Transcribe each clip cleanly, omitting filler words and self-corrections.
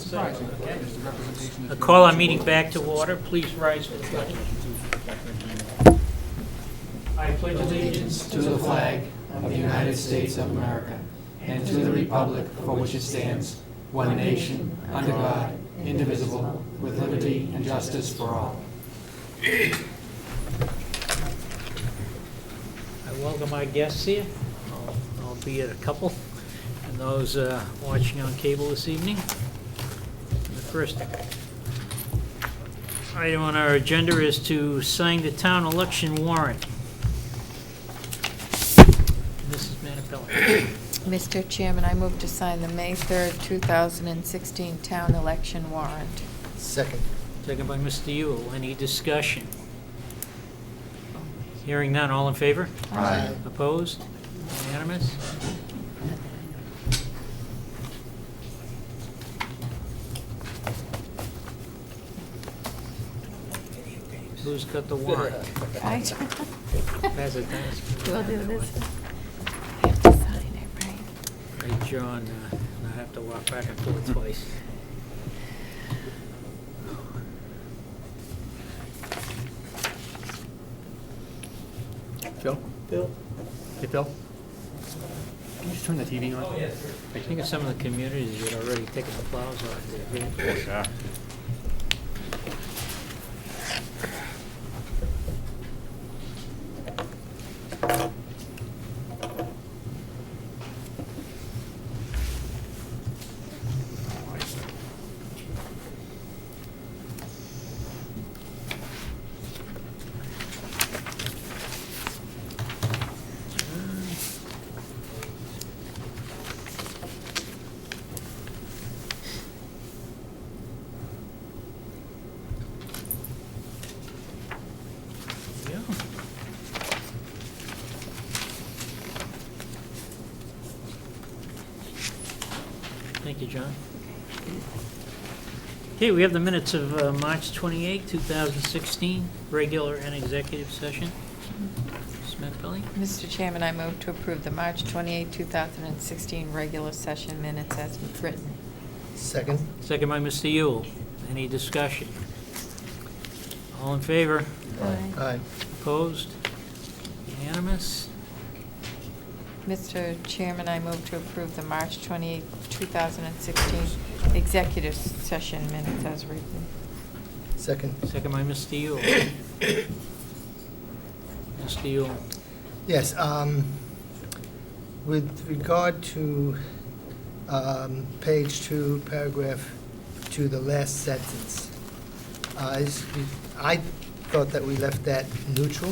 surprising. Okay. There's the representation of the Call our meeting back to order. Please rise for the pledge. I pledge allegiance to the flag of the United States of America and to the republic for which it stands, one nation, under God, indivisible, with liberty and justice for all. I welcome our guests here, albeit a couple, and those watching on cable this evening. And the first item on our agenda is to sign the town election warrant. Mrs. Manapelli. Mr. Chairman, I move to sign the May 3rd, 2016 town election warrant. Second. Second by Mr. Yule. Any discussion? Hearing none, all in favor? Aye. Opposed? Unanimous? Who's got the warrant? Right? Pass it down. We'll do this. I have to sign it, right? Hey, John, I have to walk back and forth twice. Phil? Bill? Hey, Phil? Can you just turn the TV on? I think of some of the communities that are already taking the plows off there. Yeah. Yeah. Thank you, John. Okay, we have the minutes of March 28, 2016, regular and executive session. Ms. Manapelli? Mr. Chairman, I move to approve the March 28, 2016 regular session minutes as written. Second. Second by Mr. Yule. Any discussion? All in favor? Aye. Opposed? Unanimous? Mr. Chairman, I move to approve the March 28, 2016 executive session minutes as written. Second. Second by Mr. Yule. Mr. Yule. Yes, with regard to page 2, paragraph 2, the last sentence, I thought that we left that neutral.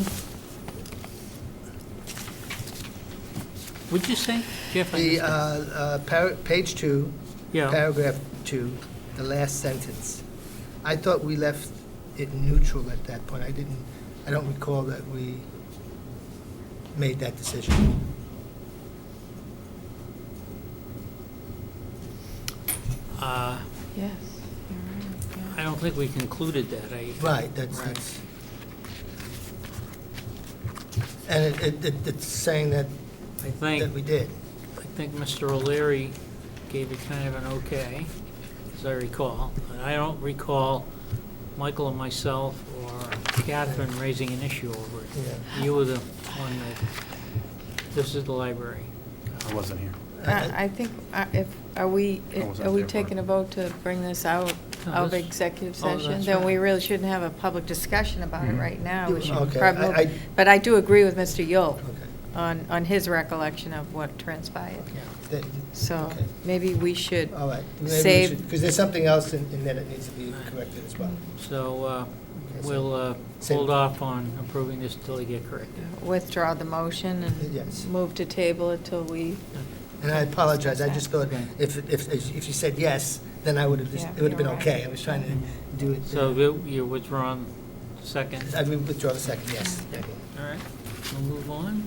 What'd you say, Jeff? I missed that. Page 2, Yeah. paragraph 2, the last sentence. I thought we left it neutral at that point. I don't recall that we made that decision. Yes, you're right. I don't think we concluded that. Right, that's, and it's saying that I we did. think Mr. O'Leary gave it kind of an okay, as I recall. I don't recall Michael and myself or Catherine raising an issue over it. Yeah. You were the one that, this is the library. I wasn't here. I think, are we I wasn't there for taking it. a vote to bring this out No, of this- executive oh, session? that's Then we right. really shouldn't have a public discussion about it Mhm. right now. We should Okay, probably, but I do agree with Mr. Yule Okay. on his recollection of what transpired. That- So Okay. maybe we should All right. save. Because there's something else in there that needs to be corrected as well. So Okay, so we'll same- hold off on approving this until they get corrected. Withdraw the motion Yes. and move to table it till we, And I apologize, I just thought Okay. if you said yes, then I would have, Yeah, it would have been you're right. okay. I was trying to do it. So you're withdrawing second? I would withdraw the second, yes. All right, we'll move on.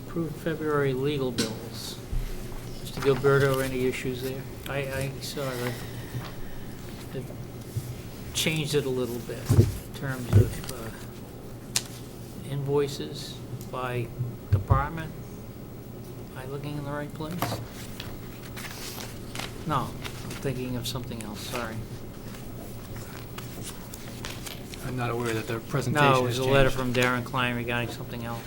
Approved February legal bills. Mr. Gilberto, any issues there? I saw that they've changed it a little bit in terms of invoices by department. Am I looking in the right place? No, thinking of something else, sorry. I'm not aware that the presentation No, it has was a letter changed. from Darren Klein regarding something else.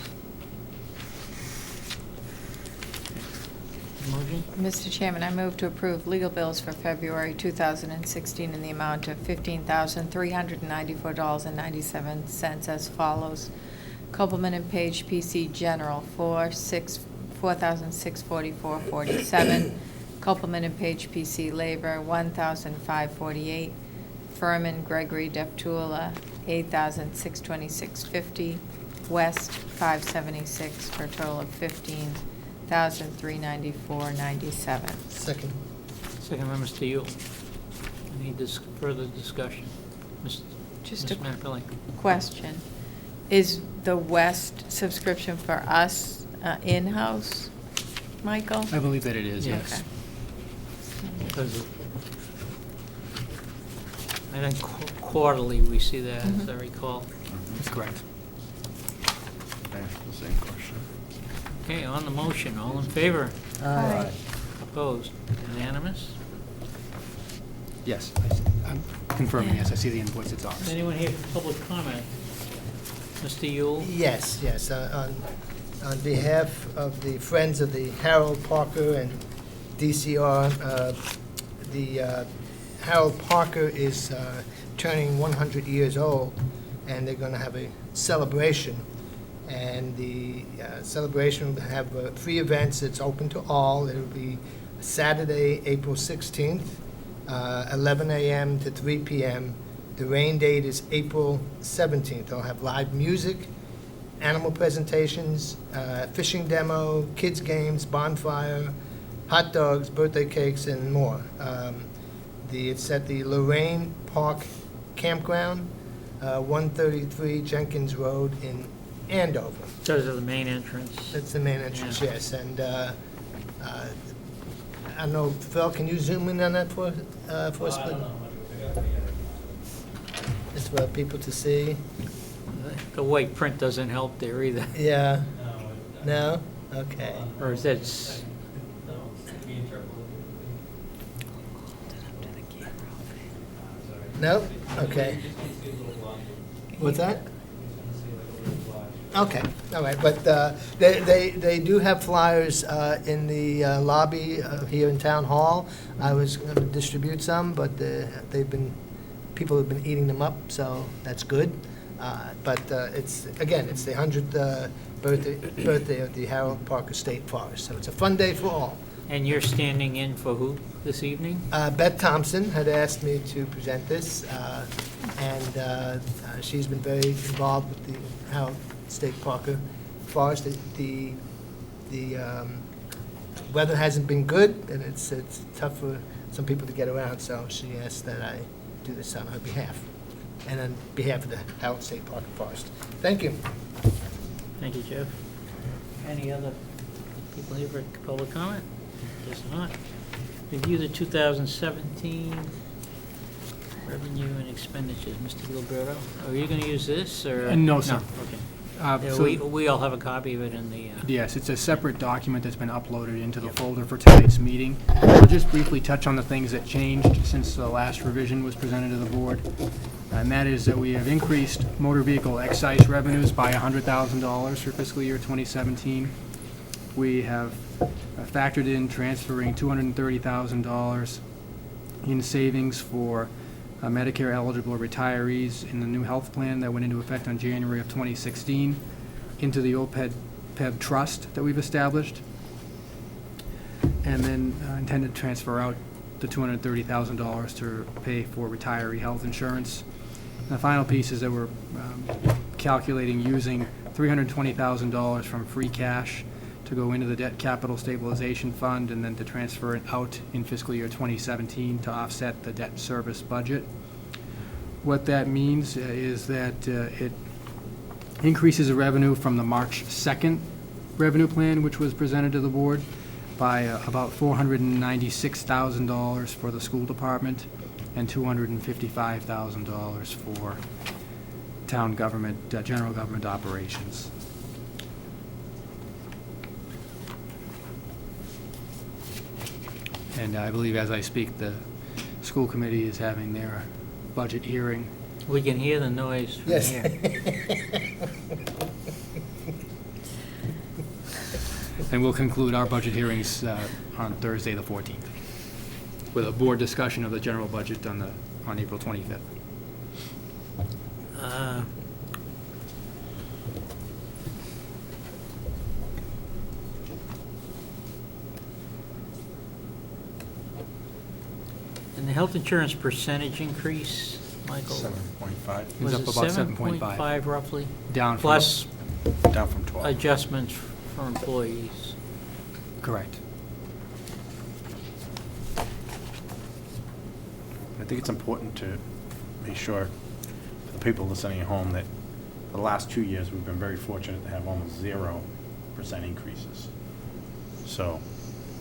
Motion? Mr. Chairman, I move to approve legal bills for February 2016 in the amount of $15,394.97 as follows. Copeland and Page PC General, $4,644.47. Copeland and Page PC Labor, $1,548. Furman Gregory Deptula, $8,626.50. West, $576, for a total of $15,394.97. Second. Second by Mr. Yule. Any further discussion? Just Ms. a Manapelli? question. Is the West subscription for us in-house, Michael? I believe that it is, Yeah. yes. Because I think quarterly we see that, as I recall. That's correct. I asked the same question. Okay, on the motion, all in favor? Aye. Opposed? Unanimous? Yes, I'm confirming, yes, I see the invoice, it's ours. Anyone here for public comment? Mr. Yule? Yes, yes. On behalf of the Friends of the Harold Parker and DCR, the Harold Parker is turning 100 years old, and they're going to have a celebration. And the celebration will have 3 events. It's open to all. It'll be Saturday, April 16th, 11 a.m. to 3 p.m. The rain date is April 17th. They'll have live music, animal presentations, fishing demo, kids games, bonfire, hot dogs, birthday cakes, and more. It's at the Lorraine Park Campground, 133 Jenkins Road in Andover. Those are the main entrance. That's the main entrance, Yeah. yes. And I don't know, Phil, can you zoom in on that for us? It's for people to see. The white print doesn't help there either. Yeah. No? Okay. Or is that, s- No? Okay. What's that? Okay, all right, but they do have flyers in the lobby here in Town Hall. I was going to distribute some, but people have been eating them up, so that's good. But it's the 100th birthday of the Harold Parker State Forest, so it's a fun day for all. and you're standing in for who this evening? Beth Thompson had asked me to present this, and she's been very involved with the Harold State Parker Forest. The weather hasn't been good, and it's tough for some people to get around, so she asked that I do this on her behalf, and on behalf of the Harold State Parker Forest. Thank you. Thank you, Jeff. Any other people here for public comment? Guess not. Review the 2017 revenue and expenditures. Mr. Gilberto, are you going to use this, or? No, sir. Okay. Uh, Yeah, so- we all have a copy of it in the, Yes, it's a separate document that's been uploaded into the folder for tonight's meeting. I'll just briefly touch on the things that changed since the last revision was presented to the board. And that is that we have increased motor vehicle excise revenues by $100,000 for fiscal year 2017. We have factored in transferring $230,000 in savings for Medicare eligible retirees in the new health plan that went into effect on January of 2016 into the OPEB trust that we've established, and then intended to transfer out the $230,000 to pay for retiree health insurance. And the final piece is that we're calculating using $320,000 from free cash to go into the debt capital stabilization fund, and then to transfer it out in fiscal year 2017 to offset the debt service budget. What that means is that it increases the revenue from the March 2nd revenue plan, which was presented to the board, by about $496,000 for the school department and $255,000 for town government, general government operations. And I believe as I speak, the school committee is having their budget hearing. We can hear the noise from Yes. here. And we'll conclude our budget hearings on Thursday, the 14th, with a board discussion of the general budget on April 25th. Uh, And the health insurance percentage increase, Michael? 7.5, It was up about 7.5. 7.5 roughly, Down from... plus down from 12. adjustments for employees. Correct. I think it's important to make sure for the people listening at home that the last 2 years, we've been very fortunate to have almost 0% increases. So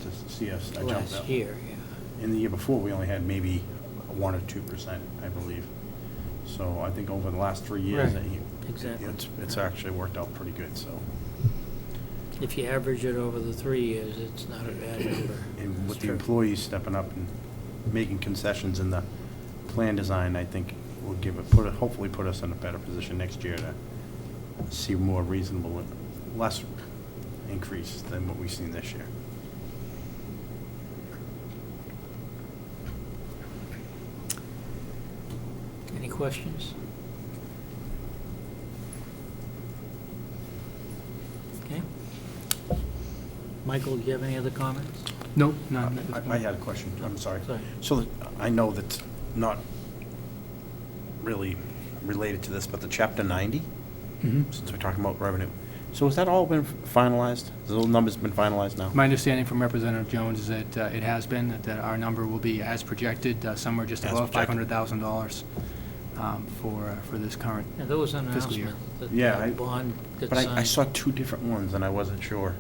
to see us, I jumped Last up. year, yeah. In the year before, we only had maybe 1 or 2%, I believe. So I think over the last 3 years, Right. Exactly. it's actually worked out pretty good, so. If you average it over the 3 years, it's not a bad number. And That's with the true. employees stepping up and making concessions in the plan design, I think will hopefully put us in a better position next year to see more reasonable and less increase than what we've seen this year. Any questions? Okay. Michael, do you have any other comments? Nope, none. at this I point. had a question, I'm sorry. Sorry. So I know that's not really related to this, but the Chapter 90, Mhm. since we're talking about revenue, so has that all been finalized? Has those numbers been finalized now? My understanding from Representative Jones is that it has been, that our number will be as projected, somewhere just As above projected. $500,000 for this current. Yeah, there was an Fiscal year. announcement that Yeah, the bond gets But I signed. saw 2 different ones, and I wasn't sure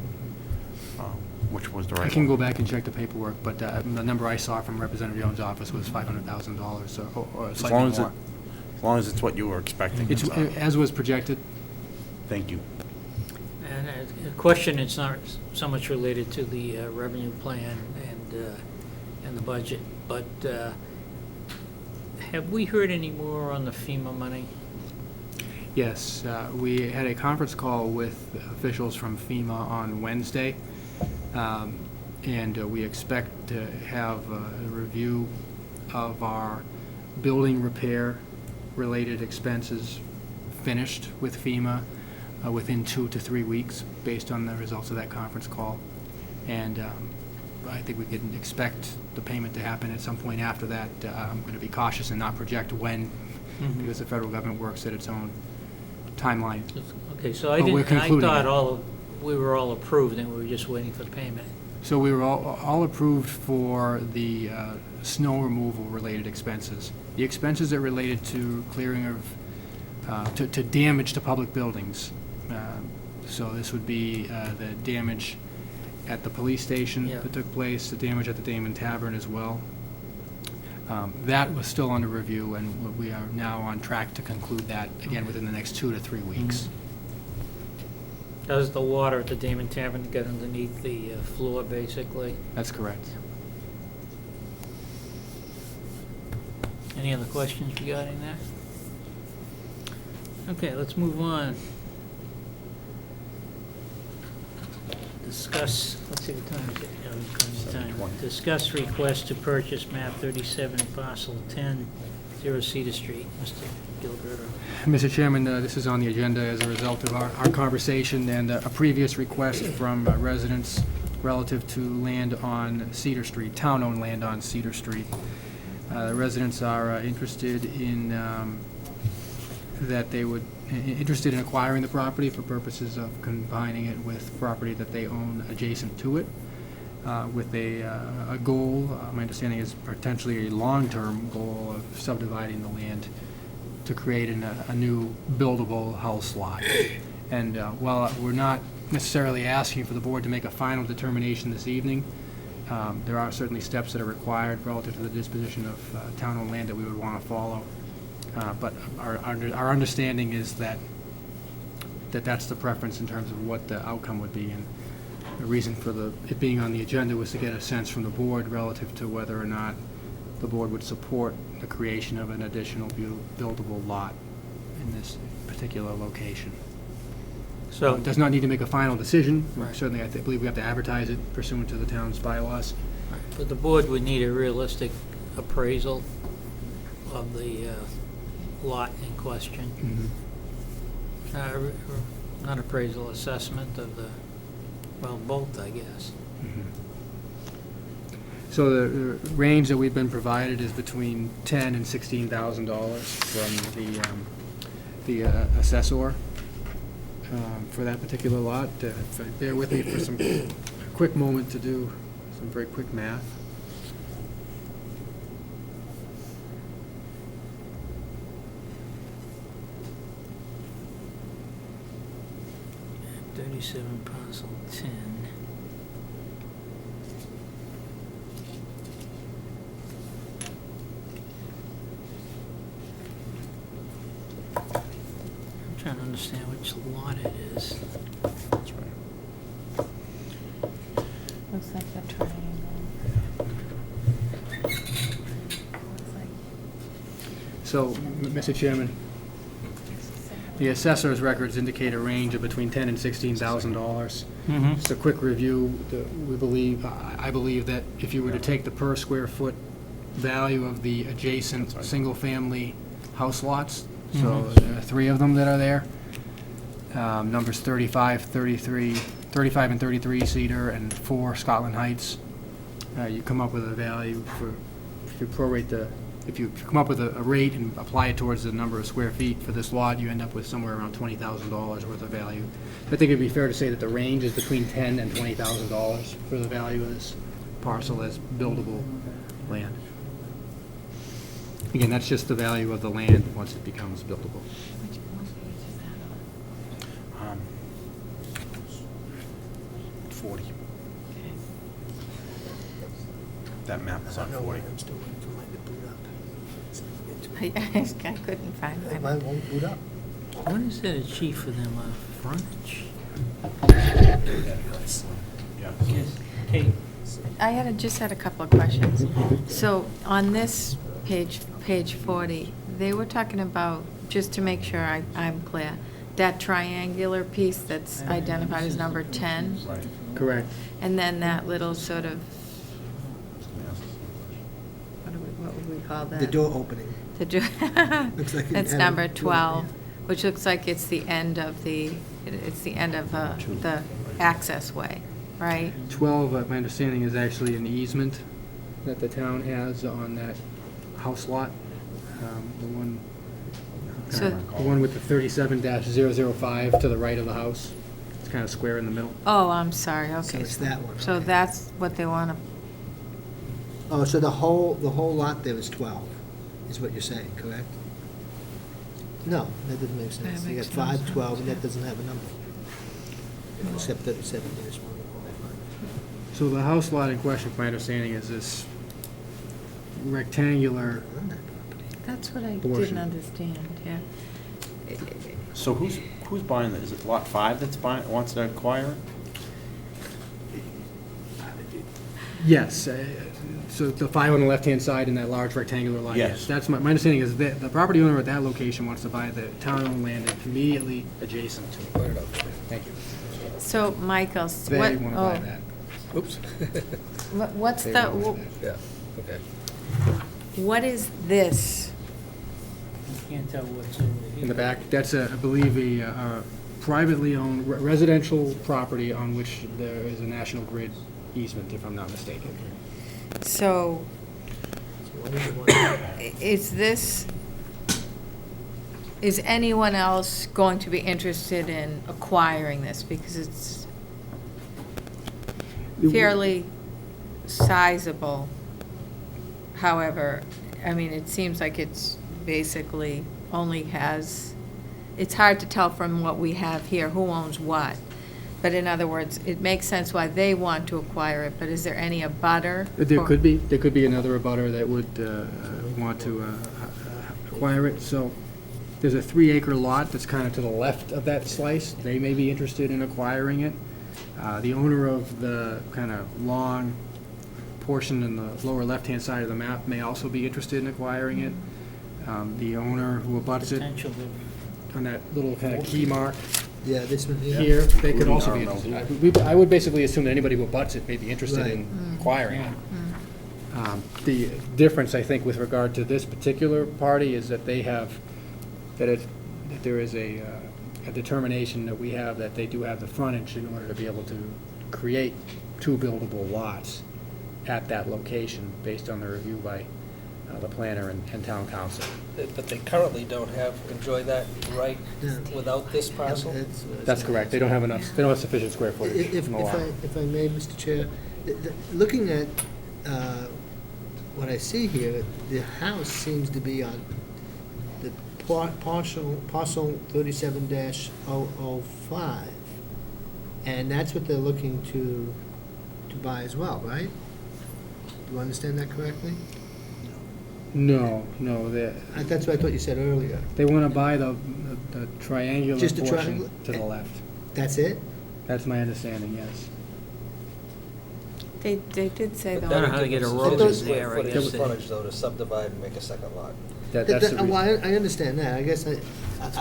which was the right I one. can go back and check the paperwork, but the number I saw from Representative Jones' office was $500,000 or As slightly long as more. as long as it's what you were expecting. It's, that's all. as was projected. Thank you. And a question, it's not so much related to the revenue plan and the budget, but have we heard any more on the FEMA money? Yes, we had a conference call with officials from FEMA on Wednesday, and we expect to have a review of our building repair-related expenses finished with FEMA within 2 to 3 weeks, based on the results of that conference call. And I think we can expect the payment to happen at some point after that. I'm going to be cautious and not project when, because the federal government works at its own timeline. Okay, so I But we're didn't, I concluding thought it. we were all approved and we were just waiting for the payment. So we were all approved for the snow removal-related expenses. The expenses that related to clearing of, to damage to public buildings. So this would be the damage at the police station Yeah. that took place, the damage at the Damon Tavern as well. That was still under review, and we are now on track to conclude that, again, within the next 2 to 3 weeks. Does the water at the Damon Tavern get underneath the floor, basically? That's correct. Any other questions regarding that? Okay, let's move on. Discuss, let's see, what time is it? Yeah, we've got some time. 7:20. Discuss request to purchase map 37, parcel 10, 0 Cedar Street. Mr. Gilberto. Mr. Chairman, this is on the agenda as a result of our conversation and a previous request from residents relative to land on Cedar Street, town-owned land on Cedar Street. The residents are interested in, interested in acquiring the property for purposes of combining it with property that they own adjacent to it, with a goal, my understanding is potentially a long-term goal of subdividing the land to create a new buildable house lot. And while we're not necessarily asking for the board to make a final determination this evening, there are certainly steps that are required relative to the disposition of town-owned land that we would want to follow. But our understanding is that that's the preference in terms of what the outcome would be. And the reason for it being on the agenda was to get a sense from the board relative to whether or not the board would support the creation of an additional buildable lot in this particular location. So, It does not need to make a final decision. Right. Certainly, I believe we have to advertise it pursuant to the town's bylaws. but the board would need a realistic appraisal of the lot in question. Not appraisal, assessment of the, well, both, I guess. So the range that we've been provided is between $10,000 and $16,000 from the assessor for that particular lot. Bear with me for a quick moment to do some very quick math. .37 parcel 10. I'm trying to understand which lot it is. That's right. Looks like a triangle. Looks like So, Mr. Chairman, the assessor's records indicate a range of between $10,000 and $16,000. Just a quick review, I believe that if you were to take the per square foot value of the adjacent single-family house lots, so there are 3 of them that are there, numbers 35 and 33 Cedar, and 4 Scotland Heights, you come up with a value for, if you prorate if you come up with a rate and apply it towards the number of square feet for this lot, you end up with somewhere around $20,000 worth of value. I think it'd be fair to say that the range is between $10,000 and $20,000 for the value of this parcel as buildable land. Again, that's just the value of the land once it becomes buildable. Which page is that on? 40. Okay. That map is on 40. I'm still waiting for mine to boot up. I couldn't find Mine mine. won't boot up. What is that achieve for them, frontage? Yeah. Yes. Kate? I just had a couple of questions. So on this page 40, they were talking about, just to make sure I'm clear, that triangular piece that's identified as number 10, Right. Correct. and then that little sort of, what would we call that? The door opening. The door. Looks like it That's had a number door, 12, yeah. which looks like it's the end of the access way, right? 12, my understanding, is actually an easement that the town has on that house lot. The one, So- the one with the 37-005 to the right of the house. It's kind of square in the middle. Oh, I'm sorry, So okay. it's that one. So okay. that's what they want to, Oh, so the whole lot there is 12, is what you're saying, correct? No, that doesn't make sense. You got makes no 5, sense, 12, and that yeah. doesn't have a number. Except that it's 7 years. So the house lot in question, my understanding, is this rectangular, that's what I Portion. didn't understand, yeah. So who's buying this? Is it Lot 5 that's buying, wants to acquire it? yes. So the 5 on the left-hand side and that large rectangular lot. Yes. That's my understanding is that the property owner at that location wants to buy the town-owned land immediately adjacent to it. Thank you. So, Michael, They what, want to buy that. Oops. what's They the, want that. Yeah, okay. what is this? You can't tell what's over here. In the back, that's, I believe, a privately owned residential property on which there is a National Grid easement, if I'm not mistaken. So, is anyone else going to be interested in acquiring this? Because it's fairly sizable. However, I mean, it seems like it's basically only has, it's hard to tell from what we have here who owns what. But in other words, it makes sense why they want to acquire it, but is there any abutter? There could be another abutter that would want to acquire it. So there's a 3-acre lot that's kind of to the left of that slice. They may be interested in acquiring it. The owner of the kind of long portion in the lower left-hand side of the map may also be interested in acquiring it. The owner who abuts it Potential to on that little kind of key mark Yeah, this one here. here, they could Including also be RMLD. interested. I would basically assume that anybody who abuts it may be interested Right. in acquiring it. The difference, I think, with regard to this particular party is that they have, that there is a determination that we have that they do have the frontage in order to be able to create 2 buildable lots at that location, based on the review by the planner and town council. But they currently don't enjoy that right Yeah. without this parcel? That's correct, they don't have enough, they don't have sufficient square footage If in the lot. I may, Mr. Chair, looking at what I see here, the house seems to be on the parcel 37-005, and that's what they're looking to buy as well, right? Do you understand that correctly? No, That's what I thought you said earlier. they want to buy the triangular Just the portion triangle? to the left. That's it? That's my understanding, yes. They did say But though. Don't know that how would to get give a them road in sufficient there, I square guess. footage frontage, though, to subdivide and make a second lot. That's the Well, reason. I understand that. I guess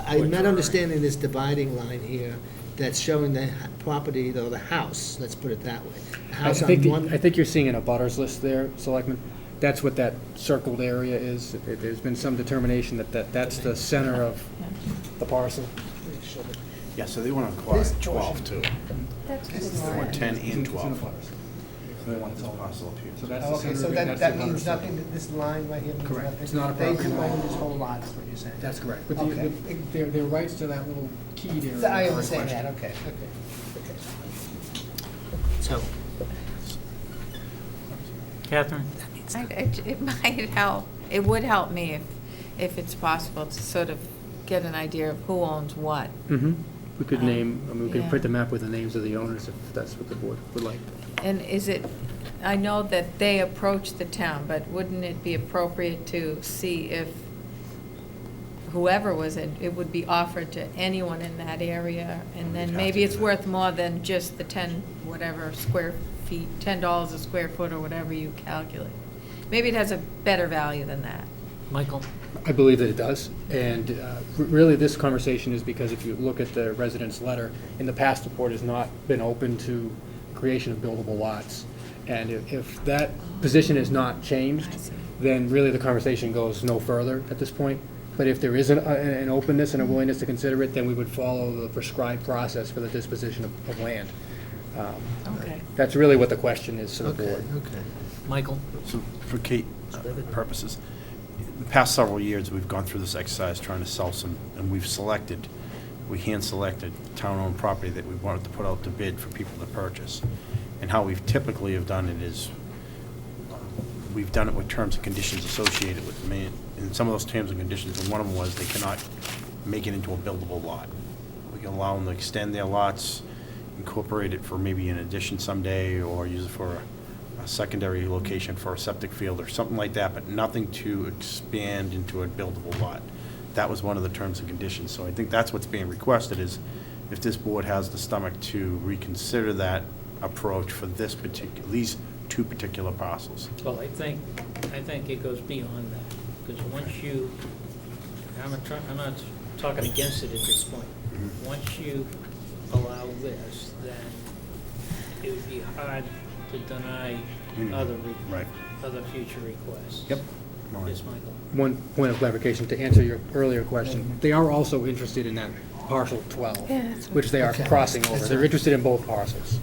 I'm not understanding this dividing line here that's showing the property, though, the house, let's put it that way. The I house on think, one. I think you're seeing a butters list there, Selectman. That's what that circled area is. There's been some determination that that's the center of the parcel. Yeah, so they want to acquire This 12 too. That's They want 10 It's in and the 12. butters. So they want it all. Parcel up here. So that's the Okay, center so of it, that's that the means butters side. nothing, this line right here means nothing? Correct. It's not a They property can line. own this whole lot, is what you're saying? That's correct. But Okay. their rights to that little keyed area. I are in understand question. that, okay. So, Catherine? It might help, it would help me if it's possible to sort of get an idea of who owns what. Mm-hmm. We could name, I mean, we could Yeah. print the map with the names of the owners if that's what the board would like. And is it, I know that they approached the town, but wouldn't it be appropriate to see if whoever was it would be offered to anyone in that area? And We'd then have maybe to it's do that. worth more than just the 10, whatever, square feet, $10 a square foot or whatever you calculate. Maybe it has a better value than that. Michael? I believe that it does, and really, this conversation is because if you look at the resident's letter, in the past, the board has not been open to creation of buildable lots. And if that position is not changed, I see. then really the conversation goes no further at this point. But if there is an openness and a willingness to consider it, then we would follow the prescribed process for the disposition of land. Okay. That's really what the question is to the okay, board. okay. Michael? So for Kate purposes, the past several years, we've gone through this exercise trying to sell some, and we hand-selected town-owned property that we wanted to put out to bid for people to purchase. And how we've typically have done it is, we've done it with terms and conditions associated with them. And some of those terms and conditions, and one of them was they cannot make it into a buildable lot. We can allow them to extend their lots, incorporate it for maybe an addition someday, or use it for a secondary location for a septic field or something like that, but nothing to expand into a buildable lot. That was one of the terms and conditions. So I think that's what's being requested, is if this board has the stomach to reconsider that approach for these 2 particular parcels. Well, I think it goes beyond that, because once you, I'm not talking against it at this point. Mhm. Once you allow this, then it would be hard to deny Mhm. Right. other future requests. Yep. Yes, Michael? One point of clarification to answer your earlier question, they are also interested in that parcel 12, Yeah, that's what- which they are Okay. crossing over. They're interested in both parcels.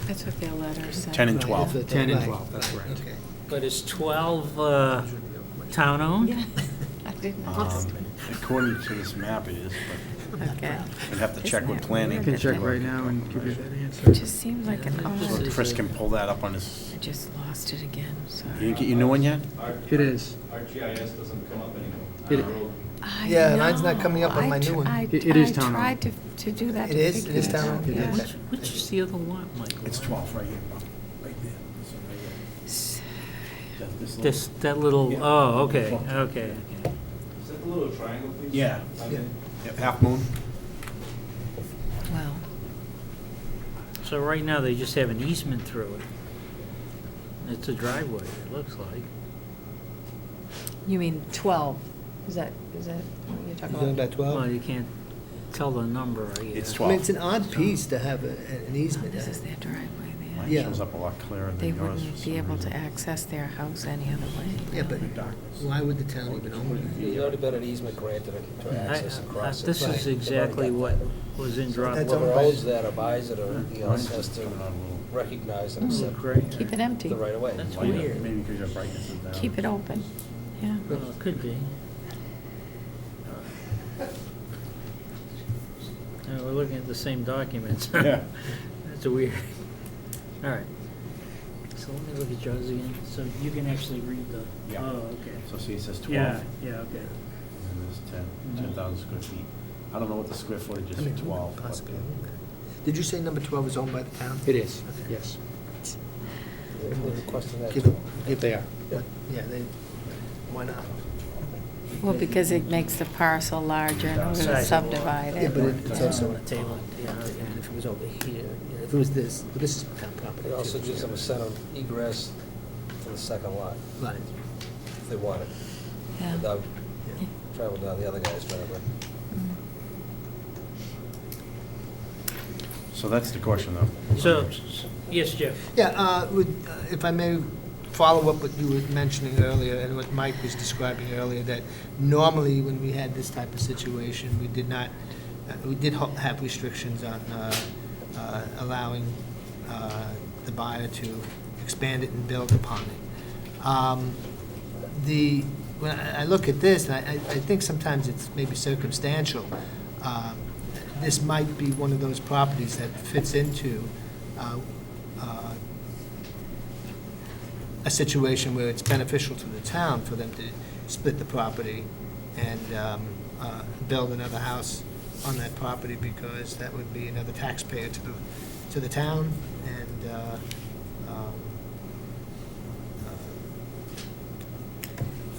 That's what their letter said. 10 and Right, 12. that's what- 10 and right, 12, that's right, correct. okay. But is 12 town-owned? Yeah, I didn't know. According to this map, it is, but Okay. I'd have to check Isn't with that planning. I weird can that check they- right now and give you that It answer. just seems like an So odd, Chris can pull that up on his, I just lost it again, you sorry. didn't get your new one yet? It is. Our GIS doesn't come up It- anymore. I Yeah, mine's not coming up on know. my new one. It is town-owned. I tried to do that. It to is? It figure is out, town-owned? It yeah. is. Which is the other lot, Michael? It's 12 right here, right there. This one right here. This, that little, Yeah. oh, okay, okay. Is that the little triangle piece? Yeah. I Yeah. mean, Yep, Half Moon. Well, So right now, they just have an easement through it. It's a driveway, it looks like. You mean 12? Is that what you're You talking talking about? about 12? Well, you can't tell the number, I guess. It's I 12. mean, it's an odd piece to have an Oh, easement. this is their driveway there. Mine Yeah. shows up a lot clearer They than yours. wouldn't for be some able to reason. access their house any other way. Yeah, but why would the town even own it? There's already been an easement granted to access across it. This Right. is exactly what was in drop. That's Whoever owned by- owns that or buys it or anything else has to Coming on a little recognize and Oh, accept great. Keep it empty. the right of way. That's lighter, weird. Maybe because your brightness is down. Keep it open, yeah. Well, it could be. We're looking at the same documents. Yeah. That's weird. All right. So let me look at yours again. So you can actually read the, Yeah. oh, okay. So see, it says 12. Yeah, yeah, okay. And there's Mhm. 10,000 square feet. I don't know what the square footage is I mean, for who 12. could but- possibly own that? Did you say number 12 is owned by the town? It is, yes. They're requesting that Give too. it, They are. yeah, they, why not? Well, because it makes the parcel larger in order to Size. subdivide Yeah, it. but it's also, On the table, yeah, okay. And if it was over here, if it was this, well, this is town property. It also too. gives them a set of egress to the second lot, right. if they want it, Yeah. without Yeah. traveling down the other guy's driveway. So that's the question, though. So, yes, Jeff? Yeah, if I may follow up what you were mentioning earlier and what Mike was describing earlier, that normally when we had this type of situation, we did not, we did have restrictions on allowing the buyer to expand it and build upon it. When I look at this, and I think sometimes it's maybe circumstantial, this might be one of those properties that fits into a situation where it's beneficial to the town for them to split the property and build another house on that property, because that would be another taxpayer to the town, and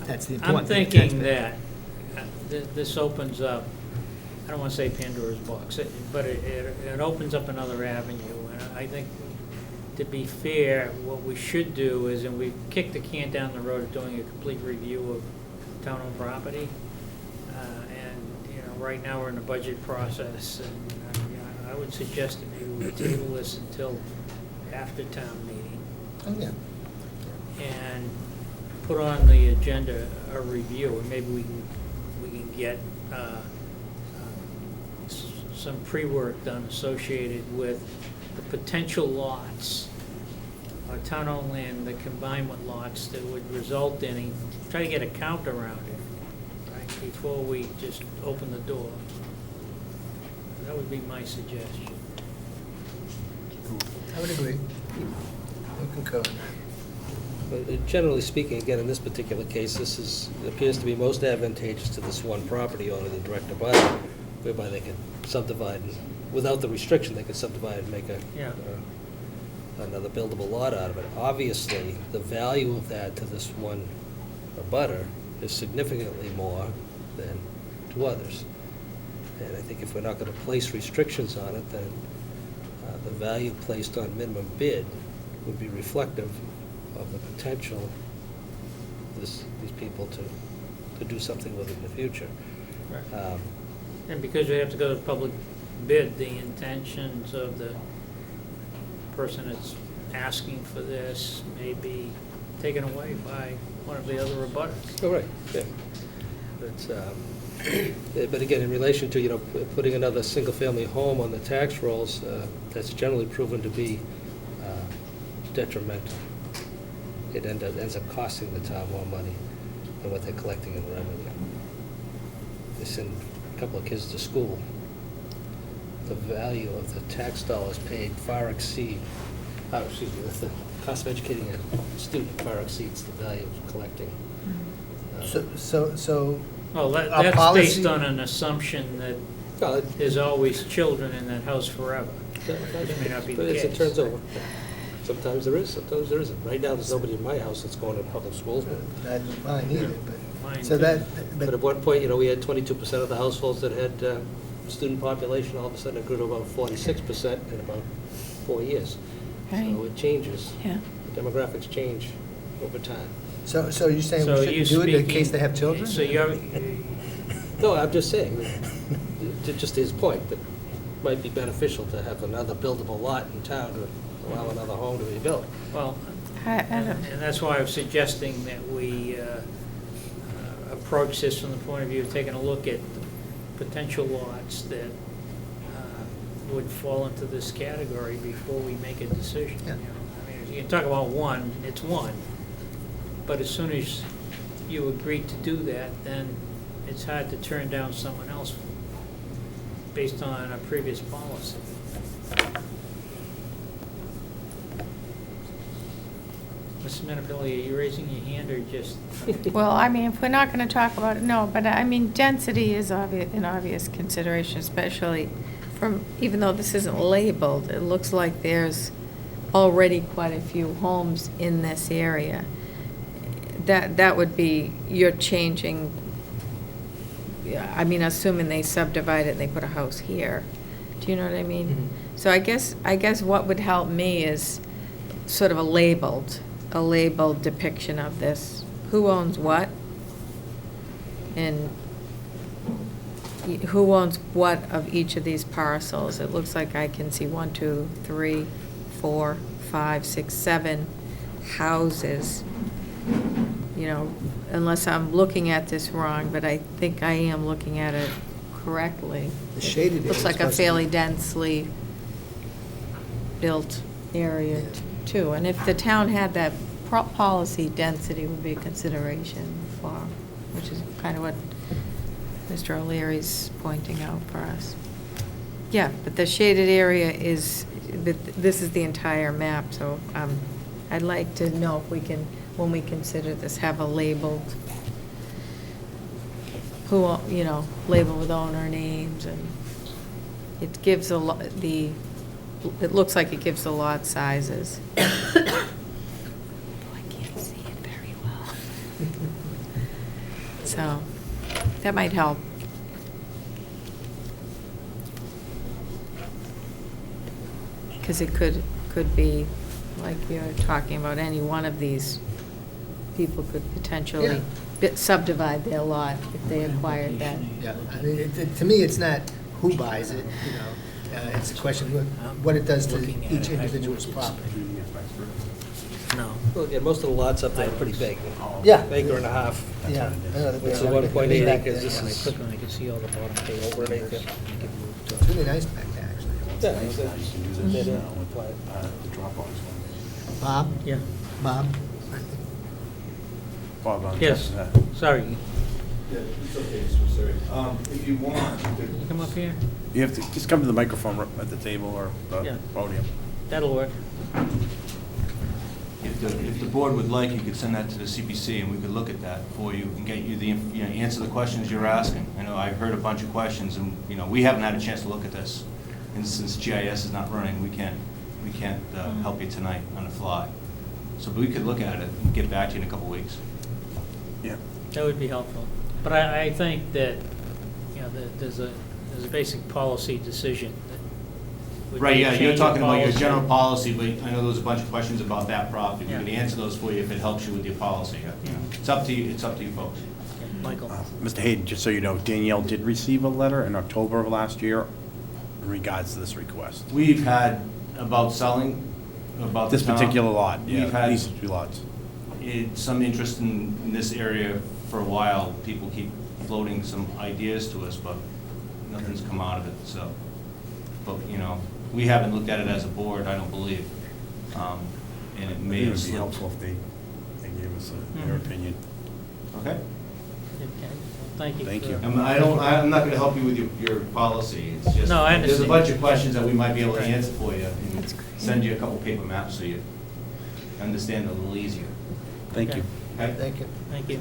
that's the I'm important thing. thinking that this opens up, I don't want to say Pandora's box, but it opens up another avenue. And I think, to be fair, what we should do is, and we've kicked the can down the road of doing a complete review of town-owned property. And, you know, right now we're in the budget process, and you know, I would suggest that maybe we table this until after town meeting. Oh, yeah. And put on the agenda a review, and maybe we can get some pre-work done associated with the potential lots, town-owned land that combine with lots that would result in, try to get a count around it, right, before we just open the door. That would be my suggestion. I would agree. I concur. But generally speaking, again, in this particular case, this appears to be most advantageous to this one property owner, the direct abutter, whereby they can subdivide, and without the restriction, they can subdivide and make Yeah. another buildable lot out of it. Obviously, the value of that to this one abutter is significantly more than to others. And I think if we're not going to place restrictions on it, then the value placed on minimum bid would be reflective of the potential of these people to do something with it in the future. And because you have to go to public bid, the intentions of the person that's asking for this may be taken away by one of the other abutters. Oh, right, yeah. But again, in relation to, you know, putting another single-family home on the tax rolls, that's generally proven to be detrimental. It ends up costing the town more money than what they're collecting in revenue. They send a couple of kids to school. The value of the tax dollars paid far exceed, the cost of educating a student far exceeds the value of collecting. So, Well, Our that's policy- based on an assumption that Well, there's always children in that house forever. Which may not be the but as it case. turns over, sometimes there is, sometimes there isn't. Right now, there's nobody in my house that's going to public schools, but I don't mind either, Mine but, so too. that, But at one point, you know, we had 22% of the households that had student population. All of a sudden, it grew to about 46% in about 4 years. Right. So it changes Yeah. Demographics change over time. So you're saying So we you shouldn't do it in speaking- case they have children? So you're, No, I'm just saying, just his point, that it might be beneficial to have another buildable lot in town to allow another home to be built. well, I and don't, and that's why I was suggesting that we approach this from the point of view of taking a look at potential lots that would fall into this category before we make a decision. Yeah. You know, I mean, if you can talk about one, it's one. But as soon as you agree to do that, then it's hard to turn down someone else based on a previous policy. Mrs. Menapelli, are you raising your hand or just? well, I mean, if we're not gonna talk about it, no, but I mean, density is an obvious consideration, especially from, even though this isn't labeled, it looks like there's already quite a few homes in this area. That would be, you're changing, yeah, I mean, assuming they subdivide it and they put a house here. Do you know what I mean? So I guess what would help me is sort of a labeled depiction of this. Who owns what? And who owns what of each of these parcels? It looks like I can see 1, 2, 3, 4, 5, 6, 7 houses. You know, unless I'm looking at this wrong, but I think I am looking at it correctly. The shaded area Looks is like a supposed to fairly be- densely built area Yeah. too. And if the town had that policy, density would be a consideration for, which is kind of what Mr. O'Leary's pointing out for us. Yeah, but the shaded area is, this is the entire map, so I'd like to know if we can, when we consider this, have a labeled, who, you know, label with owner names, and it gives a lot, it looks like it gives the lot sizes. Oh, I can't see it very well. So, that might help. Because it could be, like you're talking about, any one of these people could potentially subdivide their lot if they acquired that. Yeah, I mean, to me, it's not who buys it, you know, it's a question of what it does to Looking at each it, I individual's think it's- property. No. Well, again, most of the lots up there are pretty big. Yeah. Acre and a half. Yeah. I know that It's we- 1.8 back acres. there, This yeah. When I is click on it, I can see all the bottom page. over an acre. It's really nice back there, actually. Yeah, Nice it's- how you can do they this do. now with the Dropbox one. Bob? Yeah, Bob? Bob, yes, sorry. Yeah, it's okay, Mr. Siri. If you want, you Can you come up here? You have to, just come to the microphone at the table or Yeah. the podium. That'll work. If the board would like, you could send that to the CPC, and we could look at that for you and get you the, answer the questions you're asking. I know I've heard a bunch of questions, and, we haven't had a chance to look at this. And since GIS is not running, we can't help you tonight on the fly. So we could look at it and get back to you in a couple weeks. Yeah. That would be helpful. But I think that, there's a basic policy decision that would Right, be a yeah, you're change of talking about your policy. general policy, but I know there was a bunch of questions about that property. We Yeah. could answer those for you if it helps you with your policy. It's up to you, folks. Okay, Michael. Mr. Hayden, just so you know, Danielle did receive a letter in October of last year in regards to this request. We've had about selling, about the This town. particular lot, We've yeah, had these two lots. some interest in this area for a while. People keep floating some ideas to us, but nothing's come out of it, so. But, we haven't looked at it as a board, I don't believe. And it I may think it have would be slipped. helpful if they gave us their Mhm. opinion. Okay? Okay, well, thank you. Thank for- you. I'm not gonna help you with your policy, it's just. No, I There's a understand. bunch of questions that we might be able to Right. answer for you, and That's great. send you a couple paper maps so you understand it a little easier. Thank you. Okay? Thank you. Thank you.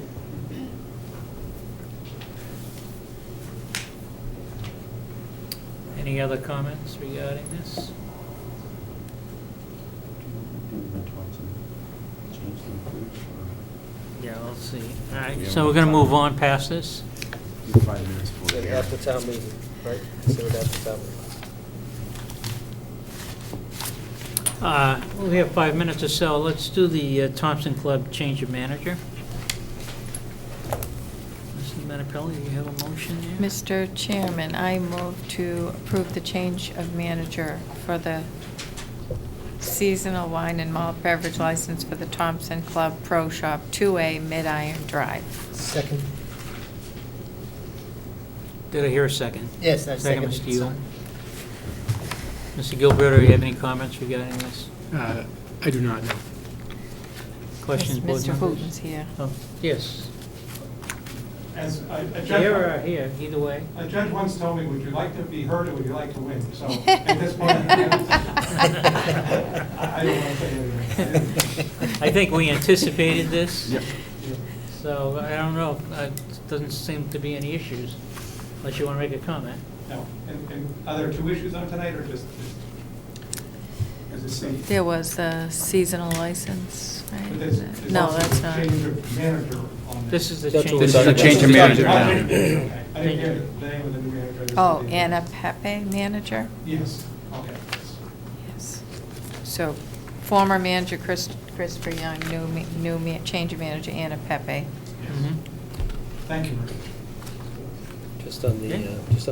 Any other comments regarding this? Yeah, we'll see. All right, Yeah, so we'll we're going to talk. move on past this? 5 minutes before the After town meeting, right? Consider it after town We have 5 minutes or so. Let's do the Thompson Club change of manager. Mr. Menapelli, do you have a motion there? Mr. Chairman, I move to approve the change of manager for the seasonal wine and malt beverage license for the Thompson Club Pro Shop, 2A Mid-Iron Drive. Second. Did I hear a second? Yes, I second. Mr. Yule. Mr. Gilberto, do you have any comments regarding this? I do not know. Questions, board Mr. members? Hooton's here. Oh, yes. As a Here or judge, here, either way. a judge once told me, would you like to be heard or would you like to win? So at this point, I don't want to say anything. I think we anticipated this. Yep. So I don't know, doesn't seem to be any issues, unless you want to make a comment. No. And are there two issues on tonight or just as it seems? There was the seasonal license, right? But there's No, also that's a not. change of manager on This is the That's change. what we're This is a talking change of about. manager now. Okay. I didn't hear the name of the new manager. I just Oh, did. Anna Pepe, manager? Yes, okay. Yes. So, former manager Christopher Young, change of manager Anna Pepe. Mhm. Thank you, Rick. Just on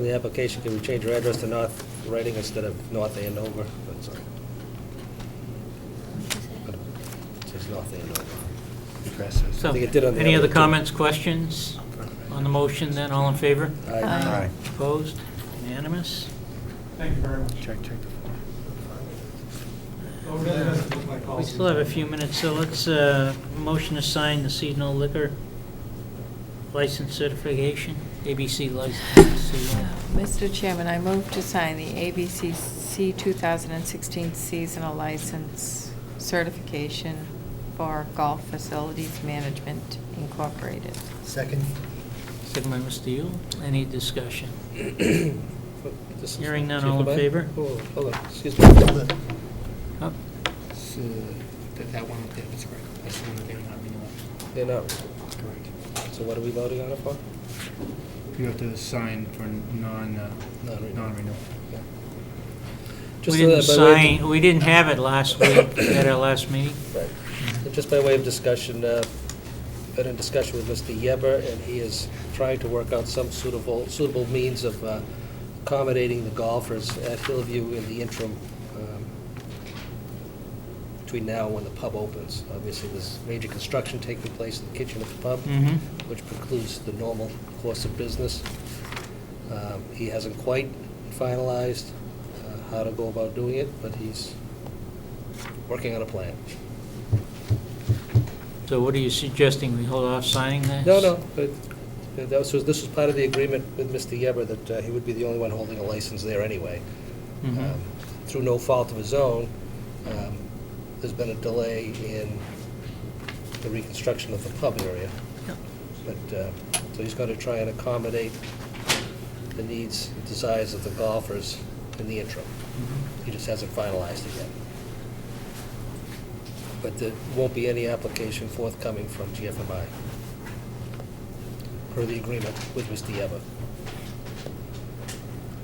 the application, can we change your address to North Reading instead of North Andover? That's all. But it says North Andover. So, I think it did on the any other other two. comments, questions on the motion then? All in favor? Aye. Aye. Opposed? Unanimous? Thank you very much. Check the form. Oh, it really doesn't look like all We still have a few minutes, so let's, motion to sign the seasonal liquor license certification, ABC license. seasonal. Mr. Chairman, I move to sign the ABCC 2016 seasonal license certification for Golf Facilities Management Incorporated. Second. Second by Mr. Yule. Any discussion? This is- Hearing none, Chief all in Levine? favor? Oh, hold on, excuse me. Oh, So, that one, that's correct. That's the one that they're not renewing. They're not, Correct. so what are we voting on it for? You have to sign for Non-renewal. non-renewal. We Just, didn't by way of- sign, we didn't have it last week at our last meeting. Right. And just by way of discussion, been in discussion with Mr. Yeber, and he is trying to work out some suitable means of accommodating the golfers at Hillview in the interim between now and when the pub opens. Obviously, there's major construction taking place in the kitchen of the pub, Mhm. which precludes the normal course of business. He hasn't quite finalized how to go about doing it, but he's working on a plan. So what are you suggesting, we hold off signing this? No, but this was part of the agreement with Mr. Yeber that he would be the only one holding a license there anyway. Mhm. Through no fault of his own, there's been a delay in the reconstruction of the pub area. Yep. But, so he's going to try and accommodate the needs, and desires of the golfers in the interim. He just hasn't finalized it yet. But there won't be any application forthcoming from GFMI per the agreement with Mr. Yeber.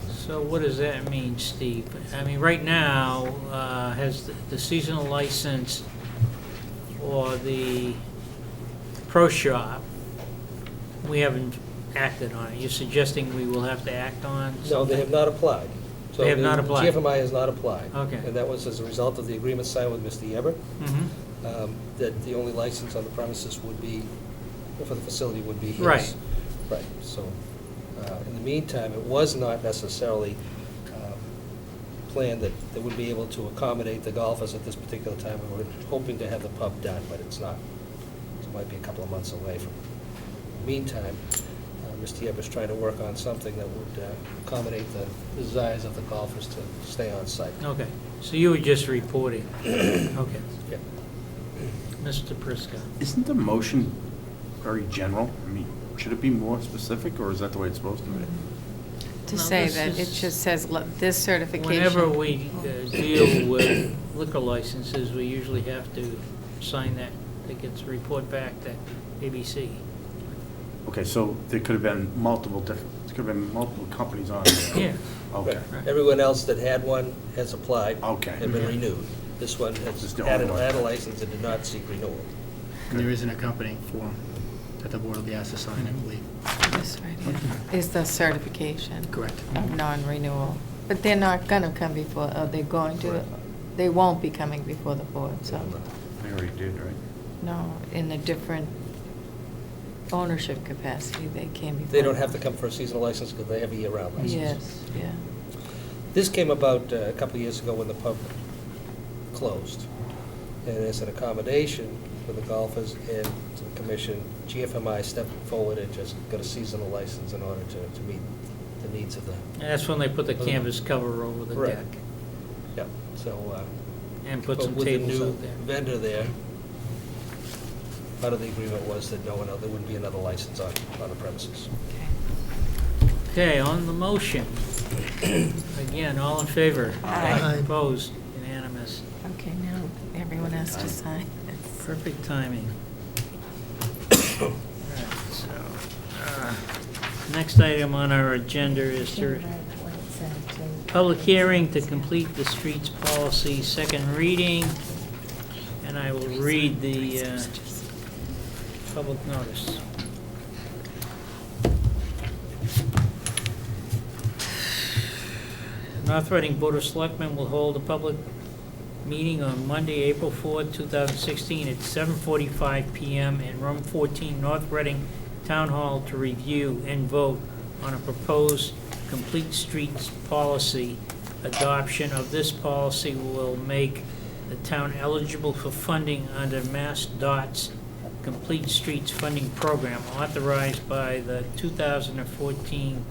So what does that mean, Steve? I mean, right now, has the seasonal license or the pro shop, we haven't acted on it. You're suggesting we will have to act on No, something? they have not applied. So They have not the applied. GFMI has not applied. Okay. And that was as a result of the agreement signed with Mr. Yeber, Mhm. that the only license on the premises would be, for the facility would be his. Right. Right, so, in the meantime, it was not necessarily planned that they would be able to accommodate the golfers at this particular time. We were hoping to have the pub done, but it's not. It might be a couple of months away from. Meantime, Mr. Yeber's trying to work on something that would accommodate the desires of the golfers to stay on site. Okay, so you were just reporting. Okay. Yeah. Mr. Prisco. Isn't the motion very general? I mean, should it be more specific, or is that the way it's supposed to be? To No, say this that it is- just says this certification. Whenever we deal with liquor licenses, we usually have to sign that. It gets report back to ABC. Okay, so there could have been multiple companies on there. Yeah. Okay. Right. Everyone else that had one has applied. Okay. And been Yeah. renewed. This one This is has the had only one. a license and did not seek renewal. And there is an accompanying form that the board will be asked to sign, I believe. This right here is the certification Correct. of non-renewal. But they're not gonna come before, they're going to, Right. they won't be coming before the board, so, They already did, right? no, in a different ownership capacity, they came before. They don't have to come for a seasonal license because they have a year-round license. Yes, yeah. This came about a couple of years ago when the pub closed. And as an accommodation for the golfers and to the commission, GFMI stepped forward and just got a seasonal license in order to meet the needs of the, And that's when they put the canvas cover over the Right. deck yeah, so. and put but some with the tables new out there. vendor there, part of the agreement was that there wouldn't be another license on the premises. Okay, on the motion. Again, all in favor? Aye. Opposed? Unanimous. Okay, now everyone has to sign. Perfect timing. All right, so, next item on our agenda is to public hearing to complete the streets policy, second reading, and I will read the public notice. North Reading Board of Selectmen will hold a public meeting on Monday, April 4th, 2016 at 7:45 PM in Room 14, North Reading Town Hall to review and vote on a proposed complete streets policy. Adoption of this policy will make the town eligible for funding under MassDOT's Complete Streets Funding Program authorized by the 2014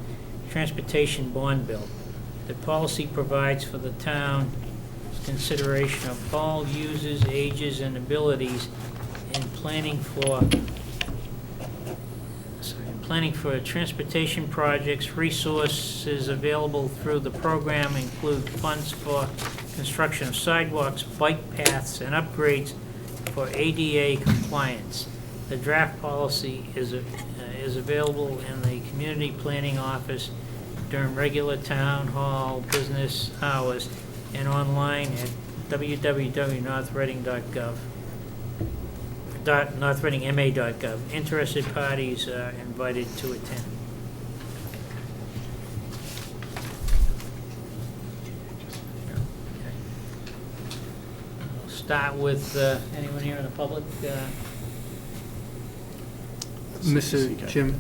Transportation Bond Bill. The policy provides for the town's consideration of all users, ages, and abilities in planning for transportation projects. Resources available through the program include funds for construction of sidewalks, bike paths, and upgrades for ADA compliance. The draft policy is available in the Community Planning Office during regular town hall business hours and online at www.northreading.gov. northreadingma.gov. Interested parties are invited to attend. I'll start with anyone here in the public. Mr. Jim,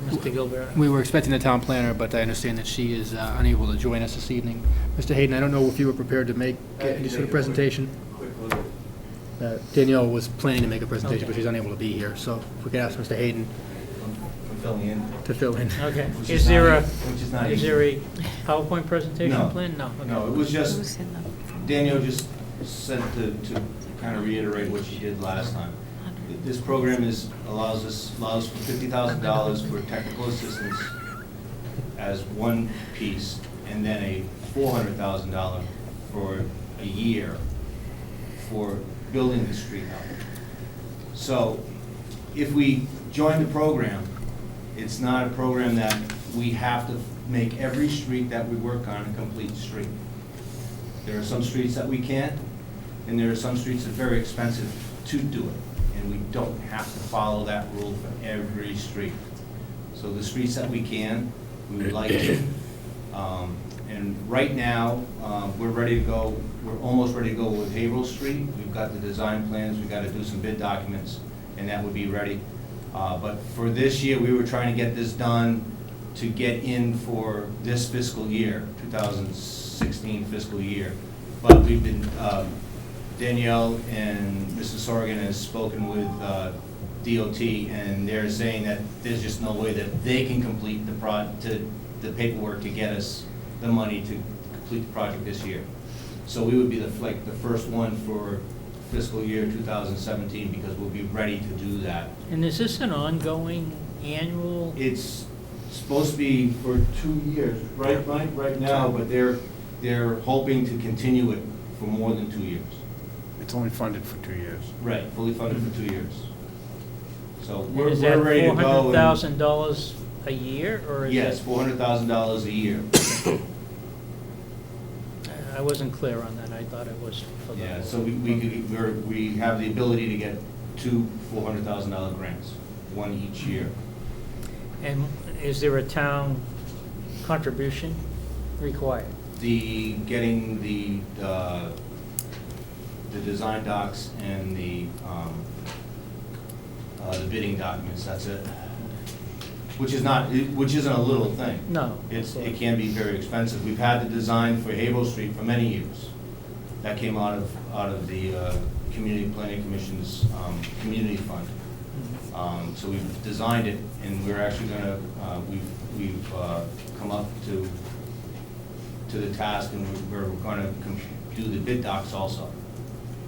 Mr. Gilbert. we were expecting the town planner, but I understand that she is unable to join us this evening. Mr. Hayden, I don't know if you were prepared to make any sort of presentation. Quick look at Danielle was planning to make a presentation, but Okay. she's unable to be here. So if we could ask Mr. Hayden I'm filling in. to fill in. Okay. Which Is there a, which is not is easy. there a PowerPoint presentation No. plan? No. Okay. No, it was just, Who's in the- Danielle just sent to kind of reiterate what she did last time. This program allows for $50,000 for technical assistance as one piece, and then a $400,000 for a year for building the street up. So if we join the program, it's not a program that we have to make every street that we work on a complete street. There are some streets that we can't, and there are some streets that are very expensive to do it. And we don't have to follow that rule for every street. So the streets that we can, we would like to. And right now, we're ready to go, we're almost ready to go with Haverhill Street. We've got the design plans, we've got to do some bid documents, and that would be ready. But for this year, we were trying to get this done to get in for this fiscal year, 2016 fiscal year. But we've been, Danielle and Mrs. Sorgan has spoken with DOT, and they're saying that there's just no way that they can complete the paperwork to get us the money to complete the project this year. So we would be the first one for fiscal year 2017, because we'll be ready to do that. And is this an ongoing annual? It's supposed to be for 2 years, right, Mike, right now, but they're hoping to continue it for more than 2 years. It's only funded for 2 years. Right, fully funded for 2 years. So And we're is that ready to go. and- $400,000 a year, or is Yes, it? $400,000 a year. I wasn't clear on that. I thought it was for the. Yeah, so we have the ability to get two $400,000 grants, one each year. And is there a town contribution required? Getting the design docs and the bidding documents, that's it. Which isn't a little thing. No. It can be very expensive. We've had the design for Havel Street for many years. That came out of the Community Planning Commission's community fund. So we've designed it, and we're actually gonna, we've come up to the task, and we're gonna do the bid docs also.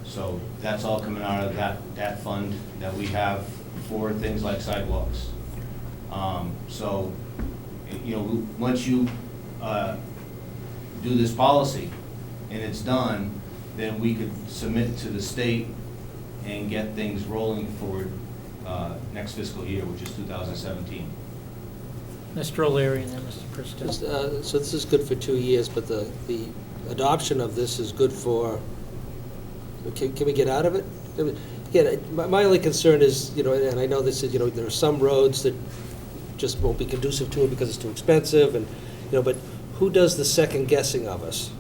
So that's all coming out of that fund that we have for things like sidewalks. So, you know, once you do this policy and it's done, then we could submit to the state and get things rolling for next fiscal year, which is 2017. Mr. O'Leary and then Mr. Prisco. So this is good for 2 years, but the adoption of this is good for, can we get out of it? Again, my only concern is, you know, and I know this is, you know, there are some roads that just won't be conducive to it because it's too expensive, and, you know, but who does the second guessing of us?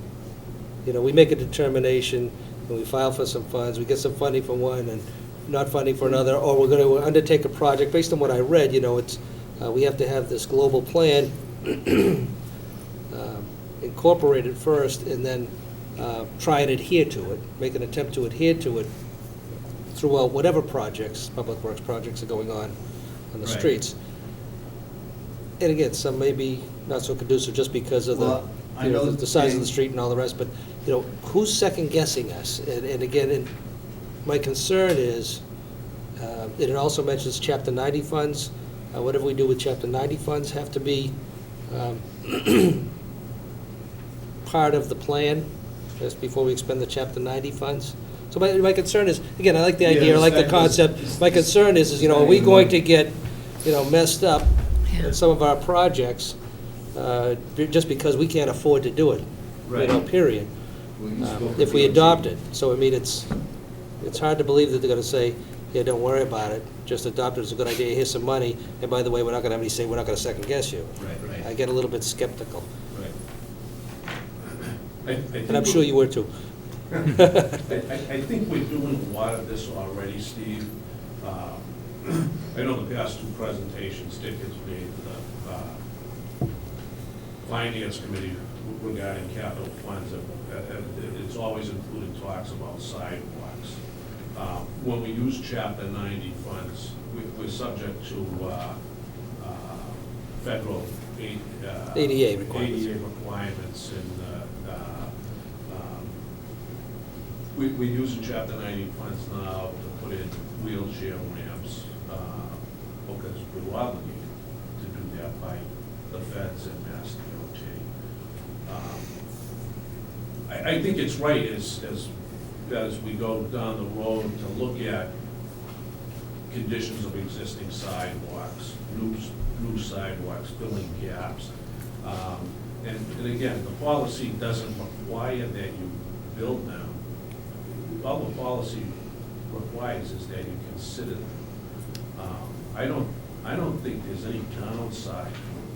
You know, we make a determination, and we file for some funds, we get some funding for one and not funding for another, or we're gonna undertake a project, based on what I read, you know, it's, we have to have this global plan incorporated first, and then try and adhere to it, make an attempt to adhere to it throughout whatever projects, public works projects are going on the Right. streets. And again, some may be not so conducive just because of Well, I know the size of the they- street and all the rest, but, you know, who's second guessing us? And again, my concern is, it also mentions Chapter 90 funds. Whatever we do with Chapter 90 funds have to be part of the plan, just before we expend the Chapter 90 funds. So my concern is, again, I like the idea, I like the concept. My concern is, you know, are we going to get, you know, messed up in some of our projects just because we can't afford to do it, you know, period, if we adopt it. So, I mean, it's hard to believe that they're gonna say, yeah, don't worry about it, just adopt it, it's a good idea, here's some money, and by the way, we're not gonna have any say, we're not gonna second guess you. Right. I get a little bit skeptical, Right. and I'm sure you were too. I think we're doing a lot of this already, Steve. I know the past two presentations Dick has made, the Finance Committee regarding capital funds, it's always included talks about sidewalks. When we use Chapter 90 funds, we're subject to federal ADA requirements. ADA requirements, and we're using Chapter 90 funds now to put in wheelchair ramps, because we're obligated to do that by the feds and Mass DOT. I think it's right as we go down the road to look at conditions of existing sidewalks, new sidewalks, filling gaps. And again, the policy doesn't require that you build them. All the policy requires is that you consider them. I don't think there's any downside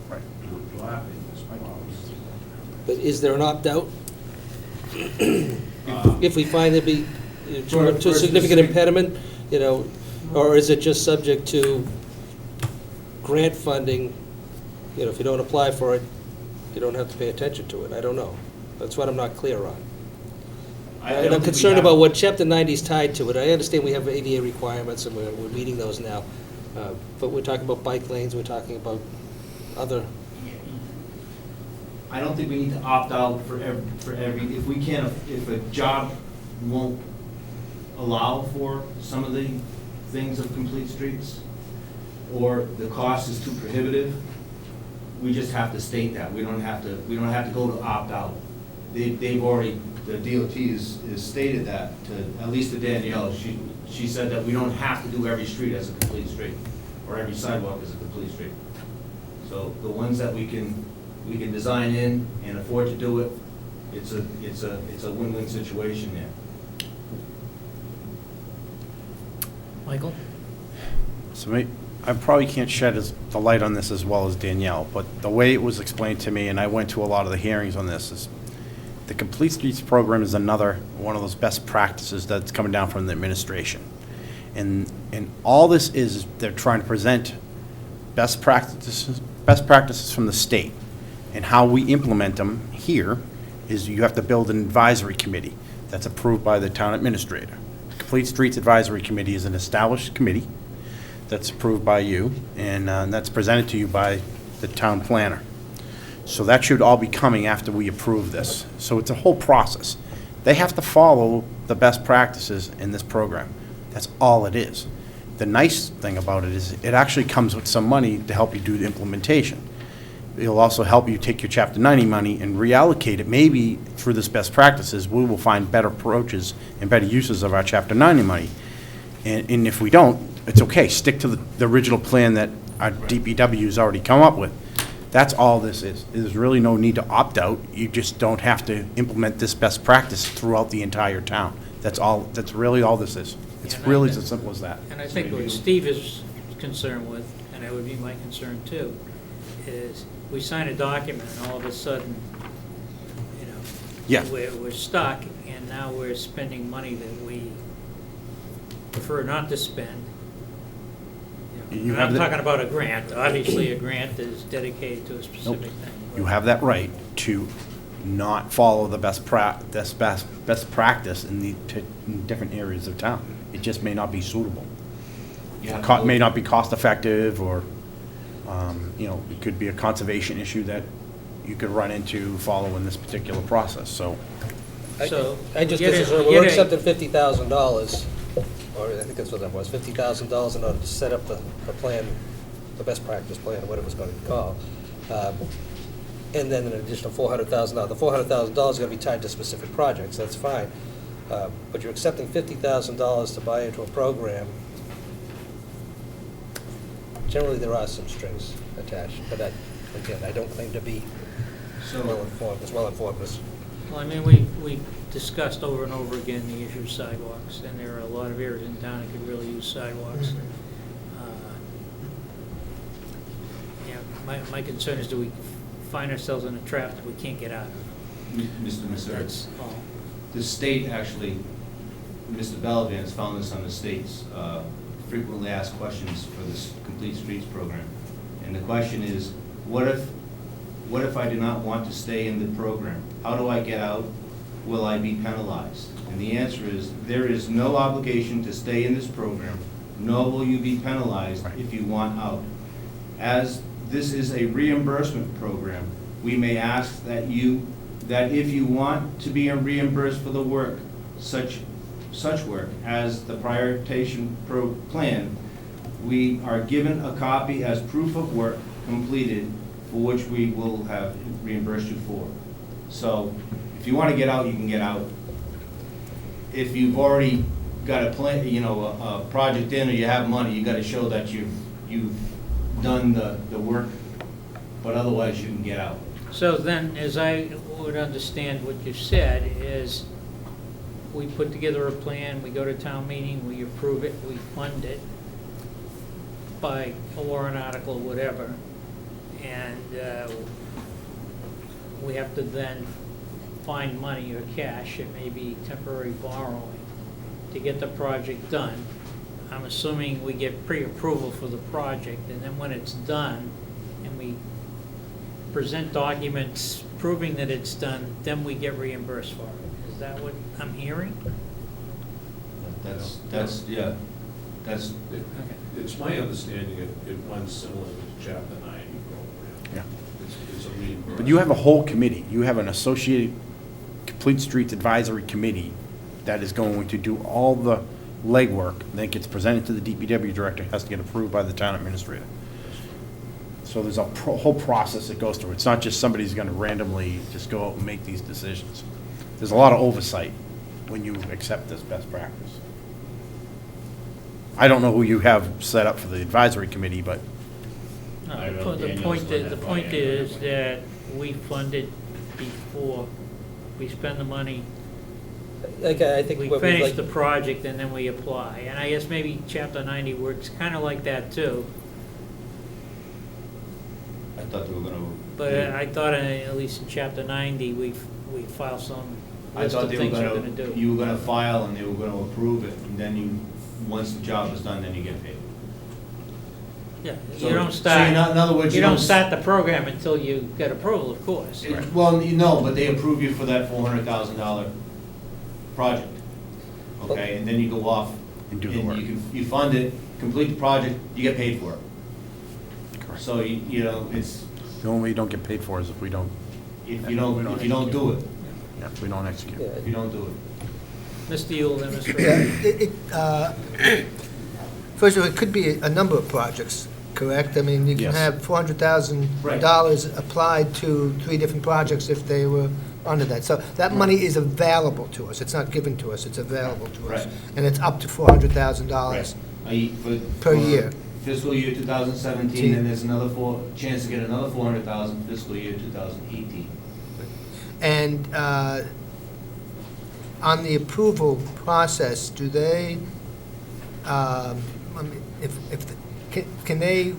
to adopting this policy. But is there an opt-out? If we find it be to a significant impediment, you know, or is it just subject to grant funding? You know, if you don't apply for it, you don't have to pay attention to it. I don't know. That's what I'm not clear on. And I'm concerned about what Chapter 90 is tied to it. I understand we have ADA requirements, and we're meeting those now. But we're talking about bike lanes, we're talking about other. I don't think we need to opt out for every, if we can't, if a job won't allow for some of the things of complete streets, or the cost is too prohibitive, we just have to state that. We don't have to go to opt out. They've already, the DOT is stated that, to at least to Danielle. She said that we don't have to do every street as a complete street, or every sidewalk as a complete street. So the ones that we can design in and afford to do it, it's a win-win situation there. Michael? So I probably can't shed the light on this as well as Danielle, but the way it was explained to me, and I went to a lot of the hearings on this, is the Complete Streets program is another one of those best practices that's coming down from the administration. And all this is they're trying to present best practices from the state. And how we implement them here is you have to build an advisory committee that's approved by the town administrator. The Complete Streets Advisory Committee is an established committee that's approved by you, and that's presented to you by the town planner. So that should all be coming after we approve this. So it's a whole process. They have to follow the best practices in this program. That's all it is. The nice thing about it is it actually comes with some money to help you do the implementation. It'll also help you take your Chapter 90 money and reallocate it. Maybe through this best practices, we will find better approaches and better uses of our Chapter 90 money. And if we don't, it's okay. Stick to the original plan that our DPW has already come up with. That's all this is. There's really no need to opt out. You just don't have to implement this best practice throughout the entire town. That's all. That's really all this is. It's And really as simple as that. And I think what Steve is concerned with, and it would be my concern too, is we sign a document and all of a sudden, you know, Yeah. we're stuck, and now we're spending money that we prefer not to spend. You And have I'm the- talking about a grant. Obviously, a grant is dedicated to a specific thing. You have that right to not follow the best practice in different areas of town. It just may not be suitable. You have to go- May not be cost effective, or, it could be a conservation issue that you could run into following this particular process, so. So, I just, we get this is, a- we we're get a- accepting $50,000, or I think that's what that was, $50,000 in order to set up the plan, the best practice plan, or whatever it's going to be called. And then an additional $400,000. The $400,000 is going to be tied to specific projects, that's fine. But you're accepting $50,000 to buy into a program. Generally, there are some strings attached, but that, again, I don't claim to be well-informed, as well-informed as. Well, I mean, we discussed over and over again the issue of sidewalks, and there are a lot of areas in town that could really use sidewalks. My concern is, do we find ourselves in a trap that we can't get out of? Mr. Missouri. That's all. The state actually, Mr. Bellavance found this on the state's frequently asked questions for this Complete Streets program. And the question is, what if I do not want to stay in the program? How do I get out? Will I be penalized? And the answer is, there is no obligation to stay in this program, nor will you be penalized if you want out. As this is a reimbursement program, we may ask that if you want to be reimbursed for the work, such work as the prioritization plan, we are given a copy as proof of work completed, for which we will have reimbursed you for. So if you want to get out, you can get out. If you've already got a plan, a project in, or you have money, you got to show that you've done the work, but otherwise you can get out. So then, as I would understand what you said, is we put together a plan, we go to town meeting, we approve it, we fund it by a warrant article, whatever, and we have to then find money or cash, it may be temporary borrowing, to get the project done. I'm assuming we get pre-approval for the project, and then when it's done, and we present documents proving that it's done, then we get reimbursed for it. Is that what I'm hearing? That's. It's my understanding it runs similar to the Chapter 90 program. Yeah. It's a reimbursement. But you have a whole committee. You have an associated Complete Streets Advisory Committee that is going to do all the legwork, then it gets presented to the DPW director, has to get approved by the town administrator. So there's a whole process that goes through. It's not just somebody's gonna randomly just go out and make these decisions. There's a lot of oversight when you accept this best practice. I don't know who you have set up for the advisory committee, but I know The Daniel's point led is, that by that we funded before We spend the money, Okay, I think we what we'd finish like, the project, and then we apply. And I guess maybe Chapter 90 works kind of like that, too. I thought they were gonna. But I thought, at least in Chapter 90, we file some I list thought of they were things we're gonna gonna, do. you were gonna file and they were gonna approve it, and then you, once the job is done, then you get paid. Yeah, So- you don't so start, in other words, you don't start the program until you get approval, of course. Well, you know, but they approve you for that $400,000 project, okay? And then you go off. And do the work. You fund it, complete the project, you get paid for it. Correct. So, you know, it's, The only way you don't get paid for is if we don't, if you don't do it, yeah, if we don't execute. if you don't do it. Mr. Yule, then Mr. Yeah, first of all, it could be a number of projects, correct? I mean, you can Yes. have $400,000 applied to 3 different projects if they were under that. So that money is available to us. It's not given to us, it's available to us. Right. And it's up to $400,000. Per year. Fiscal year 2017, and there's another chance to get another 400,000 fiscal year 2018. And on the approval process, do they, I mean, can they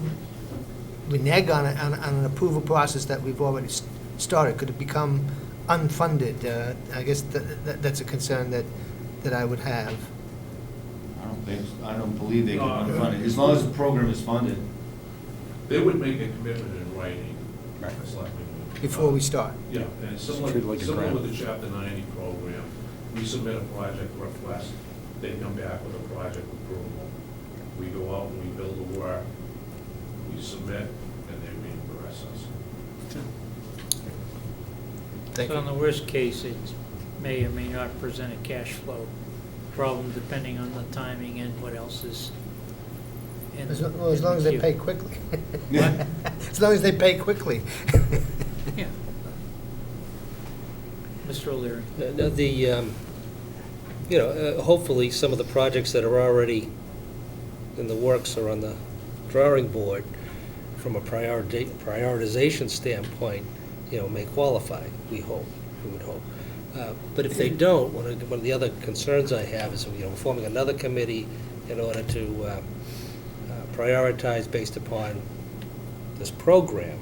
renege on an approval process that we've already started? Could it become unfunded? I guess that's a concern that I would have. I don't believe they can No, unfund it, as long as the program is funded. they would make a commitment in writing. Right. the selectmen would. Before we start. Yeah, and similar, treated like a similar grant. with the Chapter 90 program, we submit a project request, they come back with a project approval. We go out and we build the work, we submit, and they reimburse us. Thank So in you. the worst case, it may or may not present a cash flow problem depending on the timing and what else is in. As long in as the they queue. pay quickly. What? As long as they pay quickly. Yeah. Mr. O'Leary. hopefully, some of the projects that are already in the works or on the drawing board, from a prioritization standpoint, may qualify, we would hope. But if they don't, one of the other concerns I have is, forming another committee in order to prioritize based upon this program.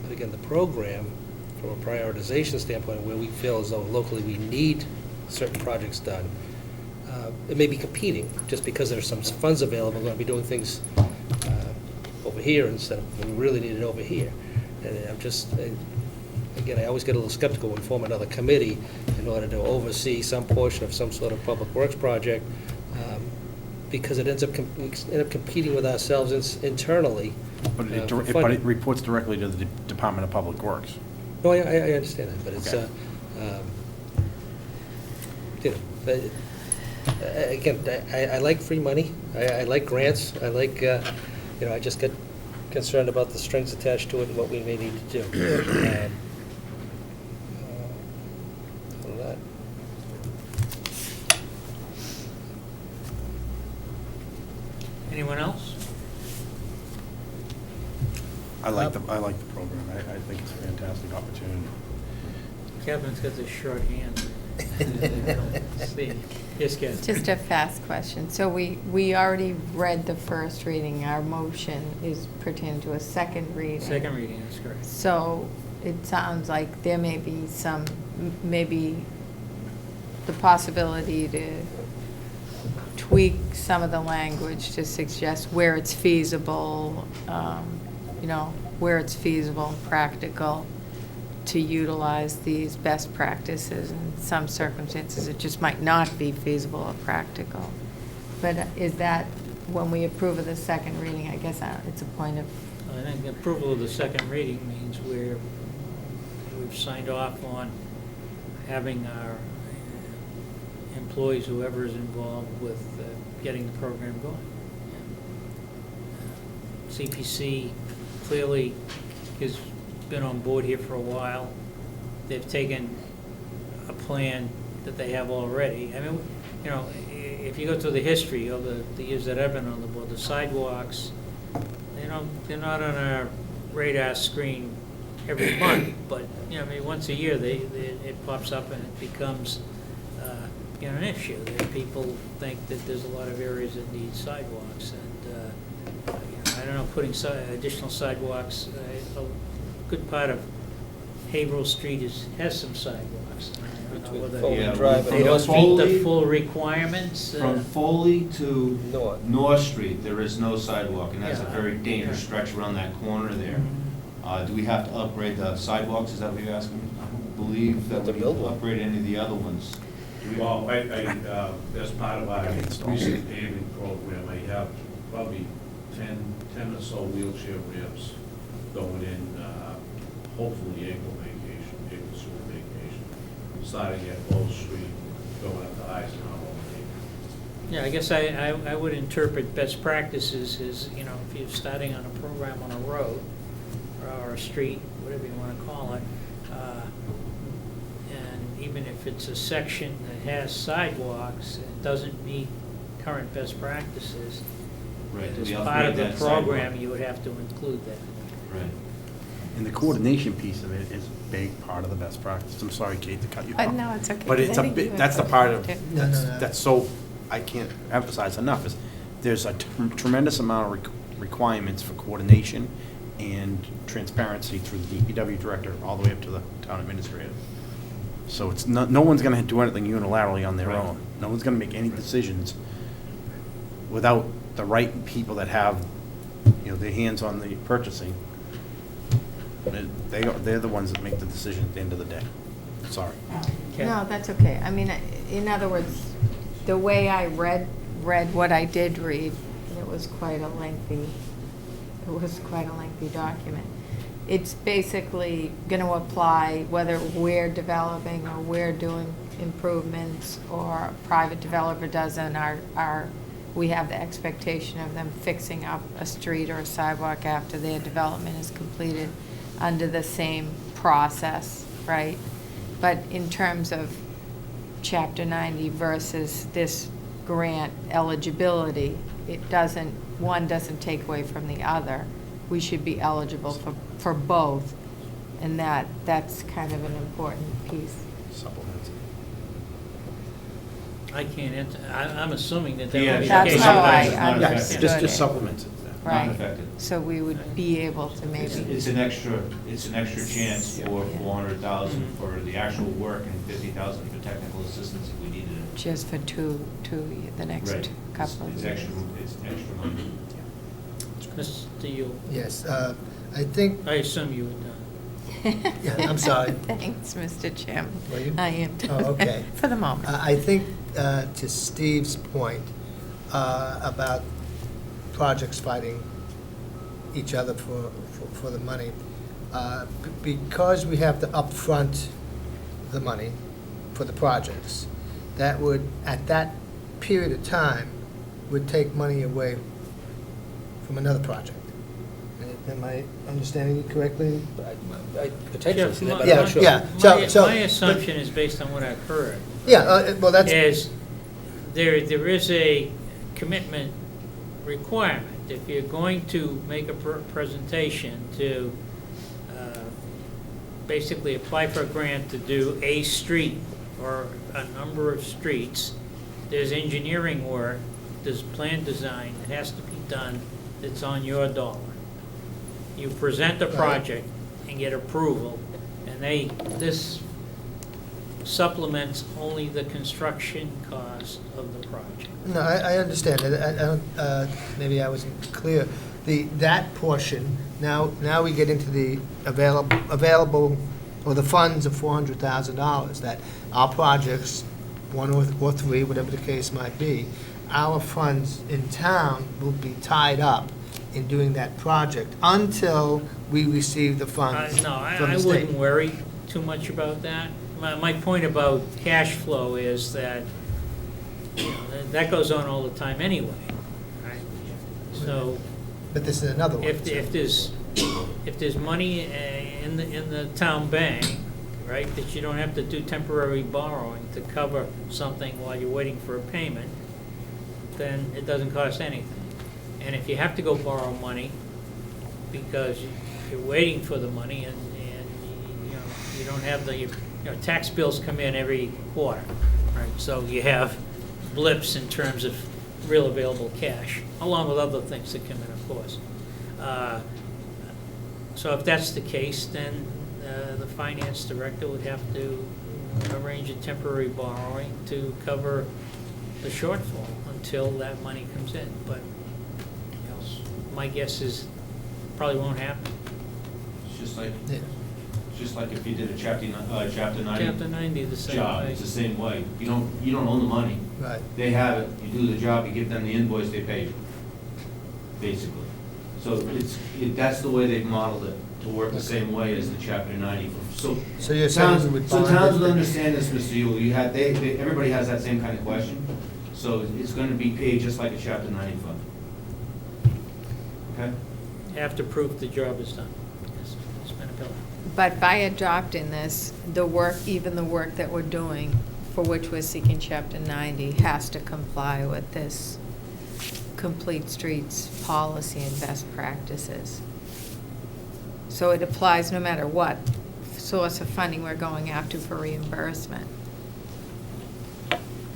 But again, the program, from a prioritization standpoint, where we feel as though locally we need certain projects done, it may be competing, just because there's some funds available, we're going to be doing things over here instead of, we really need it over here. And I'm just, again, I always get a little skeptical when we form another committee in order to oversee some portion of some sort of public works project, because it ends up, we end up competing with ourselves internally. But for it funding. reports directly to the Department of Public Works. No, I understand that, but it's, Okay. again, I like free money, I like grants, I like, I just get concerned about the strings attached to it and what we may need to do. Other than that. Anyone else? I like the program. I think it's a fantastic opportunity. Kevin's got this short hand. See. Yes, Kevin. Just a fast question. So we already read the first reading. Our motion is pertaining to a second reading. Second reading, that's correct. So it sounds like there may be maybe the possibility to tweak some of the language to suggest where it's feasible, where it's feasible and practical to utilize these best practices. In some circumstances, it just might not be feasible or practical. But is that, when we approve of the second reading, I guess it's a point of, I think approval of the second reading means we've signed off on having our employees, whoever is involved with getting the program going. CPC clearly has been on board here for a while. They've taken a plan that they have already. I mean, if you go through the history of the years that I've been on the board, the sidewalks, they're not on our radar screen every month, but, you know, I mean, once a year, it pops up and it becomes, you know, an issue. That people think that there's a lot of areas that need sidewalks, and, you know, I don't know, putting additional sidewalks, a good part of Haverhill Street has some sidewalks. I don't know Between whether Foley Yeah, Drive they and don't North meet the Foley- full requirements. From Foley to North. North Street, there is no sidewalk, and that's a Yeah. very dangerous Yeah. stretch around that corner there. Do we have to upgrade the sidewalks, is that what you're asking? I don't believe that Have to we build one. upgrade any of the other ones. Do we- Well, as part of our recent paving program, I have probably 10 or so wheelchair ramps going in, hopefully April soon vacation, starting at Low Street, going up to Eisenhower. Yeah, I guess I would interpret best practices as, you know, if you're starting on a program on a road, or a street, whatever you want to call it, and even if it's a section that has sidewalks, it doesn't meet current best practices, Right, as we part upgrade of the that sidewalk. program, you would have to include that. Right. And the coordination piece of it is a big part of the best practice. I'm sorry, Kate, to cut you off. No, it's okay. But it's a I think bit, you that's the have part of, something No, no, that's, no. that's so, I can't emphasize enough, is there's a tremendous amount of requirements for coordination and transparency through the DPW director all the way up to the town administrator. So it's no one's gonna do anything unilaterally on their Right. own. No one's gonna make any decisions without the right people that have, you know, their hands on the purchasing. They're the ones that make the decision at the end of the day. Sorry. Okay. No, that's okay. I mean, in other words, the way I read what I did read, it was quite a lengthy document. It's basically going to apply whether we're developing or we're doing improvements or a private developer does, and we have the expectation of them fixing up a street or a sidewalk after their development is completed under the same process, right? But in terms of Chapter 90 versus this grant eligibility, one doesn't take away from the other. We should be eligible for both, and that's kind of an important piece. Supplements. I can't answer, I'm assuming that that Yeah, would be the That's case. how I It's not understood affected. it. Just supplements it. Right. Not affected. So we would be able to It's maybe, it's an extra chance for Yeah. 400,000 for the actual work and 50,000 for technical assistance if we needed it. just for the next Right. couple of It's years. extra money. Mr. Yule, Yes, I think, I assume you would, yeah, I'm sorry. Thanks, Mr. Chairman. Were you? I am. Oh, okay. For the moment. I think, to Steve's point about projects fighting each other for the money, because we have to upfront the money for the projects, that would, at that period of time, would take money away from another project. Am I understanding it correctly? I potentially see that, but Yeah, I'm not sure. yeah. my assumption is based on what I've heard. Yeah, well, that's, Is there is a commitment requirement. If you're going to make a presentation to basically apply for a grant to do a street or a number of streets, there's engineering work, there's plan design that has to be done that's on your dollar. You present the Right. project and get approval, and this supplements only the construction cost of the project. no, I understand. I don't, maybe I wasn't clear. That portion, now we get into the available, or the funds of $400,000, that our projects, one or three, whatever the case might be, our funds in town will be tied up in doing that project until we receive the funds No, from I the wouldn't state. worry too much about that. My point about cash flow is that, you know, that goes on all the time anyway, right? So But this is another one. if there's money in the town bank, right, that you don't have to do temporary borrowing to cover something while you're waiting for a payment, then it doesn't cost anything. And if you have to go borrow money because you're waiting for the money and you don't have the, tax bills come in every quarter, right? So you have blips in terms of real available cash, along with other things that come in, of course. So if that's the case, then the finance director would have to arrange a temporary borrowing to cover the shortfall until that money comes in. But my guess is probably won't happen. It's just like, Yeah. if you did a chapter 90 Chapter 90 the same job, way. it's the same way. You don't own the money. Right. They have it, you do the job, you give them the invoice, they pay you, basically. So that's the way they've modeled it, to work the same way as the chapter 90. So So you're saying towns, we would so bond towns it? would understand this, Mr. Yule, everybody has that same kind of question. So it's gonna be paid just like a chapter 90 fund. Okay? Have to prove the job is done. It's been a bill. But by adopting this, the work, even the work that we're doing, for which we're seeking Chapter 90, has to comply with this complete streets policy and best practices. So it applies no matter what source of funding we're going after for reimbursement.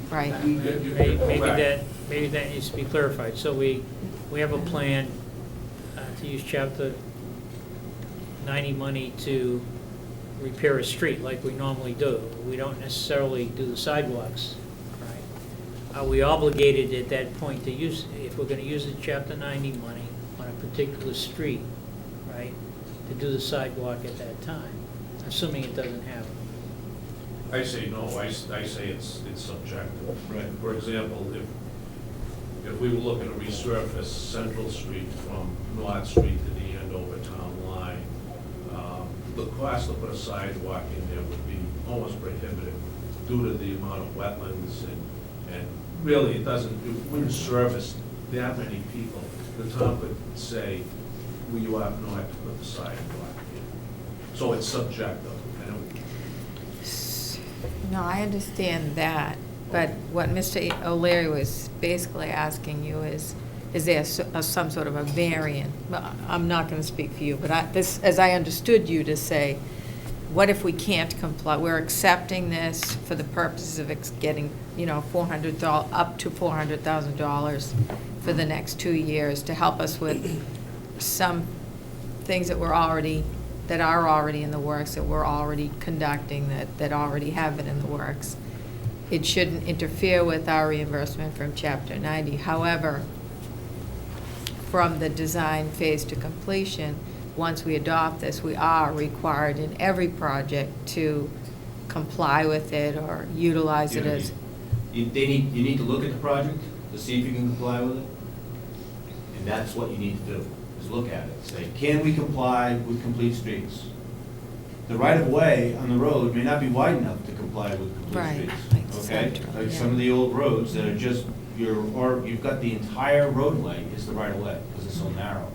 Right? Maybe that needs to be clarified. So we have a plan to use Chapter 90 money to repair a street like we normally do. We don't necessarily do the sidewalks, right? Are we obligated at that point to use, if we're gonna use the Chapter 90 money on a particular street, right, to do the sidewalk at that time, assuming it doesn't happen? I say no, I say it's subjective. Right. For example, if we were looking to resurface Central Street from North Street to the Andover Town line, the cost to put a sidewalk in there would be almost prohibitive due to the amount of wetlands and really it wouldn't service that many people. The town could say, well, you have not to put the sidewalk in. So it's subjective. I don't, No, I understand that, but what Mr. O'Leary was basically asking you is there some sort of a variant? Well, I'm not going to speak for you, but as I understood you to say, what if we can't comply? We're accepting this for the purposes of getting, $400, up to $400,000 for the next 2 years to help us with some things that are already in the works, that we're already conducting, that already have been in the works. It shouldn't interfere with our reimbursement from Chapter 90. However, from the design phase to completion, once we adopt this, we are required in every project to comply with it or utilize it as. You need to look at the project to see if you can comply with it. And that's what you need to do, is look at it, say, can we comply with complete streets? The right-of-way on the road may not be wide enough to comply with complete Right, streets. like Okay? Central, Like yeah. some of the old roads that are just, you've got the entire roadway is the right-of-way, because it's so narrow.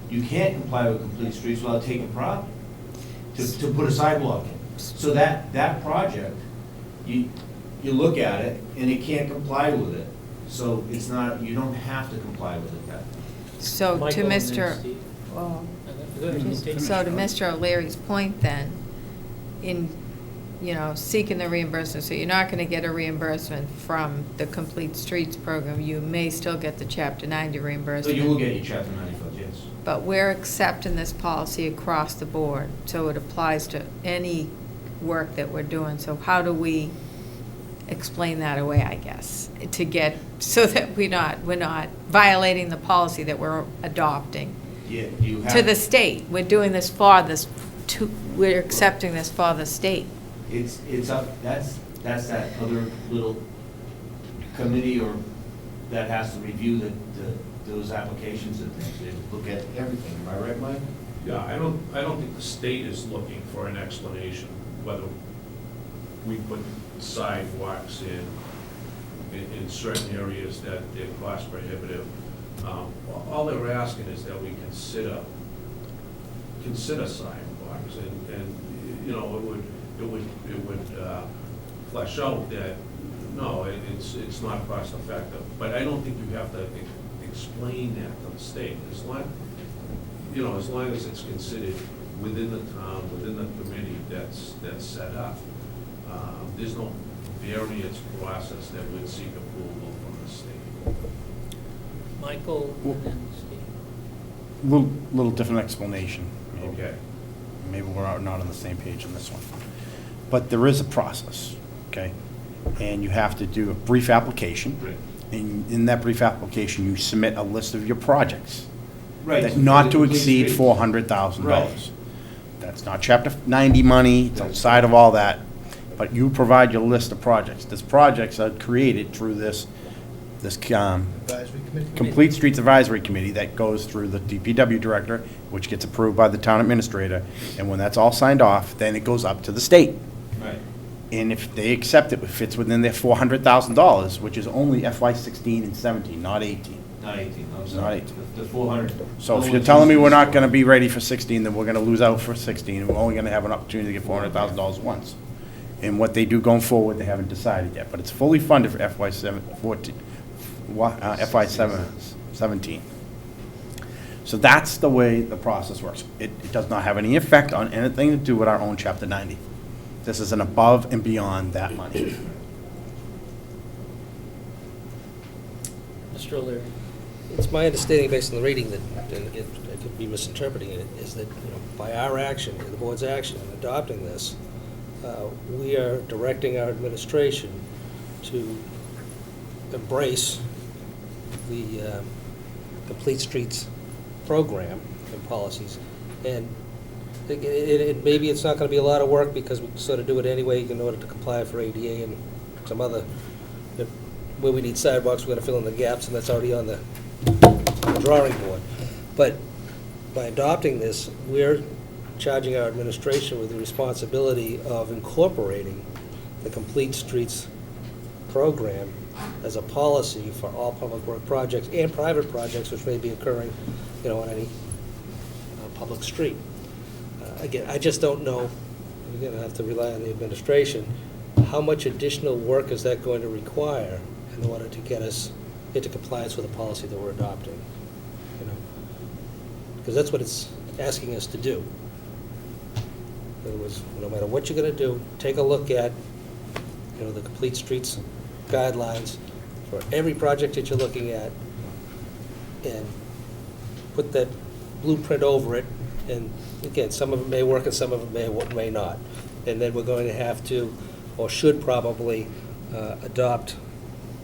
You can't comply with complete streets without taking property to put a sidewalk in. So that project, you look at it, and it can't comply with it. So it's not, you don't have to comply with it that way. So to Michael and then Mr. Steve. well, Go ahead, continue. So to Mr. O'Leary's point then, in, seeking the reimbursement, so you're not going to get a reimbursement from the Complete Streets program, you may still get the Chapter 90 So reimbursement. you will get your chapter 90 funds, yes. But we're accepting this policy across the board, so it applies to any work that we're doing. So how do we explain that away, I guess, to get, so that we're not violating the policy that we're adopting Yeah, you have. to the state? We're doing this we're accepting this for the state. It's up, that's that other little committee or that has to review those applications and things. They look at everything. Am I right, Mike? yeah, I don't think the state is looking for an explanation whether we put sidewalks in certain areas that they're cost prohibitive. All they're asking is that we consider sidewalks, and it would flesh out that, no, it's not cost effective. But I don't think you have to explain that to the state. As long as it's considered within the town, within the committee that's set up. There's no variance process that would seek approval from the state. Michael, and then Steve. Little different explanation. Maybe. Okay. Maybe we're not on the same page on this one. But there is a process, okay? And you have to do a brief application. Right. And in that brief application, you submit a list of your projects. Right. That not to Complete exceed streets. $400,000. Right. That's not Chapter 90 money, it's outside of all that, but you provide your list of projects. These projects are created through this Advisory committee? Complete Streets Advisory Committee that goes through the DPW director, which gets approved by the town administrator, and when that's all signed off, then it goes up to the state. Right. And if they accept it, it fits within their $400,000, which is only FY 16 and 17, not 18. Not 18, I'm Not sorry. 18. The 400. So if you're telling me we're not gonna be ready for 16, then we're gonna lose out for 16, and we're only gonna have an opportunity to get $400,000 once. And what they do going forward, they haven't decided yet, but it's fully funded for FY 17. So that's the way the process works. It does not have any effect on anything to do with our own Chapter 90. This is an above and beyond that money. Mr. O'Leary. It's my understanding, based on the reading, that, and again, I could be misinterpreting it, is that, by our action, the board's action in adopting this, we are directing our administration to embrace the Complete Streets program and policies. And maybe it's not going to be a lot of work, because we sort of do it anyway in order to comply for ADA and some other, where we need sidewalks, we're going to fill in the gaps, and that's already on the drawing board. But by adopting this, we're charging our administration with the responsibility of incorporating the Complete Streets program as a policy for all public work projects and private projects which may be occurring, on any public street. Again, I just don't know, again, I have to rely on the administration, how much additional work is that going to require in order to get us into compliance with the policy that we're adopting? Because that's what it's asking us to do. In other words, no matter what you're going to do, take a look at, the Complete Streets guidelines for every project that you're looking at, and put that blueprint over it. And again, some of it may work and some of it may not. And then we're going to have to, or should probably, adopt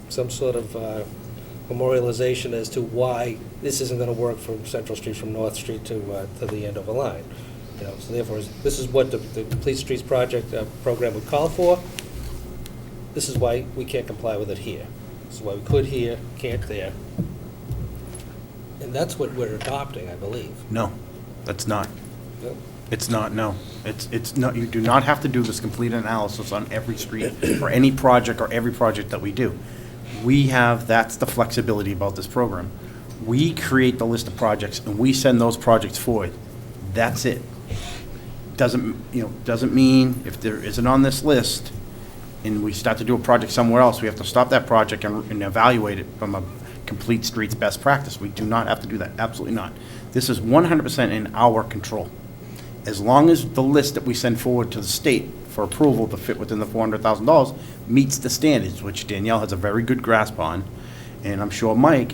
some sort of memorialization as to why this isn't going to work from Central Street, from North Street to the end of a line. So therefore, this is what the Complete Streets project program would call for. This is why we can't comply with it here. This is why we could here, can't there. And that's what we're adopting, I believe. No, that's not. Yep. It's not, no. It's not, you do not have to do this complete analysis on every street or any project or every project that we do. That's the flexibility about this program. We create the list of projects and we send those projects forward. That's it. Doesn't mean if there isn't on this list and we start to do a project somewhere else, we have to stop that project and evaluate it from a Complete Streets best practice. We do not have to do that, absolutely not. This is 100% in our control. As long as the list that we send forward to the state for approval to fit within the $400,000 meets the standards, which Danielle has a very good grasp on, and I'm sure Mike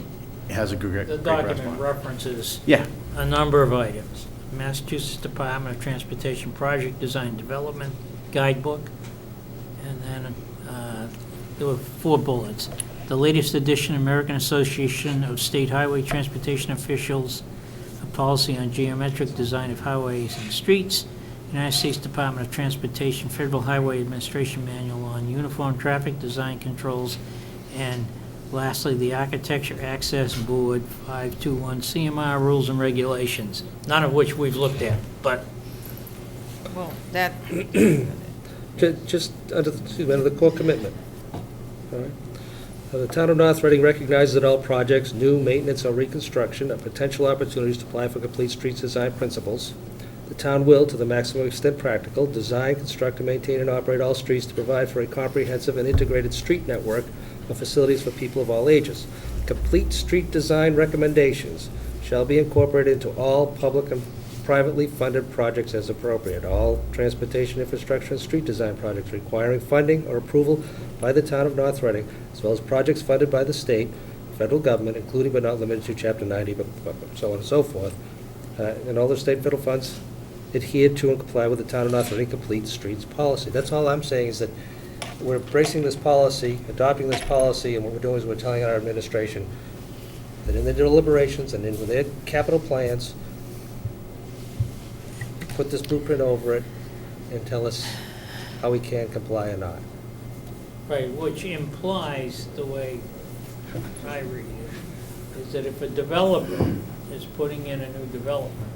has a great The grasp on. document references Yeah, a number of items. Massachusetts Department of Transportation Project Design Development Guidebook, and then there were 4 bullets. The latest edition, American Association of State Highway Transportation Officials, a policy on geometric design of highways and streets, United States Department of Transportation Federal Highway Administration Manual on Uniform Traffic Design Controls, and lastly, the Architecture Access Board 521 CMR Rules and Regulations, none of which we've looked at, but Well, that, Just under the core commitment. All right. The town of North Reading recognizes that all projects, new maintenance or reconstruction, are potential opportunities to apply for Complete Streets design principles. The town will, to the maximum extent practical, design, construct, and maintain and operate all streets to provide for a comprehensive and integrated street network of facilities for people of all ages. Complete street design recommendations shall be incorporated into all public and privately funded projects as appropriate. All transportation infrastructure and street design projects requiring funding or approval by the town of North Reading, as well as projects funded by the state, federal government, including but not limited to Chapter 90, so on and so forth, and all the state and federal funds adhere to and comply with the town of North Reading complete streets policy. That's all I'm saying, is that we're embracing this policy, adopting this policy, and what we're doing is we're telling our administration that in their deliberations and in their capital plans, put this blueprint over it and tell us how we can comply or not. Right, which implies, the way I read it, is that if a developer is putting in a new development,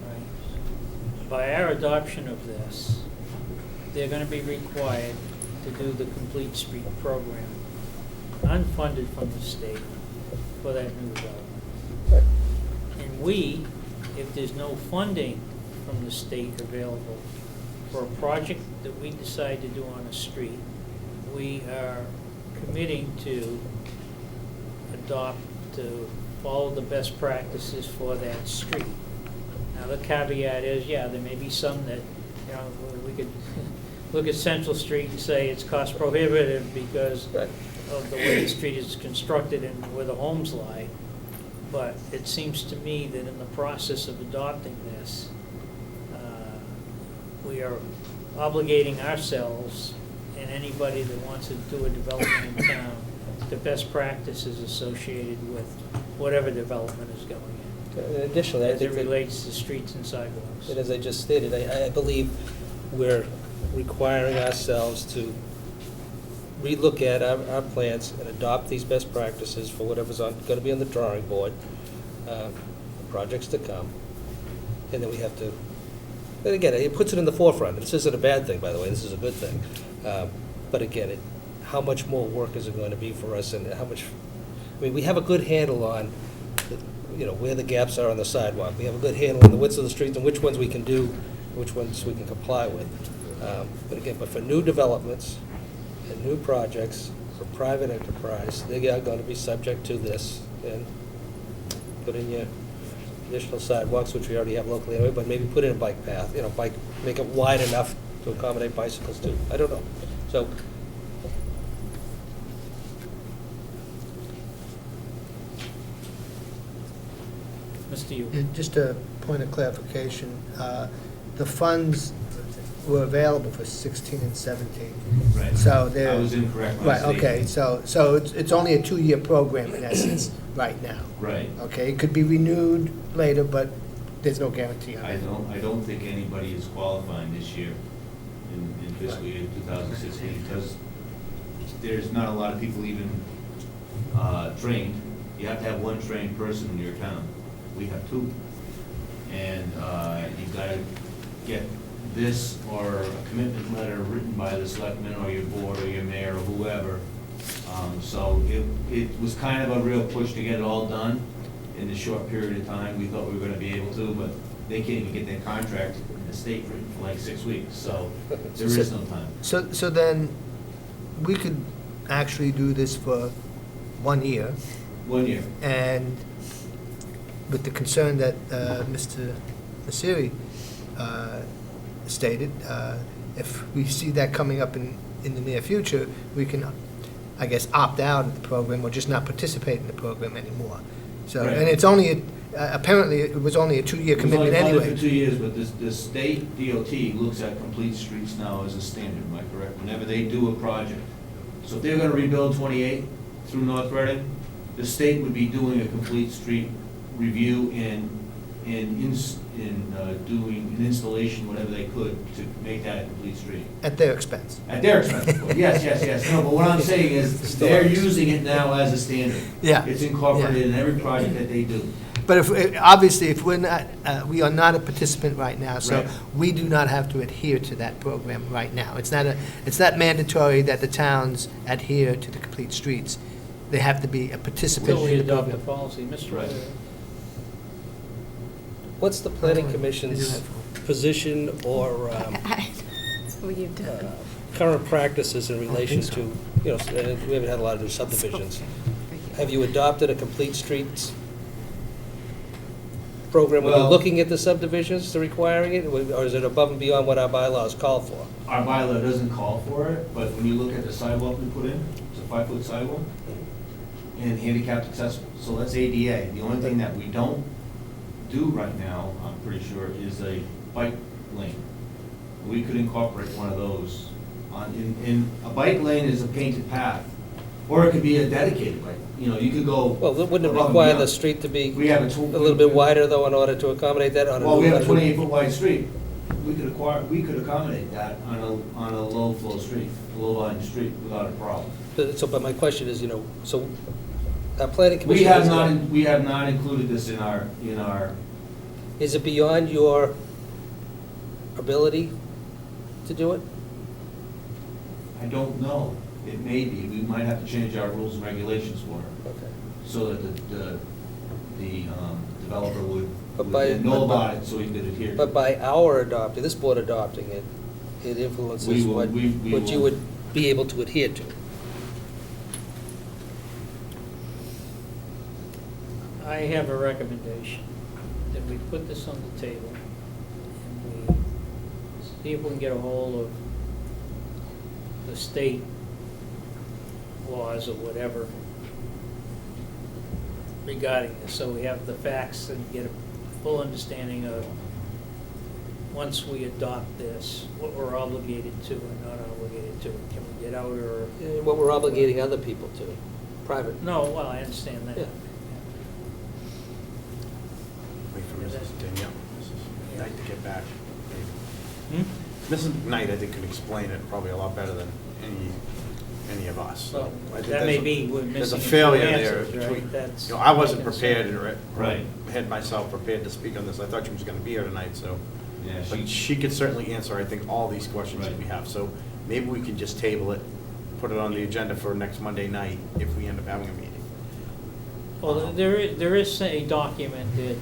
right, by our adoption of this, they're gonna be required to do the complete street program, unfunded from the state, for that new development. And we, if there's no funding from the state available for a project that we decide to do on a street, we are committing to adopt, to follow the best practices for that street. Now, the caveat is, yeah, there may be some that, you know, we could look at Central Street and say it's cost prohibitive because of the way the street is constructed and where the homes lie. But it seems to me that in the process of adopting this, we are obligating ourselves and anybody that wants to do a development in town to best practices associated with whatever development is going in. Additionally, I As it think that, relates to streets and sidewalks. and as I just stated, I believe we're requiring ourselves to relook at our plans and adopt these best practices for whatever's going to be on the drawing board, projects to come. And then we have to, and again, it puts it in the forefront. This isn't a bad thing, by the way, this is a good thing. But again, how much more work is it going to be for us, and how much, I mean, we have a good handle on, where the gaps are on the sidewalk. We have a good handle on the widths of the streets and which ones we can do, which ones we can comply with. But for new developments and new projects for private enterprise, they are going to be subject to this. And put in your additional sidewalks, which we already have locally anyway, but maybe put in a bike path, make it wide enough to accommodate bicycles too. I don't know. So, Mr. Yu. Just a point of clarification, the funds were available for 16 and 17. Right. So they're. I was incorrect when I Right, stated okay, that. so it's only a 2-year program in essence, right now. Right. Okay, it could be renewed later, but there's no guarantee on it. I don't think anybody is qualifying this year in fiscal year 2016, because there's not a lot of people even trained. You have to have one trained person in your town. We have 2. And you've got to get this or a commitment letter written by the selectmen or your board or your mayor or whoever. So it was kind of a real push to get it all done in the short period of time. We thought we were going to be able to, but they can't even get their contract in the state written for like 6 weeks, so there is no time. So then, we could actually do this for 1 year, 1 year. and with the concern that Mr. Nassiri stated, if we see that coming up in the near future, we can, I guess, opt out of the program or just not participate in the program anymore. So, Right. and it's only, apparently, it was only a 2-year commitment It was only anyway. funded for 2 years, but the state DOT looks at complete streets now as a standard, am I correct? Whenever they do a project. So if they're gonna rebuild 28 through North Reading, the state would be doing a complete street review and doing an installation, whatever they could, to make that a complete street. At their expense. At their expense, of course. Yes. No, but what I'm saying is, they're using it now as a standard. Yeah. It's incorporated in every project that they do. But obviously, if we're not, we are not a participant right now, so Right. we do not have to adhere to that program right now. It's not mandatory that the towns adhere to the complete streets. They have to be a participant Until we in the adopt the program. policy. Mr. Right. what's the planning They do commission's have- position or So you've done. current practices in relation so. to, we haven't had a lot of new subdivisions. Have you adopted a complete streets program when you're Well- looking at the subdivisions to requiring it, or is it above and beyond what our bylaws call for? Our bylaw doesn't call for it, but when you look at the sidewalk we put in, it's a 5-foot sidewalk and handicapped accessible, so that's ADA. The only thing that we don't do right now, I'm pretty sure, is a bike lane. We could incorporate one of those in a bike lane is a painted path, or it could be a dedicated bike. You know, you could go. Well, wouldn't it above and require the beyond. street to be We have a little bit wider, though, in order to accommodate that? On a Well, we have a new- 28-foot wide street. We could accommodate that on a low flow street, a low volume street without a problem. But my question is, so our planning We commission... have not included this in our, Is it beyond your ability to do it? I don't know. It may be. We might have to change our rules and regulations for it, Okay. so that the developer would But know about it, so he could adhere. But by our adopting, this board adopting it, it influences We will- what we what you will- would be able to adhere to. I have a recommendation, that we put this on the table, and we see if we can get a hold of the state laws or whatever regarding this, so we have the facts and get a full understanding of, once we adopt this, what we're obligated to and not obligated to. Can we get out or, And what we're obligating other people to, private. no, well, I understand that. Yeah. Wait for Mrs. Danielle, Mrs. Knight to get back. Hmm? Mrs. Knight, I think, could explain it probably a lot better than any of us. Well, I think that may there's a- be, we're There's a missing a few failure there answers, between, right? That's. I wasn't my concern. prepared, and Right. had myself prepared to speak on this. I thought she was gonna be here tonight, so. Yeah, But she could certainly answer, I think, all these questions that we have. So maybe we can just table it, put it on the agenda for next Monday night if we end up having a meeting. Well, there is a document that.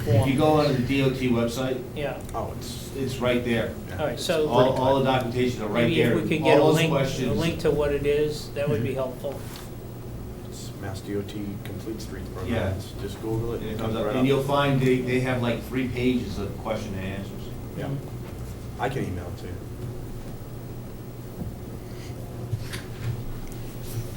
If you go onto the DOT website, Yeah, Oh, it's right there. all right, so All the documentation are right maybe there. if we could get a All those link, questions. to what it is, that would be helpful. It's Mass DOT Complete Streets Yeah. Program. Just Google it. And It it comes comes up, right and you'll up. find they have like 3 pages of question and answers. Yeah. I can email it to you.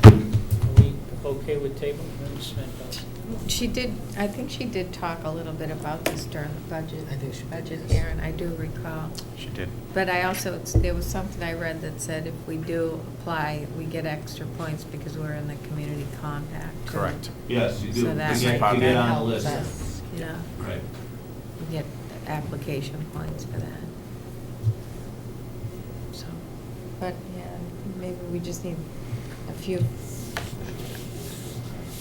Are we okay with table? Ms. Smith? She did, I think she did talk a little bit about this during the budget. I think she did, Budget yes. hearing, I do recall. She did. But I also, there was something I read that said if we do apply, we get extra points because we're in the community compact. Correct. Yes, you do. So that To get- might to get on the help list. us, you know, Right. get application points for that. So, but, yeah, maybe we just need a few.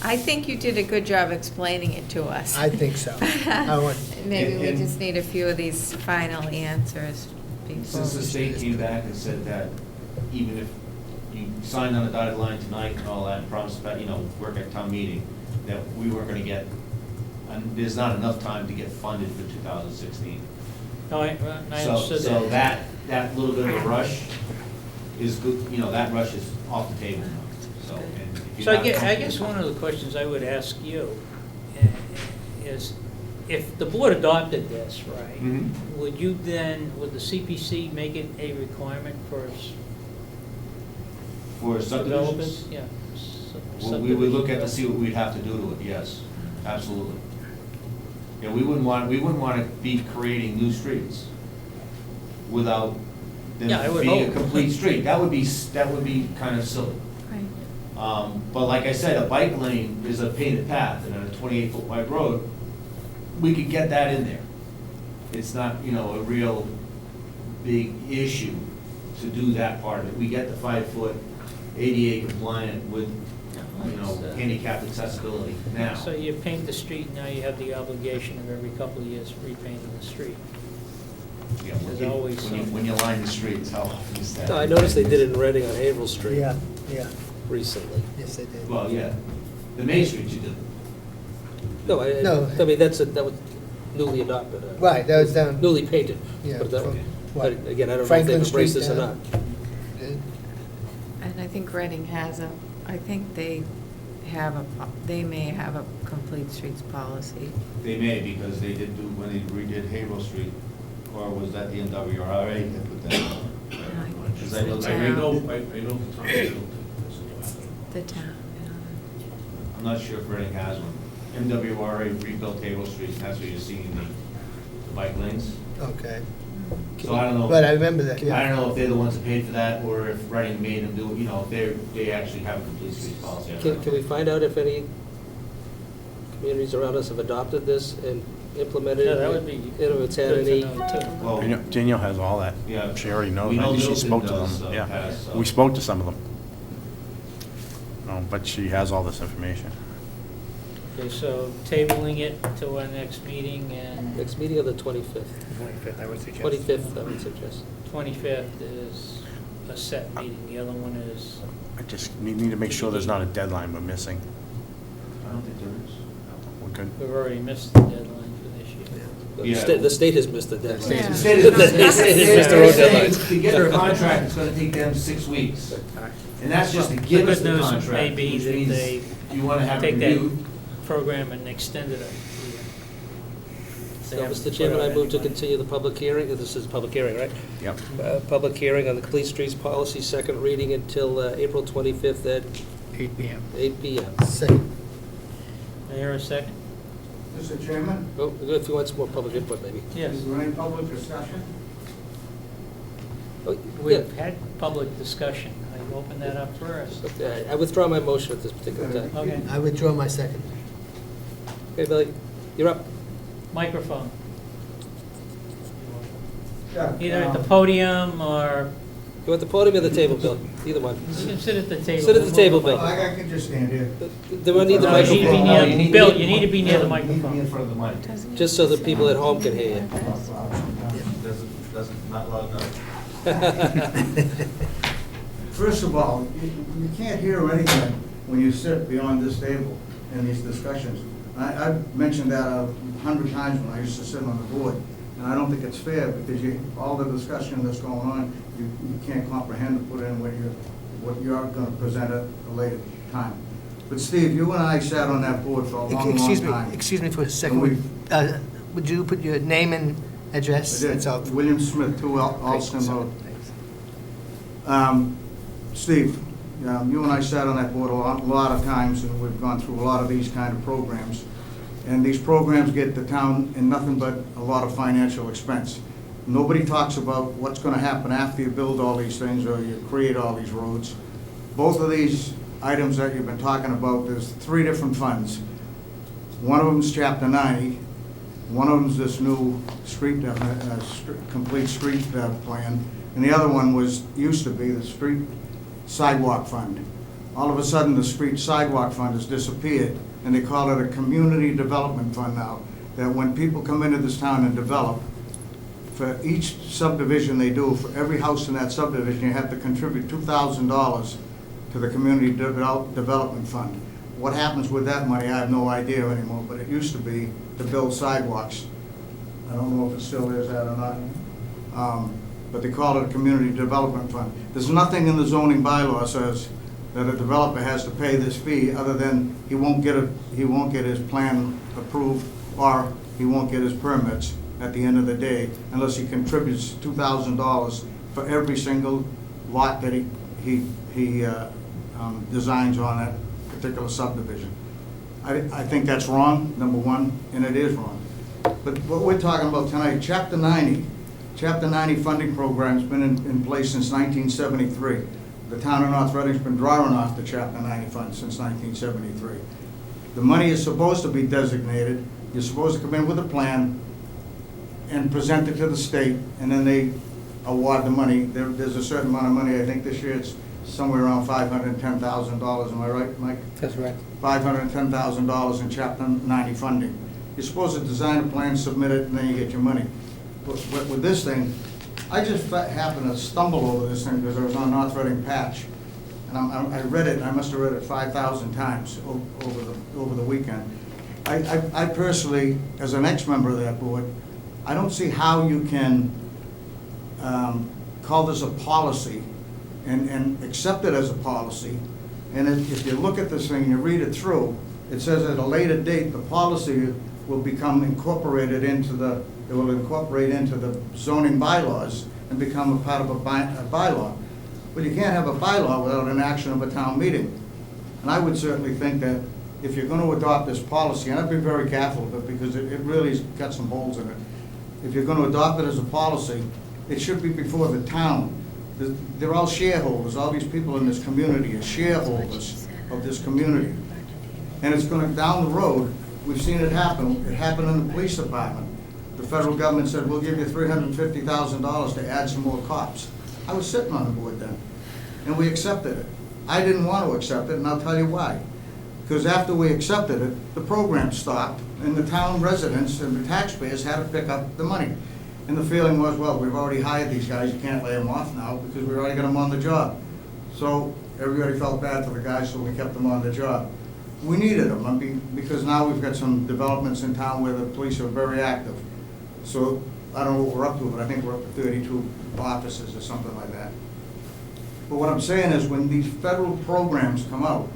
I think you did a good job explaining it to us. I think so. I want- Maybe we And- just need a few of these final answers before. Since the we- state came back and said that even if you signed on the dotted line tonight and all that, and promised that, work at town meeting, that we weren't gonna get, and there's not enough time to get funded for 2016. No, I understood that. So that little bit of a rush is good, that rush is off the table now, so. and if So you're I not- guess one of the questions I would ask you is, if the board adopted this, right, Mhm. would the CPC make it a requirement for For developers? subdivisions, Yeah. well, we would look at to see what we'd have to do to it, yes, absolutely. Yeah, we wouldn't want to be creating new streets without Yeah, I them would being a hope. complete street. That would be kind of silly. Right. But like I said, a bike lane is a painted path, and on a 28-foot wide road, we could get that in there. It's not, a real big issue to do that part of it. We get the 5-foot ADA compliant with, handicapped accessibility now. So you paint the street, now you have the obligation of every couple of years repainting the street. Yeah, There's always some- when you line the streets, how often is that? No, I noticed they did it in Reading on Haverhill Street Yeah, recently. yes, they did. Well, yeah, the Main Street you do. No. I mean, that was newly adopted. Right, that was down. Newly painted, Yeah, put it that way. what? But again, I don't know if Franklin they've embraced Street this or not. down. And I think Reading has I think they they may have a complete streets policy. They may, because they did do, when they redid Haverhill Street, or was that the NWRA that put that on? Because I looked, I I know, read, I know the town built it. The town, I'm not sure if Reading has one. NWRA rebuilt Haverhill Street, and that's where you're seeing the bike lanes. Okay. So I don't know. But I remember that, I yeah. don't know if they're the ones that paid for that, or if Reading made them do, you know, if they actually have a complete streets policy. I don't know. Can we find out if any communities around us have adopted this and implemented it? Yeah, that would be And if it's had good any, to know, too. Well, Danielle has all that. Yeah. She already knows. We know I think she Middleton spoke to does, them, so yeah. has, so. We spoke to some of them. But she has all this information. Okay, so tabling it to our next meeting, and next meeting of the 25th. 25th, I would suggest. 25th, I would suggest. 25th is a set meeting, the other one is, I just need to make sure there's not a deadline we're missing. I don't think there is. We're good. we've already missed the deadline for this year. Yeah. The state has missed the deadline. Yeah. The state is, The state has missed the they're road saying deadlines. to get their contract, it's gonna take them 6 weeks. And that's just to give us the good news contract, may be which that means they you wanna have it take that reviewed. program and extend it a year. They So, haven't Mr. put Chairman, out I move to any money. continue the public hearing, this is a public hearing, right? Yep. Public hearing on the Complete Streets Policy, second reading until April 25th at 8 PM. 8 PM. Second. I hear a second? Mr. Chairman, Oh, if you want some more public input, maybe. Yes. is there any public discussion? Oh, yeah. We've had public discussion. I open that up first. Okay, I withdraw my motion at this particular time. Okay. I withdraw my second. Okay, Billy, you're up. Microphone. Yeah. Either at the podium or, You want the podium or the table, Bill? Either one. you can sit at the table. Sit at the table, Bill. I can just stand here. Do I need the No, you need to be microphone? near- you need- Bill, you need to be near the Bill, you need to be microphone. in front of the mic. Just so the people at home can hear Doesn't, not loud enough. you. First of all, you can't hear anything when you sit beyond this table in these discussions. I've mentioned that 100 times when I used to sit on the board, and I don't think it's fair, because all the discussion that's going on, you can't comprehend and put in what you're gonna present at a later time. But Steve, you and I sat on that board for a long, long time. Excuse me for a And second. Would you put your name and address? I did. That's all. William Smith, 2 Alston Road. Thanks. Steve, you and I sat on that board a lot of times, and we've gone through a lot of these kind of programs. And these programs get the town in nothing but a lot of financial expense. Nobody talks about what's gonna happen after you build all these things or you create all these roads. Both of these items that you've been talking about, there's 3 different funds. One of them's Chapter 90, one of them's this new complete street plan, and the other one used to be the street sidewalk fund. All of a sudden, the street sidewalk fund has disappeared, and they call it a community development fund now, that when people come into this town and develop, for each subdivision they do, for every house in that subdivision, you have to contribute $2,000 to the community development fund. What happens with that money, I have no idea anymore, but it used to be to build sidewalks. I don't know if it still is that or not. But they call it a community development fund. There's nothing in the zoning bylaw says that a developer has to pay this fee, other than he won't get his plan approved, or he won't get his permits at the end of the day, unless he contributes $2,000 for every single lot that he designs on that particular subdivision. I think that's wrong, number one, and it is wrong. But what we're talking about tonight, Chapter 90 funding program's been in place since 1973. The town of North Reading's been drawing off the Chapter 90 fund since 1973. The money is supposed to be designated. You're supposed to come in with a plan and present it to the state, and then they award the money. There's a certain amount of money. I think this year it's somewhere around $510,000. Am I right, Mike? That's right. $510,000 in Chapter 90 funding. You're supposed to design a plan, submit it, and then you get your money. But with this thing, I just happened to stumble over this thing because I was on North Reading Patch, and I read it. I must have read it 5,000 times over the weekend. I personally, as an ex-member of that board, I don't see how you can call this a policy and accept it as a policy And if you look at this thing, you read it through, it says at a later date, the policy will become incorporated into the, it will incorporate into the zoning bylaws and become a part of a bylaw. But you can't have a bylaw without an action of a town meeting. And I would certainly think that if you're gonna adopt this policy, and I'd be very careful of it because it really's got some holes in it. If you're gonna adopt it as a policy, it should be before the town. They're all shareholders, all these people in this community are shareholders of this community. And it's gonna, down the road, we've seen it happen. It happened in the police department. The federal government said, we'll give you $350,000 to add some more cops. I was sitting on the board then, and we accepted it. I didn't want to accept it, and I'll tell you why. Because after we accepted it, the program stopped, and the town residents and the taxpayers had to pick up the money. And the feeling was, well, we've already hired these guys, you can't lay them off now, because we already got them on the job. So everybody felt bad for the guys, so we kept them on the job. We needed them, I mean, because now we've got some developments in town where the police are very active. So I don't know what we're up to, but I think we're up to 32 officers or something like that. But what I'm saying is when these federal programs come out,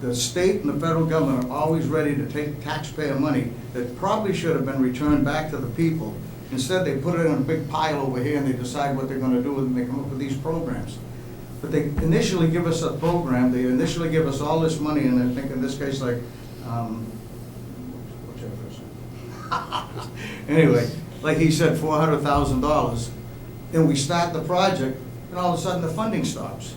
the state and the federal government are always ready to take taxpayer money that probably should have been returned back to the people. Instead, they put it in a big pile over here and they decide what they're gonna do and they come up with these programs. But they initially give us a program, they initially give us all this money, and I think in this case, like, what's your first name? Anyway, like he said, $400,000, and we start the project, and all of a sudden the funding stops.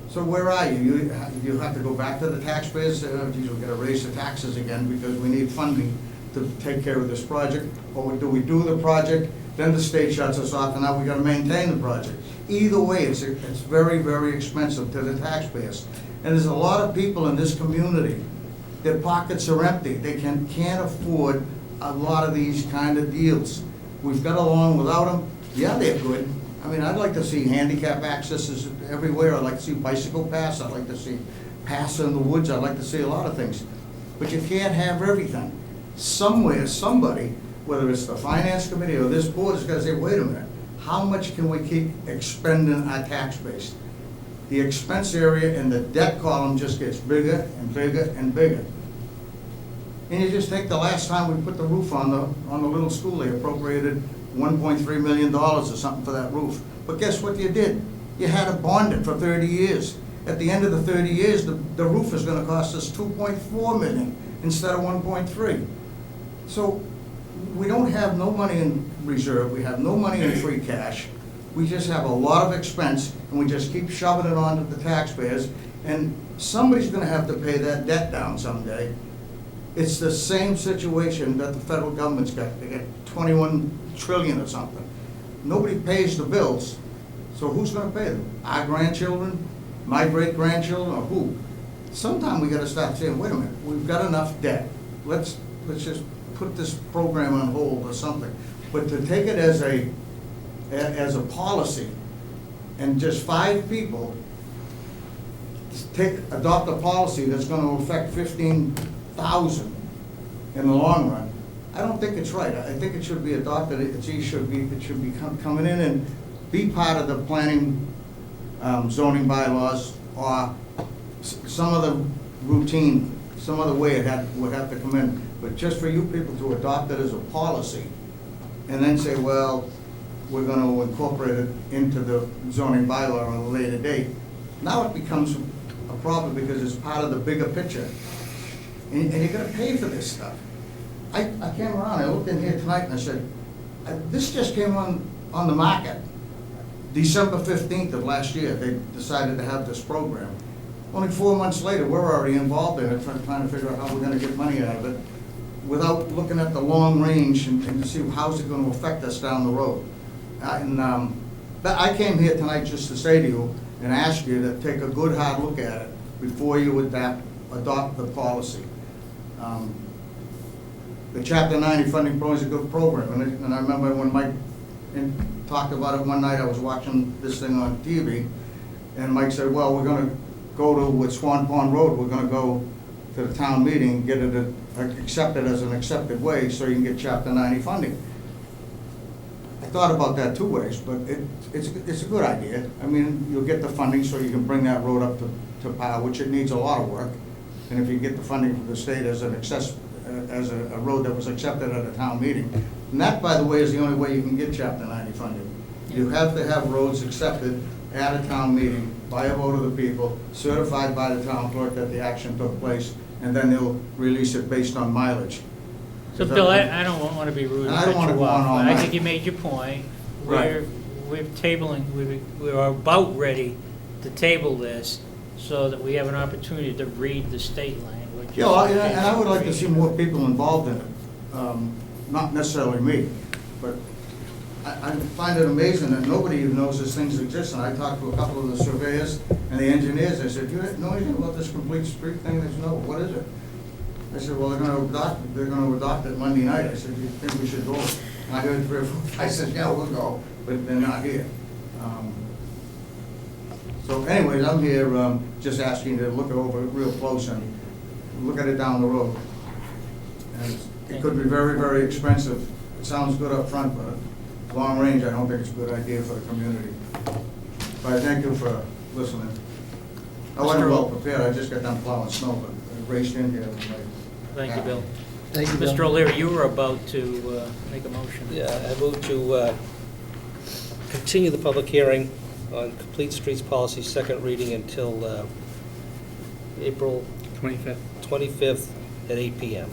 So where are you? You have to go back to the taxpayers, say, oh, geez, we've got to raise the taxes again because we need funding to take care of this project, or do we do the project, then the state shuts us off, and now we got to maintain the project. Either way, it's very, very expensive to the taxpayers. And there's a lot of people in this community, their pockets are empty. They can't afford a lot of these kind of deals. We've got along without them. Yeah, they're good. I mean, I'd like to see handicap accesses everywhere. I'd like to see bicycle paths. I'd like to see paths in the woods. I'd like to see a lot of things. But you can't have everything. Somewhere, somebody, whether it's the finance committee or this board, is gonna say, wait a minute, how much can we keep expending our tax base? The expense area and the debt column just gets bigger and bigger and bigger. And you just take the last time we put the roof on the little school, they appropriated $1.3 million or something for that roof. But guess what you did? You had to bond it for 30 years. At the end of the 30 years, the roof is gonna cost us $2.4 million instead of 1.3. So we don't have no money in reserve, we have no money in free cash. We just have a lot of expense, and we just keep shoving it on to the taxpayers, and somebody's gonna have to pay that debt down someday. It's the same situation that the federal government's got. They got 21 trillion or something. Nobody pays the bills, so who's gonna pay them? Our grandchildren, my great-grandchildren, or who? Sometime we gotta start saying, wait a minute, we've got enough debt. Let's just put this program on hold or something. But to take it as a policy, and just 5 people adopt a policy that's gonna affect 15,000 in the long run, I don't think it's right. I think it should be adopted, it should be coming in and be part of the planning, zoning bylaws, or some other routine, some other way it would have to come in. But just for you people to adopt it as a policy, and then say, well, we're gonna incorporate it into the zoning bylaw on a later date, now it becomes a problem because it's part of the bigger picture. And you're gonna pay for this stuff. I came around, I looked in here tonight and I said, this just came on the market. December 15th of last year, they decided to have this program. Only 4 months later, we're already involved in it, trying to figure out how we're gonna get money out of it, without looking at the long range and to see how's it gonna affect us down the road. But I came here tonight just to say to you and ask you to take a good hard look at it before you adopt the policy. The Chapter 90 funding program is a good program, and I remember when Mike talked about it one night, I was watching this thing on TV, and Mike said, well, we're gonna go to, with Swan Pond Road, we're gonna go to the town meeting, get it accepted as an accepted way so you can get Chapter 90 funding. I thought about that two ways, but it's a good idea. I mean, you'll get the funding so you can bring that road up to par, which it needs a lot of work. And if you get the funding from the state as a road that was accepted at a town meeting. And that, by the way, is the only way you can get Chapter 90 funding. You have to have roads accepted at a town meeting by a vote of the people, certified by the town clerk that the action took place, and then they'll release it based on mileage. So, Bill, I don't want to be rude and I don't cut wanna you go on off, all but I night. think you made your point. Right. We're about ready to table this so that we have an opportunity to read the state language. Yeah, and I would like to see more people involved in it. Not necessarily me, but I find it amazing that nobody even knows this thing exists. And I talked to a couple of the surveyors and the engineers. I said, "You know anything about this complete street thing?" They said, "No, what is it?" I said, "Well, they're going to adopt it Monday night." I said, "Do you think we should go?" And I heard 3 or 4 guys said, "Yeah, we'll go," but they're not here. So anyways, I'm here just asking to look it over real close and look at it down the road. And it could be very, very expensive. It sounds good up front, but long range, I don't think it's a good idea for the community. But I thank you for listening. I wasn't well prepared. I just got done plowing snow, but I raced in here. Thank you, Bill. Thank you, Bill. Mr. O'Leary, you were about to make a motion. Yeah, I move to continue the public hearing on Complete Streets Policy, second reading until April 25th. 25th at 8 p.m.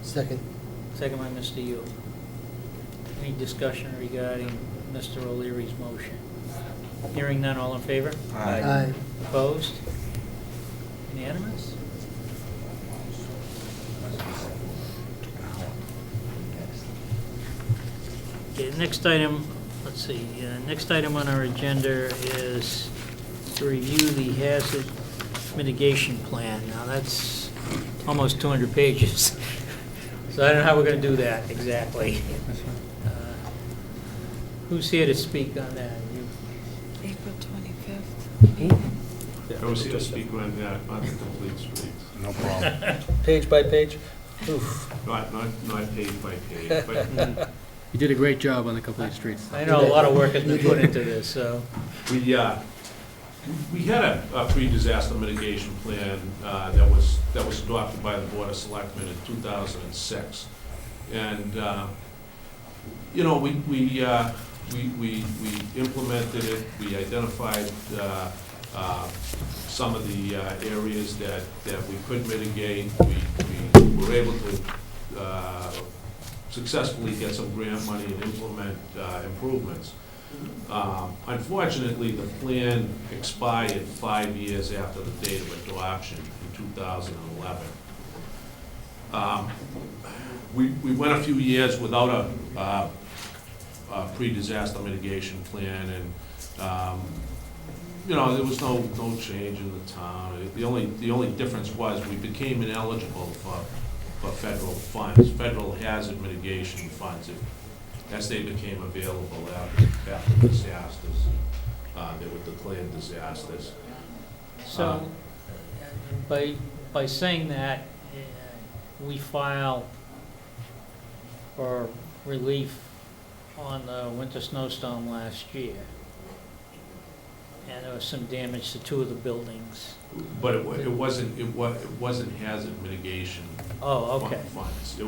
Second. Second by Mr. Yule. Any discussion regarding Mr. O'Leary's motion? Hearing none, all in favor? Aye. Opposed? Unanimous? Okay, next item, let's see, next item on our agenda is to review the hazard mitigation plan. Now, that's almost 200 pages. So I don't know how we're going to do that exactly. Who's here to speak on that? You? April 25th. I was here to speak on the complete streets. No problem. Page by page? Oof. Not page by page, but You did a great job on the complete streets. I know a lot of work has been put into this, so. we had a pre-disaster mitigation plan that was adopted by the Board of Selectmen in 2006. And, you know, we implemented it, we identified some of the areas that we could mitigate. We were able to successfully get some grant money and implement improvements. Unfortunately, the plan expired 5 years after the date of adoption in 2011. We went a few years without a pre-disaster mitigation plan, and you know, there was no change in the town. The only difference was we became ineligible for federal funds, federal hazard mitigation funds, as they became available after disasters. They were declared disasters. So, by saying that, we file for relief on the winter snowstorm last year. And there was some damage to 2 of the buildings. But it wasn't hazard mitigation Oh, okay. funds. They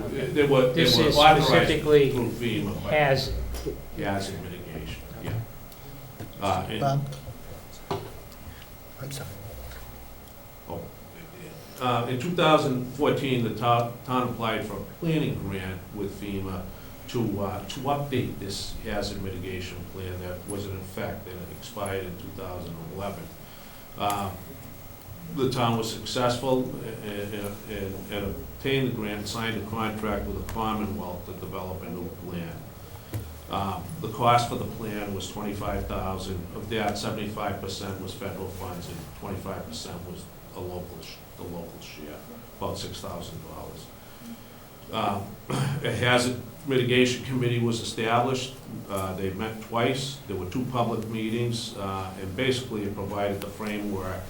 were This is authorized specifically through FEMA, but Hazard. hazard mitigation, yeah. And- Bob? I'm sorry. In 2014, the town applied for a planning grant with FEMA to update this hazard mitigation plan that was in effect, and it expired in 2011. The town was successful and obtained the grant, signed a contract with the Commonwealth to develop a new plan. The cost for the plan was $25,000. Of that, 75% was federal funds and 25% was the local share, about $6,000. A hazard mitigation committee was established. They met twice. There were 2 public meetings, and basically it provided the framework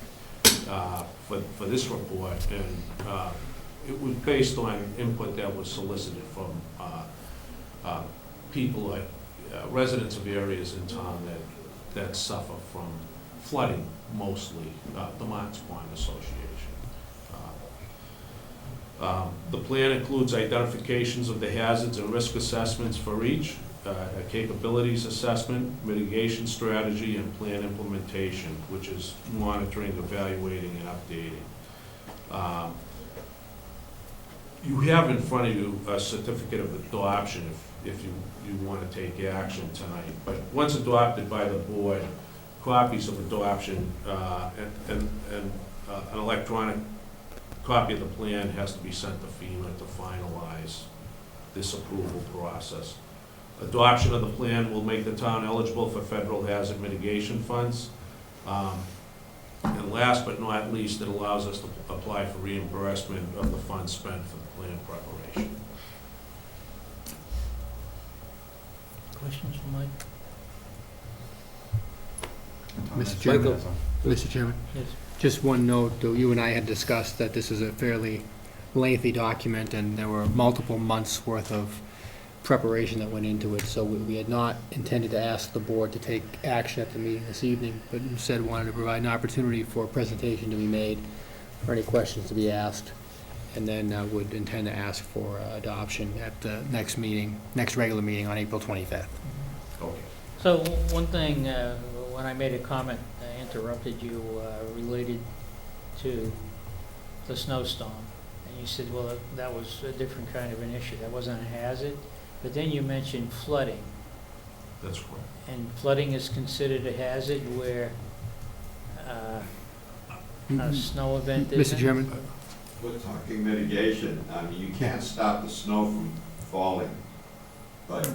for this report, and it was based on input that was solicited from people residents of areas in town that suffer from flooding mostly, the Marks Pond Association. The plan includes identifications of the hazards and risk assessments for each, a capabilities assessment, mitigation strategy, and plan implementation, which is monitoring, evaluating, and updating. You have in front of you a certificate of adoption if you want to take action tonight. But once adopted by the board, copies of adoption and an electronic copy of the plan has to be sent to FEMA to finalize this approval process. Adoption of the plan will make the town eligible for federal hazard mitigation funds. And last but not least, it allows us to apply for reimbursement of the funds spent for the plan preparation. Questions for Mike? Mr. Chairman. Michael. Mr. Chairman, Yes. just one note, though, you and I had discussed that this is a fairly lengthy document, and there were multiple months' worth of preparation that went into it, so we had not intended to ask the board to take action at the meeting this evening, but instead wanted to provide an opportunity for a presentation to be made, or any questions to be asked, and then would intend to ask for adoption at the next meeting, next regular meeting on April 25th. Okay. So one thing, when I made a comment, I interrupted you, related to the snowstorm. And you said, well, that was a different kind of an issue. That wasn't a hazard. But then you mentioned flooding. That's correct. And flooding is considered a hazard where a snow event isn't? Mr. Chairman? We're talking mitigation. I mean, you can't stop the snow from falling, but.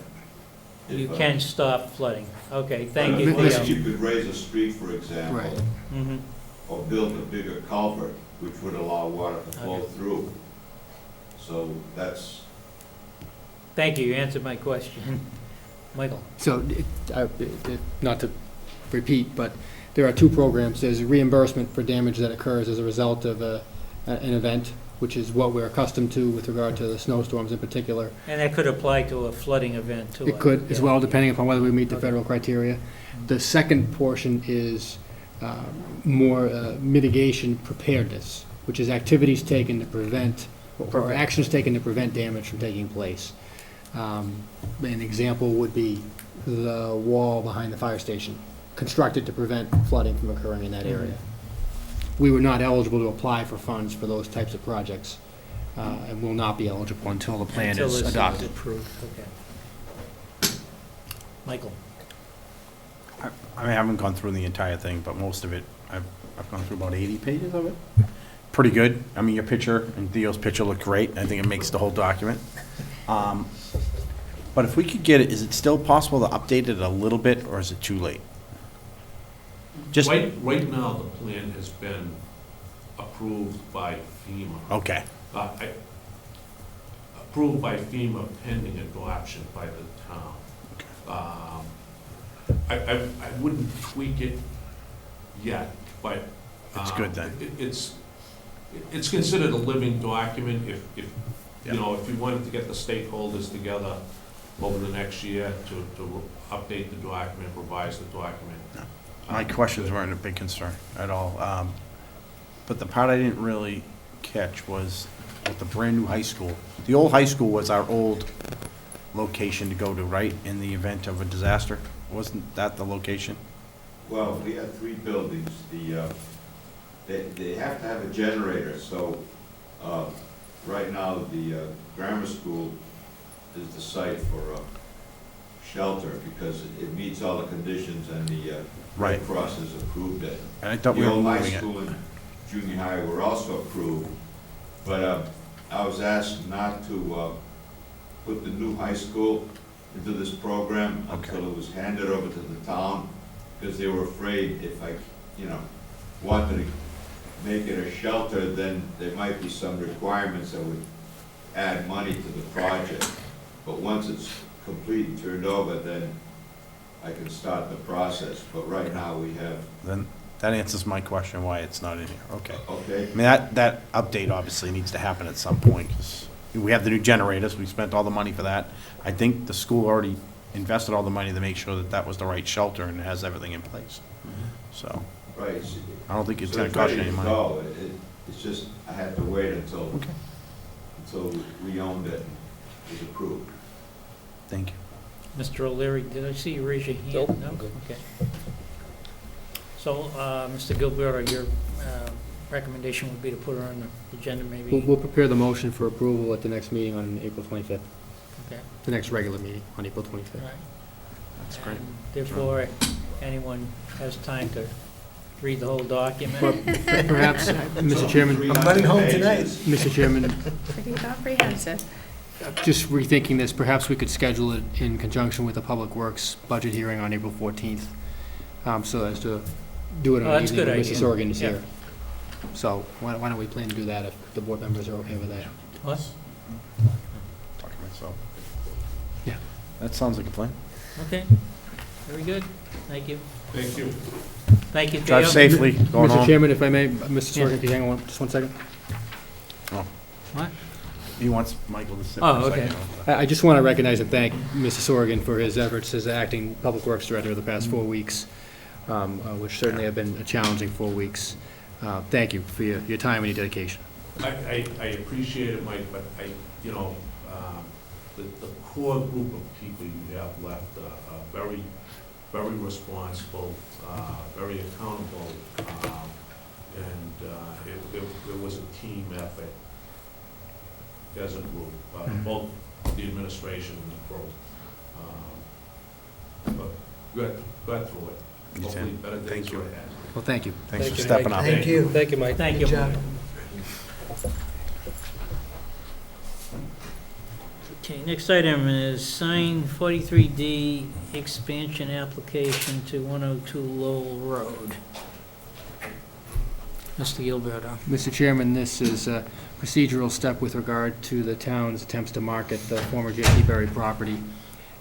You if, can stop flooding. Okay, but thank if you. Mr. Leo. You could raise a street, for example. Right. Mhm. Or build a bigger culvert, which would allow water to flow Okay. through. So that's, Thank you, you answered my question. Michael? So, not to repeat, but there are two programs. There's reimbursement for damage that occurs as a result of an event, which is what we're accustomed to with regard to the snowstorms in particular. And that could apply to a flooding event, too. It could, as Yeah. well, depending upon whether we meet the Okay. federal criteria. The second portion is more mitigation preparedness, which is activities taken to prevent, or actions taken to prevent damage from taking place. An example would be the wall behind the fire station, constructed to prevent flooding from occurring in that area. We were not eligible to apply for funds for those types of projects, and will not be eligible until the plan Until is this adopted. approved, okay. Michael? I haven't gone through the entire thing, but most of it, I've gone through about 80 pages of it. Pretty good. I mean, your picture and Theo's picture look great. I think it makes the whole document. But if we could get it, is it still possible to update it a little bit, or is it too late? Just, Right now, the plan has been approved by FEMA. okay, Approved by FEMA pending adoption by the town. I wouldn't tweak it yet, but. It's good then. It's considered a living document if, Yep. you know, if you wanted to get the stakeholders together over the next year to update the document, revise the document. my questions weren't a big concern at all. But the part I didn't really catch was with the brand-new high school. The old high school was our old location to go to, right, in the event of a disaster? Wasn't that the location? well, we had three buildings. They have to have a generator, so, right now, the grammar school is the site for a shelter because it meets all the conditions and the Right. Red Cross has approved it. And I thought we The were old high moving it. school and junior high were also approved, but I was asked not to put the new high school into this program Okay. until it was handed over to the town, because they were afraid if I, wanted to make it a shelter, then there might be some requirements that would add money to the project. But once it's complete and turned over, then I can start the process. But right now, we have, Then that answers my question, why it's not in here. Okay. okay, I mean, that update obviously needs to happen at some point, because we have the new generators, we spent all the money for that. I think the school already invested all the money to make sure that that was the right shelter and it has everything in place. So, Right. I don't think it's So gonna it's cost you ready any to money. go. It's just, I had to wait until we owned it and it was approved. Thank you. Mr. O'Leary, did I see you raise your hand? Nope. No? Okay. So, Mr. Gilberto, your recommendation would be to put her on the agenda maybe? We'll prepare the motion for approval at the next meeting on April 25th, Okay, the next regular meeting on April all 25th. right. That's great. And therefore, anyone has time to read the whole document? Perhaps, Mr. Chairman, I'm running home tonight. Mr. Chairman, Pretty comprehensive. just rethinking this, perhaps we could schedule it in conjunction with the Public Works budget hearing on April 14th, so as to do it Oh, on an that's a evening good when Mr. idea. Sorgan is Yeah. here. So why don't we plan to do that if the board members are okay with that? What? Talking to myself. Yeah. That sounds like a plan. Okay, very good. Thank you. Thank you. Thank you, Drive Theo. safely, going Mr. home. Chairman, if I may, Mr. Yeah. Sorgan, can you hang on just one second? What? He wants Michael to sit Oh, for a okay. second. I just want to recognize and thank Mr. Sorgan for his efforts as acting Public Works Director the past 4 weeks, which certainly have been a challenging 4 weeks. Thank you for your time and your dedication. I appreciate it, Mike, but you know, the core group of people you have left are very, very responsible, very accountable, and it was a team effort as a group, both the administration and the crew. But got through it. You did. Hopefully better days Thank you. are ahead. Well, thank you. Thanks Thank for you, stepping Mike. up. Thank you. Thank you, Mike. Thank you. Good job. Okay, next item is sign 43D expansion application to 102 Lowell Road. Mr. Gilberto. Mr. Chairman, this is a procedural step with regard to the town's attempts to market the former J.T. Berry property.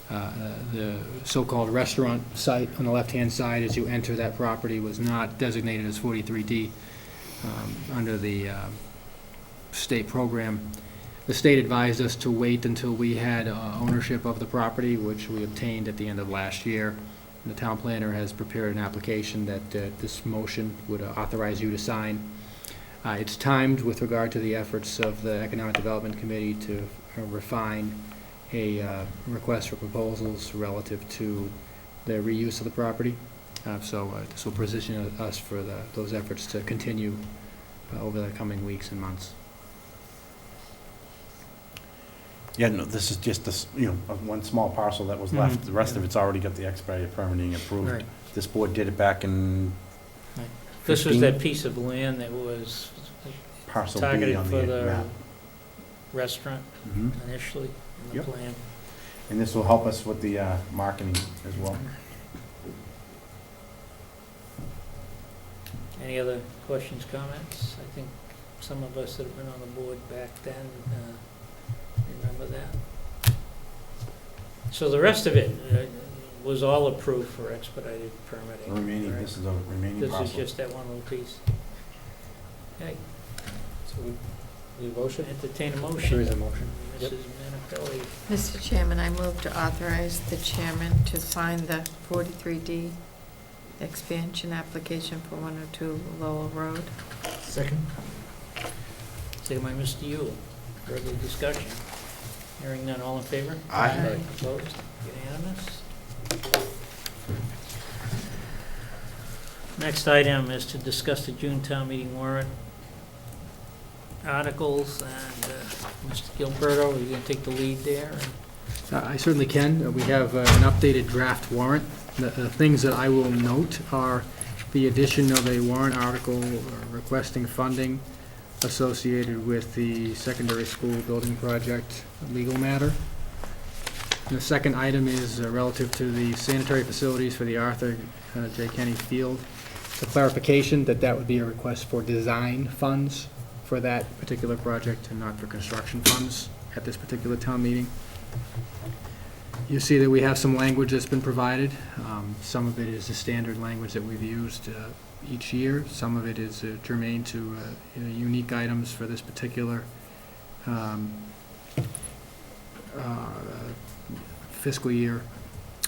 The so-called restaurant site on the left-hand side as you enter that property was not designated as 43D under the state program. The state advised us to wait until we had ownership of the property, which we obtained at the end of last year. And the town planner has prepared an application that this motion would authorize you to sign. It's timed with regard to the efforts of the Economic Development Committee to refine a request for proposals relative to the reuse of the property. So this will position us for those efforts to continue over the coming weeks and months. Yeah, no, this is just this, one small parcel that was left. The rest of it's already got the expedited permitting approved. Right. This board did it back in This was 15? that piece of land that was parcel B targeted on for the the map. restaurant Mhm. initially in the Yep. plan. And this will help us with the marketing as well. Any other questions, comments? I think some of us that have been on the board back then remember that. So the rest of it was all approved for expedited permitting. The remaining, correct? this is a remaining This parcel. is just that one little piece. Okay, So we motion? entertain a motion. There is a motion. Yep. Mrs. Minipelli. Mr. Chairman, I move to authorize the chairman to sign the 43D expansion application for 102 Lowell Road. Second? Second by Mr. Yule. Further discussion? Hearing none, all in favor? Aye. Aye. Opposed? Unanimous? Next item is to discuss the June town meeting warrant articles, and Mr. Gilberto, are you going to take the lead there? I certainly can. We have an updated draft warrant. The things that I will note are the addition of a warrant article requesting funding associated with the secondary school building project legal matter. And the second item is relative to the sanitary facilities for the Arthur J. Kenny Field. It's a clarification that that would be a request for design funds for that particular project and not for construction funds at this particular town meeting. You see that we have some language that's been provided. Some of it is the standard language that we've used each year. Some of it is germane to unique items for this particular fiscal year.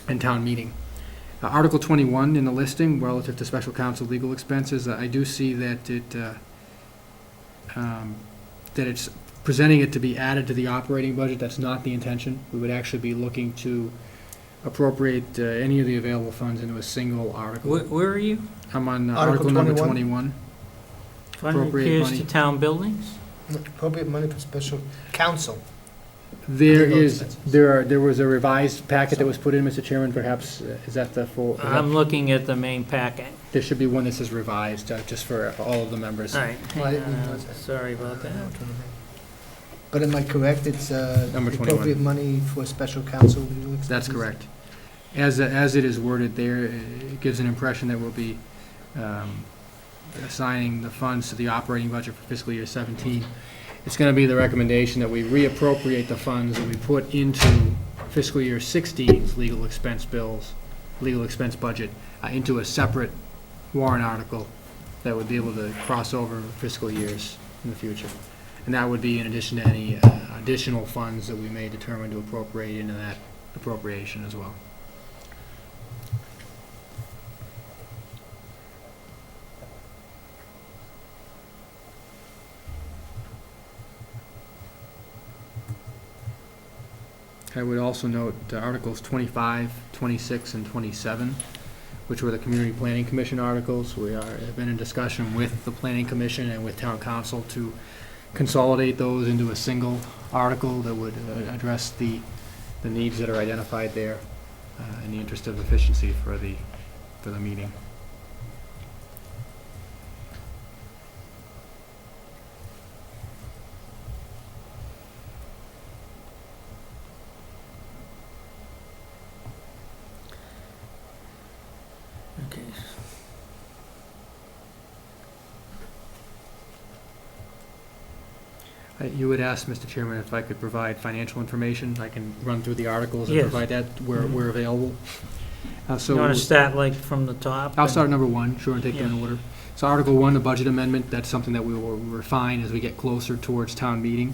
and town meeting. Article 21 in the listing, relative to special counsel legal expenses, I do see that it's presenting it to be added to the operating budget. That's not the intention. We would actually be looking to appropriate any of the available funds into a single article. Where are you? I'm on Article article number 21. 21. Fund Appropriate repairs money. to town buildings? Appropriate money for special counsel. There Legal is, expenses. there was a revised packet that was put in, Mr. Chairman, perhaps, is that the full? I'm looking at the main packet. There should be one that says revised, just for all of the members. All right, Well, I hang didn't on, realize that. sorry about that. But am I correct, it's Number 21. appropriate money for special counsel legal expenses? That's correct. As it is worded there, it gives an impression that we'll be assigning the funds to the operating budget for fiscal year 17. It's going to be the recommendation that we reappropriate the funds that we put into fiscal year 16's legal expense budget, into a separate warrant article that would be able to cross over fiscal years in the future. And that would be in addition to any additional funds that we may determine to appropriate into that appropriation as well. I would also note Articles 25, 26, and 27, which were the Community Planning Commission articles. We have been in discussion with the Planning Commission and with Town Council to consolidate those into a single article that would address the needs that are identified there in the interest of efficiency for the meeting. Okay. You would ask, Mr. Chairman, if I could provide financial information. I can run through the articles and Yes. provide that where available. You want to start like from the top? I'll start at number 1, sure, and take them in Yeah. order. So Article 1, the budget amendment, that's something that we will refine as we get closer towards town meeting.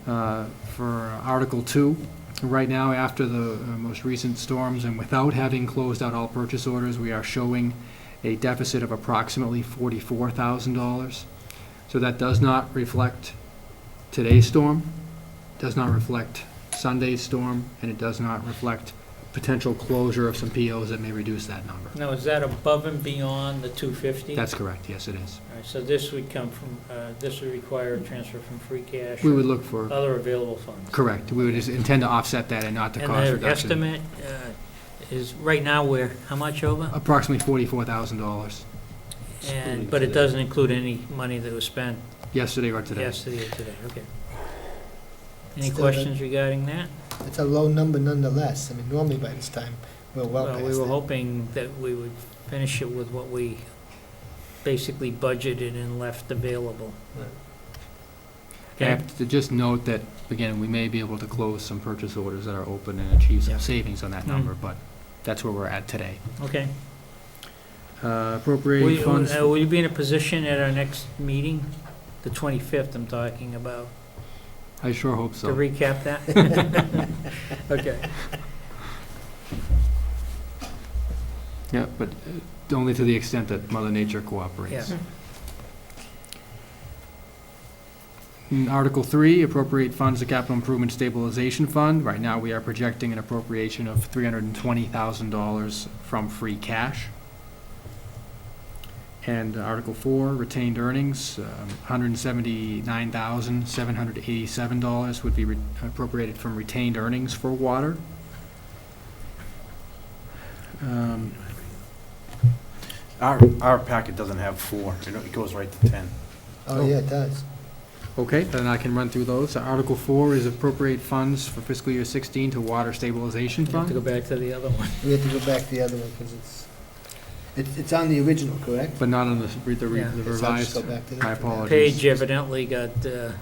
For Article 2, right now, after the most recent storms and without having closed out all purchase orders, we are showing a deficit of approximately $44,000. So that does not reflect today's storm, does not reflect Sunday's storm, and it does not reflect potential closure of some POs that may reduce that number. Now, is that above and beyond the 250? That's correct, yes, it is. All right, so this would come from, this would require a transfer from free cash? We or would look for, other available funds? correct, we would just intend to offset that and not the cost And the reduction. estimate is, right now, we're how much over? Approximately $44,000, But it doesn't include any money that was spent yesterday or today. yesterday or today, okay. Any Still questions regarding that? It's a low number nonetheless. I mean, normally by this time, we're well past We were that. hoping that we would finish it with what we basically budgeted and left available. I have to just note that, again, we may be able to close some purchase orders that are open and achieve Yeah. some savings on that Mm. number, but that's where we're at today. Okay. Appropriate funds. Will you be in a position at our next meeting, the 25th I'm talking about, I sure hope to so. recap that? Okay. Yeah, but only to the extent that Mother Nature cooperates. Yeah. In Article 3, appropriate funds to capital improvement stabilization fund. Right now, we are projecting an appropriation of $320,000 from free cash. And Article 4, retained earnings, $179,787 would be appropriated from retained earnings for water. Our packet doesn't have 4, it goes right to 10. Oh, yeah, it does. Okay, then I can run through those. Article 4 is appropriate funds for fiscal year 16 to water stabilization You have to go fund, back to the other one. We have to go back to the other one because it's on the original, correct? but not on the Yeah. the Yes, I'll just revised. go back to that. My apologies. Page evidently got Cut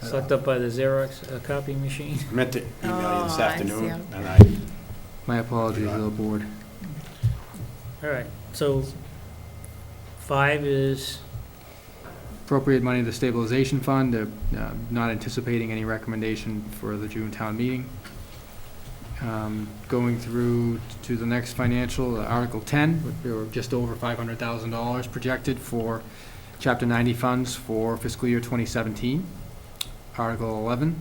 sucked off. up by the Xerox copy machine. I meant to email you this Oh, I afternoon, see. and My apologies to the board. All right, so 5 is, Appropriate money to the stabilization fund, not anticipating any recommendation for the June town meeting. Going through to the next financial, Article 10, we were just over $500,000 projected for Chapter 90 funds for fiscal year 2017. Article 11,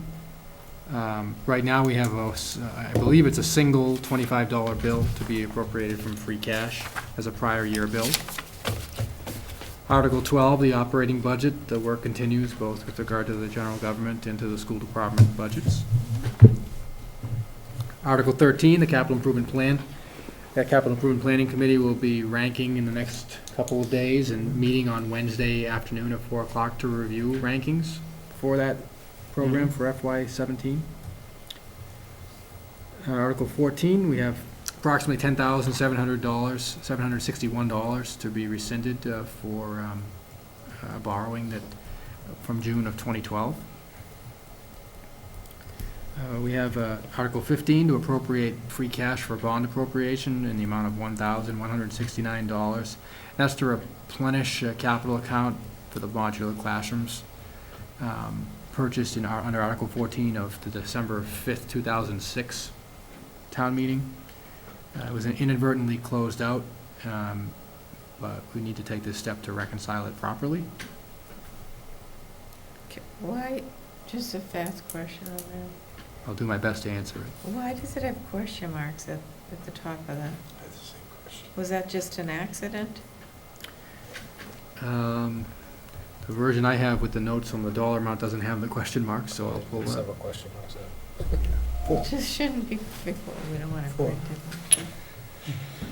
right now we have I believe it's a single $25 bill to be appropriated from free cash as a prior year bill. Article 12, the operating budget, the work continues both with regard to the general government and to the school department budgets. Article 13, the capital improvement plan. That capital improvement planning committee will be ranking in the next couple of days and meeting on Wednesday afternoon at 4 o'clock to review rankings for that program for FY17. Article 14, we have approximately $10,761 to be rescinded for borrowing that from June of 2012. We have Article 15 to appropriate free cash for bond appropriation in the amount of $1,169. That's to replenish a capital account for the modular classrooms purchased under Article 14 of the December 5th, 2006 town meeting. It was inadvertently closed out, but we need to take this step to reconcile it properly. Why, just a fast question on that. I'll do my best to answer it. Why does it have question marks at the top of that? I have the same question. Was that just an accident? The version I have with the notes on the dollar amount doesn't have the question mark, so I'll pull that. Several question marks there. It just shouldn't be before, we don't want to print it.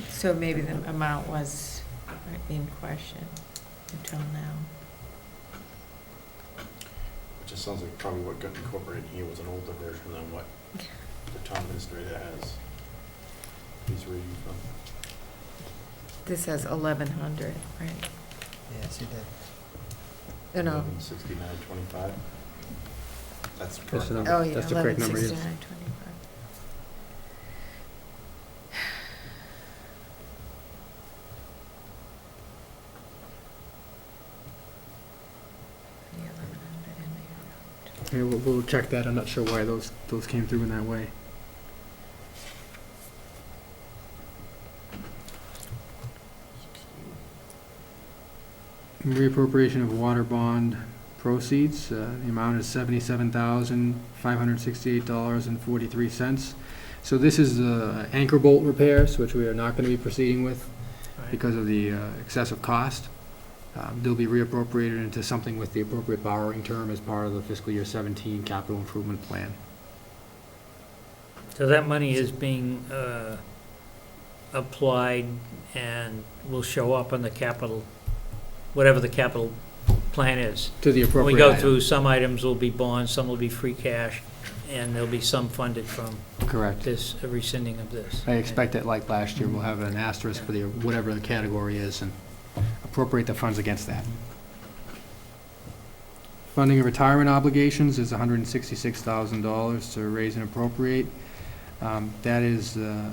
So maybe the amount was in question until now. It just sounds like probably what got incorporated here was an older version than what the town administrator has. He's reading from. This has 1,100, right? Yeah, see that? No. 1169.25. That's That's correct. the number. Oh, yeah, That's the correct number, yes. 1169.25. Yeah, 1,100 in there. Yeah, we'll check that. I'm not sure why those came through in that way. Reappropriation of water bond proceeds, the amount is $77,568.43. So this is the anchor bolt repairs, which we are not going to be proceeding with because of the excessive cost. They'll be reappropriated into something with the appropriate borrowing term as part of the fiscal year 17 capital improvement plan. So that money is being applied and will show up on the capital, whatever the capital plan is. To the When appropriate we go item. through, some items will be bonds, some will be free cash, and there'll be some funded from Correct. this rescinding of this. I expect that like last year, we'll have an asterisk for the, whatever the category is, and appropriate the funds against that. Funding of retirement obligations is $166,000 to raise and appropriate. That is the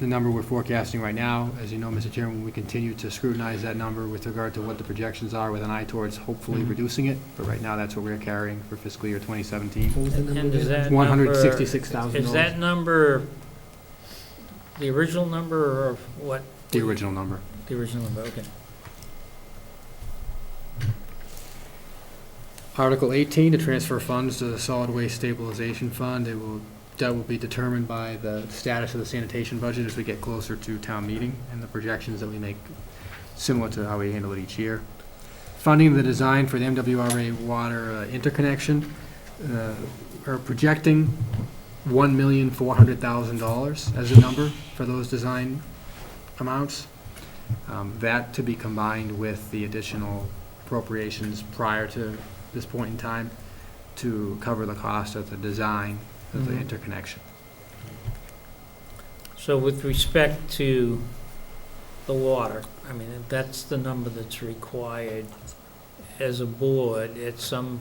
number we're forecasting right now. As you know, Mr. Chairman, we continue to scrutinize that number with regard to what the projections are with an eye towards hopefully reducing it, but right now that's what we're carrying for fiscal year 2017. And is that number, $166,000. is that number the original number or what? The original number. The original number, okay. Article 18, to transfer funds to the Solid Waste Stabilization Fund. That will be determined by the status of the sanitation budget as we get closer to town meeting and the projections that we make, similar to how we handle it each year. Funding the design for the MWRA water interconnection, are projecting $1,400,000 as a number for those design amounts. That to be combined with the additional appropriations prior to this point in time to cover the cost of the design of the interconnection. So with respect to the water, I mean, that's the number that's required as a board at some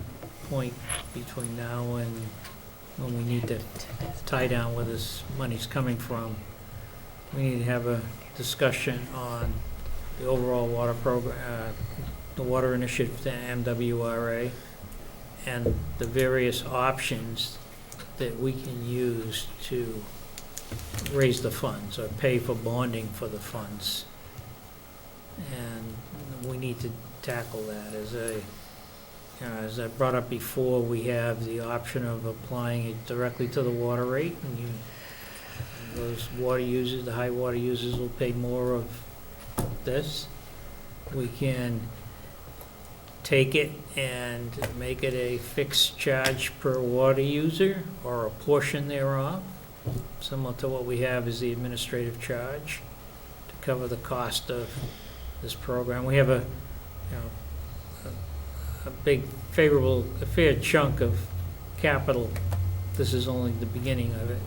point between now and when we need to tie down where this money's coming from. We need to have a discussion on the overall water program, the water initiative to MWRA, and the various options that we can use to raise the funds or pay for bonding for the funds. And we need to tackle that. As I brought up before, we have the option of applying it directly to the water rate, and those water users, the high water users, will pay more of this. We can take it and make it a fixed charge per water user or a portion thereof, similar to what we have as the administrative charge to cover the cost of this program. We have a big favorable, a fair chunk of capital. This is only the beginning of it.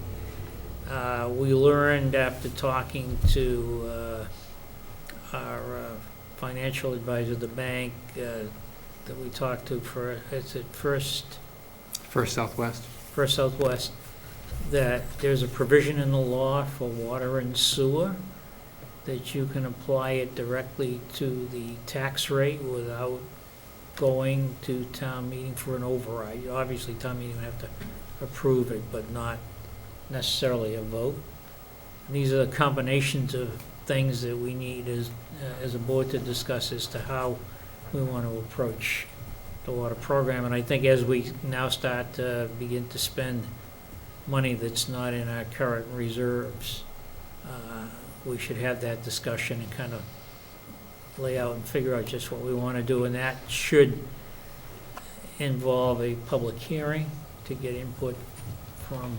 We learned after talking to our financial advisor, the bank that we talked to for, it's at First Southwest. That there's a provision in the law for water and sewer that you can apply it directly to the tax rate without going to town meeting for an override. Obviously, town meeting would have to approve it, but not necessarily a vote. These are the combinations of things that we need as a board to discuss as to how we want to approach the water program. And I think as we now start to begin to spend money that's not in our current reserves, we should have that discussion and kind of lay out and figure out just what we want to do. And that should involve a public hearing to get input from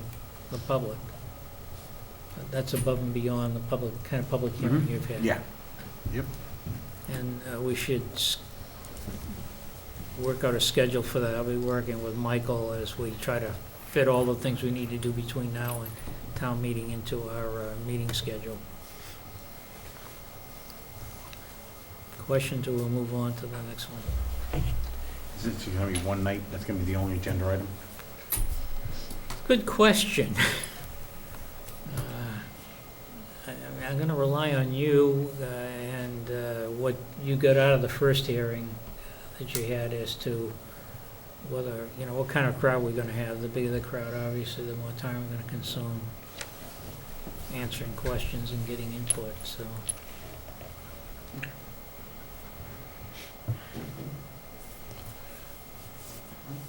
the public. That's above and beyond the kind of public hearing you've had. Yeah. Yep. And we should work out a schedule for that. I'll be working with Michael as we try to fit all the things we need to do between now and town meeting into our meeting schedule. Questions, or we'll move on to the next one. Is it going to be one night? That's going to be the only agenda item? Good question. I'm going to rely on you and what you got out of the first hearing that you had as to whether, what kind of crowd we're going to have. The bigger the crowd, obviously, the more time we're going to consume answering questions and getting input, so.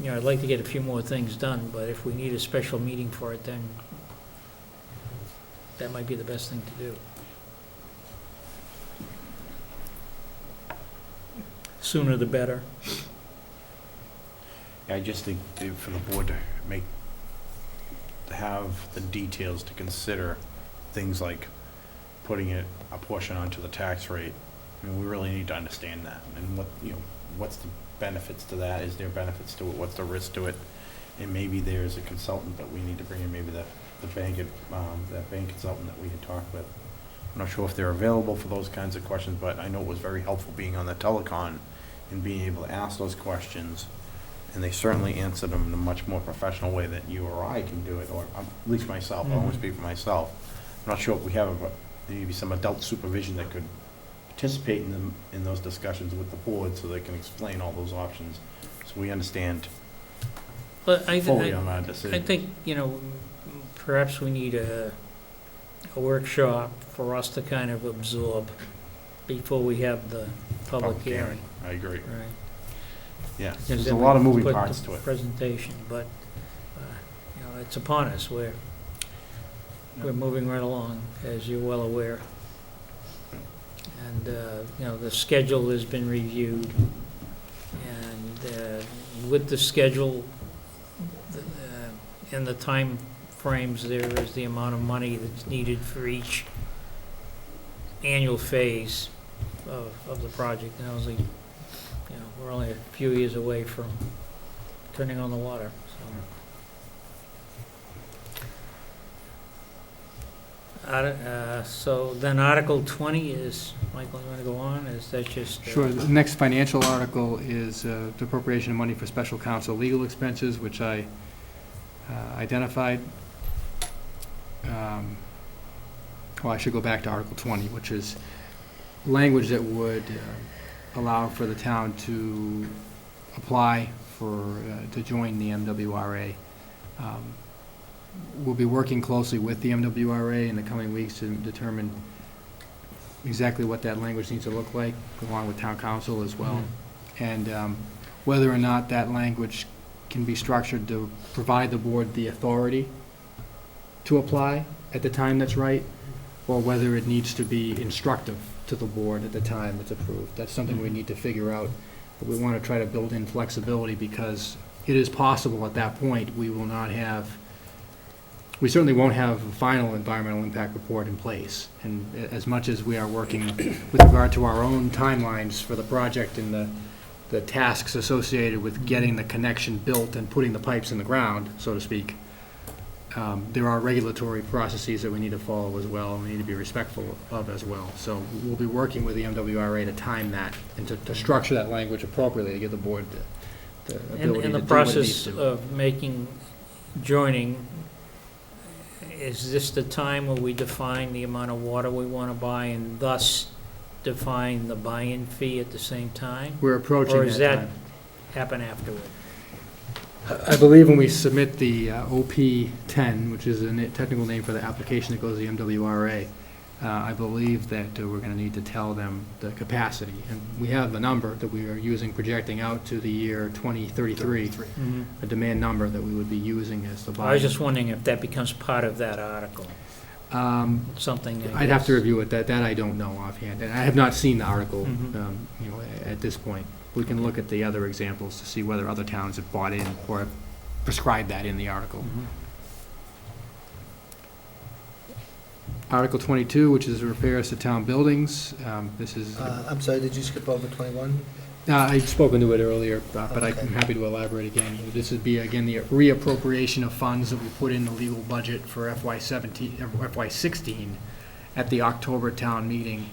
I'd like to get a few more things done, but if we need a special meeting for it, then that might be the best thing to do. Sooner the better. Yeah, I just think for the board to have the details to consider things like putting a portion onto the tax rate. I mean, we really need to understand that, and what's the benefits to that? Is there benefits to it? What's the risk to it? And maybe there's a consultant that we need to bring in, maybe the bank, that bank consultant that we had talked with. I'm not sure if they're available for those kinds of questions, but I know it was very helpful being on the telecon and being able to ask those questions, and they certainly answered them in a much more professional way that you or I can do it, or at least myself. I won't speak for myself. I'm not sure if we have maybe some adult supervision that could participate in those discussions with the board so they can explain all those options, so we understand fully on our decision. I think, perhaps we need a workshop for us to kind of absorb before we have the public hearing. I agree. Right. Yeah, Because there's a then lot of we moving put parts the to it. presentation, but, it's upon us. We're moving right along, as you're well aware. And, the schedule has been reviewed, and with the schedule and the time frames, there is the amount of money that's needed for each annual phase of the project. And obviously, we're only a few years away from turning on the water, so then Article 20 is, Michael, you want to go on? Is that just? Sure. The next financial article is the appropriation of money for special counsel legal expenses, which I identified. Well, I should go back to Article 20, which is language that would allow for the town to apply to join the MWRA. we'll be working closely with the MWRA in the coming weeks to determine exactly what that language needs to look like, along with town council as well. And whether or not that language can be structured to provide the board the authority to apply at the time that's right, or whether it needs to be instructive to the board at the time it's approved. That's something we need to figure out. But we want to try to build in flexibility, because it is possible at that point we will not have, we certainly won't have a final environmental impact report in place. And as much as we are working with regard to our own timelines for the project and the tasks associated with getting the connection built and putting the pipes in the ground, so to speak, there are regulatory processes that we need to follow as well, and we need to be respectful of as well. So we'll be working with the MWRA to time that and to structure that language appropriately to give the board the ability to do what it In the needs process to. of joining, is this the time where we define the amount of water we want to buy and thus define the buy-in fee at the same time? We're approaching Or does that that time. happen afterward? I believe when we submit the OP-10, which is a technical name for the application that goes to the MWRA, I believe that we're going to need to tell them the capacity. And we have a number that we are using, projecting out to the year 2033, a demand number that we would be using as the buy-in. I was just wondering if that becomes part of that article, something. I'd have to review it. That I don't know offhand. And I have not seen the article, at this point. We can look at the other examples to see whether other towns have bought in or have prescribed that in the article. Article 22, which is repairs to town buildings. This is, I'm sorry, did you skip over 21? I'd spoken to it earlier, but Okay. I'm happy to elaborate again. This would be, again, the reappropriation of funds that we put in the legal budget for FY16 at the October town meeting.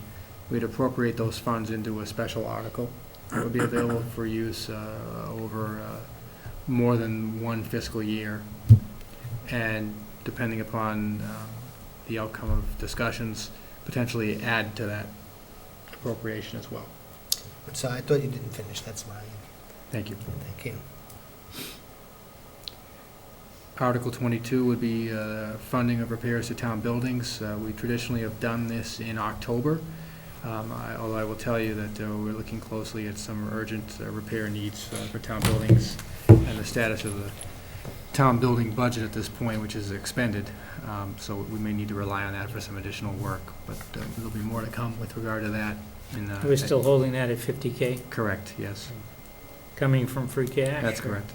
We'd appropriate those funds into a special article. It would be available for use over more than one fiscal year. And depending upon the outcome of discussions, potentially add to that appropriation as well. I'm sorry, I thought you didn't finish, that's mine. Thank you. Thank you. Article 22 would be funding of repairs to town buildings. We traditionally have done this in October, although I will tell you that we're looking closely at some urgent repair needs for town buildings and the status of the town building budget at this point, which is expended. So we may need to rely on that for some additional work, but there'll be more to come with regard to that. We're still holding that at 50K, Correct, yes. coming from free cash? That's or correct.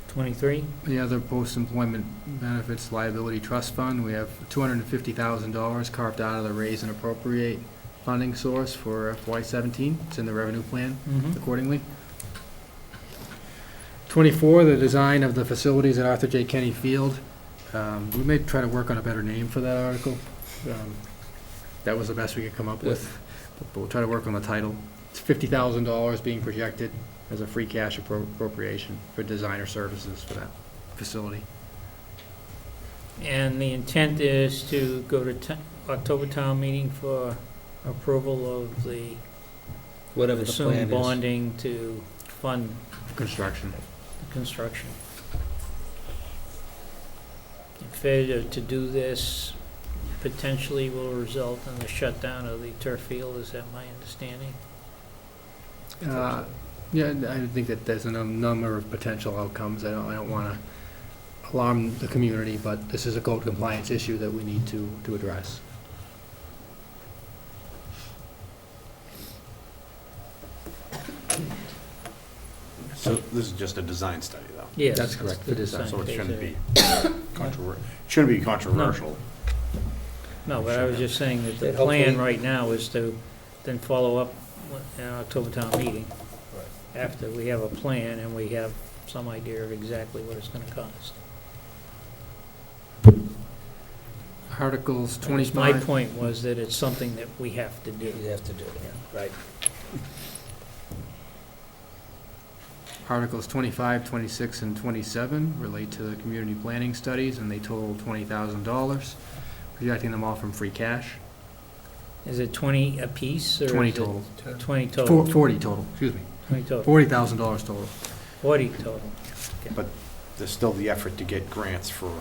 23? The other post-employment benefits liability trust fund, we have $250,000 carved out of the raise and appropriate funding source for FY17. It's in the revenue plan accordingly. 24, the design of the facilities at Arthur J. Kenny Field. We may try to work on a better name for that article. That was the best we could come up with, but we'll try to work on the title. It's $50,000 being projected as a free cash appropriation for designer services for that facility. And the intent is to go to October town meeting for approval of the Whatever the plan assumed is. bonding to fund Construction. the construction. Failure to do this potentially will result in the shutdown of the turf field, is that my understanding? Yeah, I think that there's a number of potential outcomes. I don't want to alarm the community, but this is a code compliance issue that we need to address. So this is just a design study, though? Yes. That's correct, the it is, design So it phase shouldn't area. be controversial. No, but I was just saying that the And hopefully- plan right now is to then follow up in our October town meeting. After we have a plan and we have some idea of exactly what it's gonna cost. Articles I guess my 25. point was that it's something that we have to do. You have to do it, right. Articles 25, 26, and 27 relate to the community planning studies, and they total $20,000, projecting them all from free cash. Is it 20 apiece, or is 20 it total. 20 total? 40 total, excuse me. 20 total, $40,000 total. 40 total. But there's still the effort to get grants for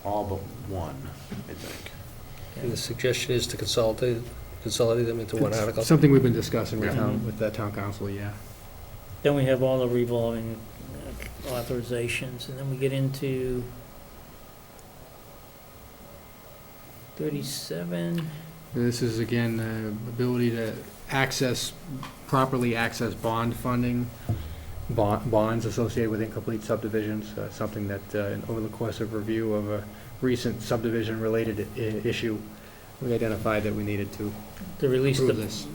all but one, I think. And the suggestion is to consolidate them into one article? Something we've been discussing with Yeah. with the town council, yeah. Then we have all the revolving authorizations, and then we get into 37. This is, again, ability to properly access bond funding, bonds associated with incomplete subdivisions, something that, over the course of review of a recent subdivision-related issue, we identified that we needed to To release approve this.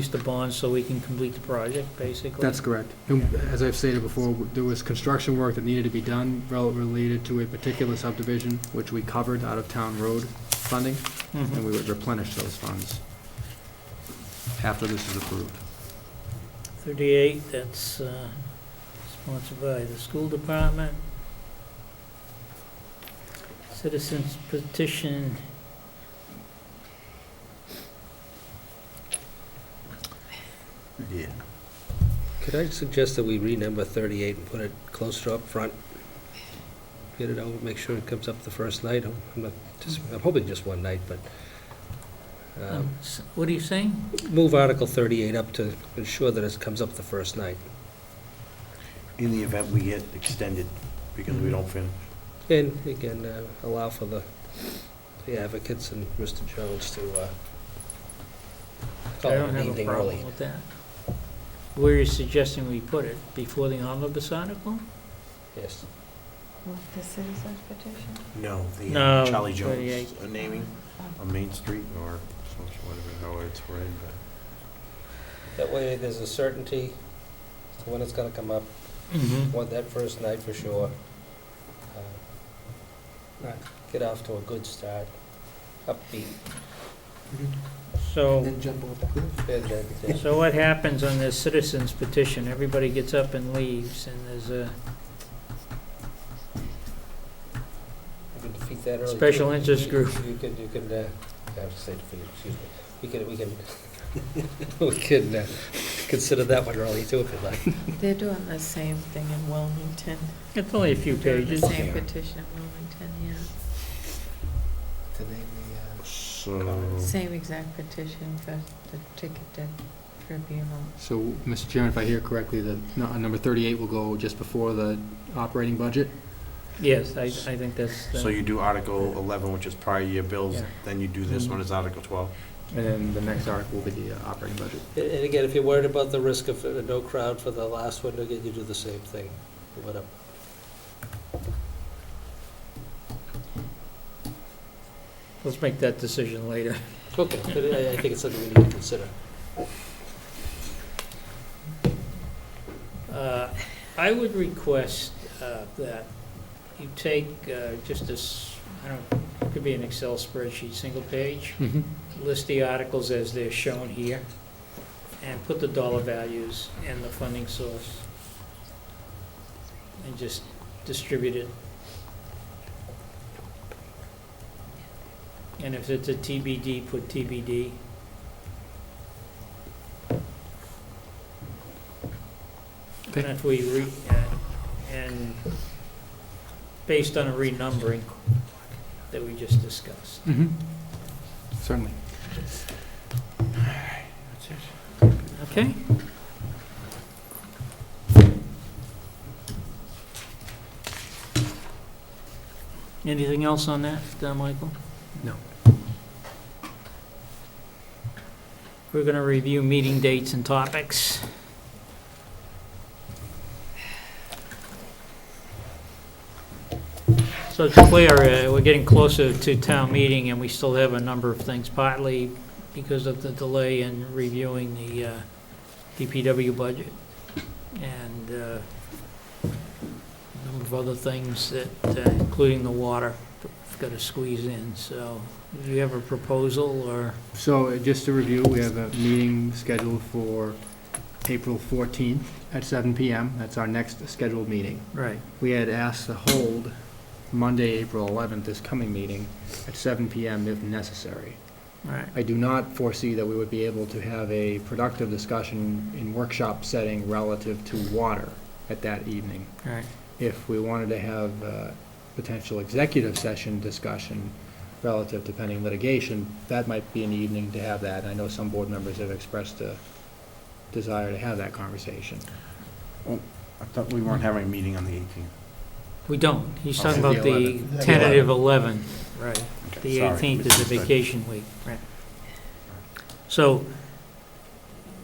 the bonds so we can complete the project, basically. That's correct. And as I've stated before, there was construction work that needed to be done related to a particular subdivision, which we covered out of town road funding, Mhm. and we would replenish those funds after this is approved. 38, that's sponsored by the school department. Citizens petition. Yeah. Could I suggest that we renumber 38 and put it closer up front? Get it out, make sure it comes up the first night. I'm hoping just one night, but What are you saying? move Article 38 up to ensure that it comes up the first night. In the event we get extended because we don't finish. And again, allow for the advocates and Mr. Jones to call I it don't an have a evening problem early. with that. Where are you suggesting we put it? Before the omnibus article? Yes. What, the citizens petition? No, the No, Charlie Jones 38. naming on Main Street or whatever, how it's read, That way, there's a certainty as to when it's gonna come up. Mm-hmm. Want that first night for sure. Get off to a good start, upbeat. So, jump off the cliff. And then, yeah. so what happens on this citizens petition? Everybody gets up and leaves, and there's a You can defeat that early. too. special interest group. You can, I have to say defeat, excuse me. We can consider that one early too, if you'd like. They're doing the same thing in Wilmington. It's only a few They're doing pages. the same petition in Wilmington, yeah. To name So, Same exact petition for the ticket to tribunal. So, Mr. Chairman, if I hear correctly, number 38 will go just before the operating budget? Yes, I think that's. so you do Article 11, which is prior year bills, Yeah. then you do this one as Article 12? And then the next article will be the operating budget. And again, if you're worried about the risk of no crowd for the last one, again, you do the same thing. Move it up. Let's make that decision later. Okay, but I think it's something we need to consider. I would request that you take just this, I don't know, it could be an Excel spreadsheet, single page, list the articles as they're shown here, and put the dollar values and the funding source, and just distribute it. And if it's a TBD, put TBD. And if we and based on a renumbering that we just discussed. Certainly. Okay? Anything else on that, Michael? No. We're going to review meeting dates and topics. So it's clear, we're getting closer to town meeting, and we still have a number of things, partly because of the delay in reviewing the DPW budget, and a number of other things that, including the water, that we've got to squeeze in. So, do you have a proposal, or? So, just to review, we have a meeting scheduled for April 14th at 7 PM. That's our next scheduled meeting. Right. We had asked to hold Monday, April 11th, this coming meeting, at 7 PM if necessary. Right. I do not foresee that we would be able to have a productive discussion in workshop setting relative to water at that evening. Right. if we wanted to have potential executive session discussion relative to pending litigation, that might be an evening to have that. I know some board members have expressed a desire to have that conversation. Oh, I thought we weren't having a meeting on the 18th. We don't. He's Oh, talking the about the 11th. tentative 11. Right. Okay, The sorry, 18th is a misunderstood. vacation week. Right. So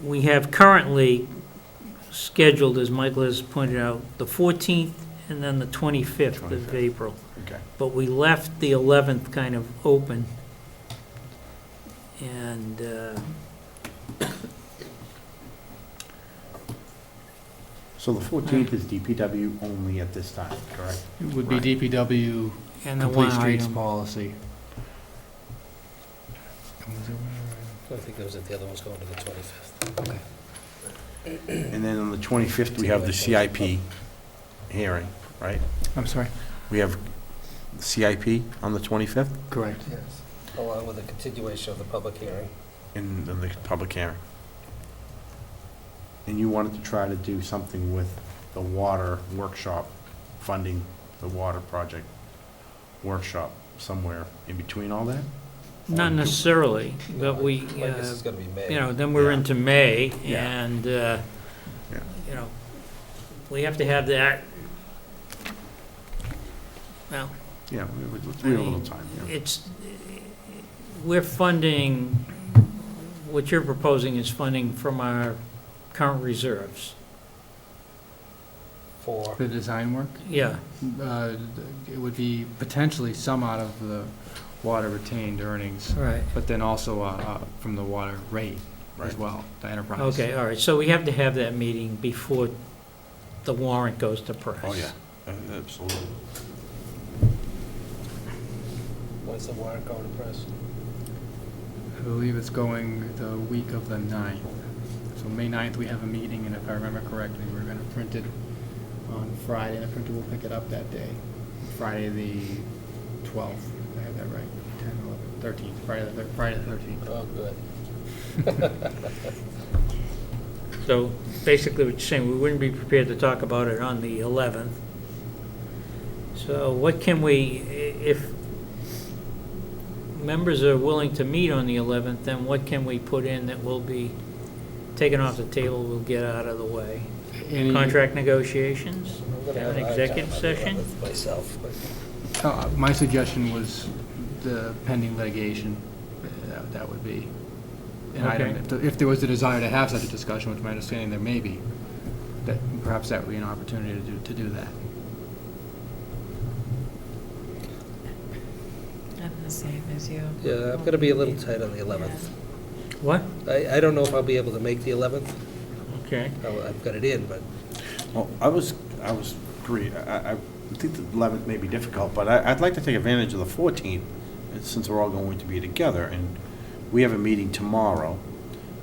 we have currently scheduled, as Michael has pointed out, the 14th and then the 25th of 25th. April. Okay. But we left the 11th kind of open. And So the 14th is DPW only at this time, correct? It would be Right. DPW and the complete one streets item. policy. I think those are the other ones going to the 25th. And then on the 25th, we have the CIP hearing, right? I'm sorry? We have CIP on the 25th Correct. Yes. Along with a continuation of the public hearing. in the public hearing. And you wanted to try to do something with the water workshop, funding the water project workshop somewhere in between all that? Not necessarily, but we, I guess it's going to be May. then we're Yeah. into May, Yeah. and, Yeah. we have to have that, well, Yeah, we have a little time, yeah. it's, we're funding, what you're proposing is funding from our current reserves. For, The design work? Yeah, It would be potentially some out of the water retained earnings, right. but then also from the water rate as Right. well, the enterprise. Okay, all right, so we have to have that meeting before the warrant goes to press. Oh, yeah, absolutely. when's the warrant going to press? I believe it's going the week of the 9th. So May 9th, we have a meeting, and if I remember correctly, we're going to print it on Friday, and the printer will pick it up that day. Friday the 12th, I have that right, 10, 11, 13th, Friday the 13th. Oh, good. So basically what you're saying, we wouldn't be prepared to talk about it on the 11th. So what can we, if members are willing to meet on the 11th, then what can we put in that will be taken off the table, we'll get out of the way? Any- Contract negotiations? I'm gonna Have an a hard time executive on the session? 11th myself, but My suggestion was the pending litigation, that would be an item. Okay. If there was a desire to have such a discussion, which my understanding there may be, that perhaps that would be an opportunity to do that. I'm the same as you. yeah, I'm going to be a little tight on the 11th. What? I don't know if I'll be able to make the 11th. Okay. I've got it in, but Well, I was agree. I think the 11th may be difficult, but I'd like to take advantage of the 14th, since we're all going to be together. And we have a meeting tomorrow,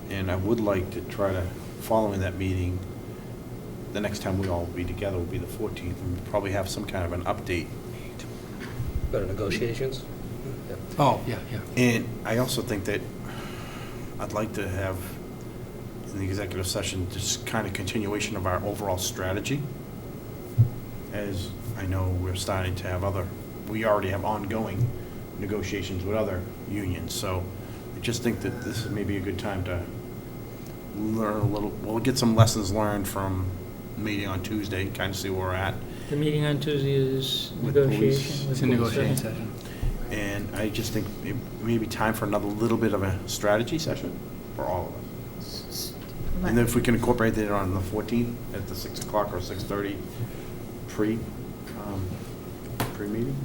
and I would like to try to, following that meeting, the next time we all will be together will be the 14th, and we'll probably have some kind of an update. go to negotiations. Yeah. Oh, yeah. And I also think that I'd like to have, in the executive session, just kind of continuation of our overall strategy. As I know, we're starting to have we already have ongoing negotiations with other unions. So I just think that this may be a good time to learn a little, we'll get some lessons learned from the meeting on Tuesday, kind of see where we're at. The meeting on Tuesday is With negotiation? police. with It's a police, negotiating okay. session. And I just think it may be time for another little bit of a strategy session for all of us. And then if we can incorporate it on the 14th at the 6 o'clock or 6:30 pre-meeting.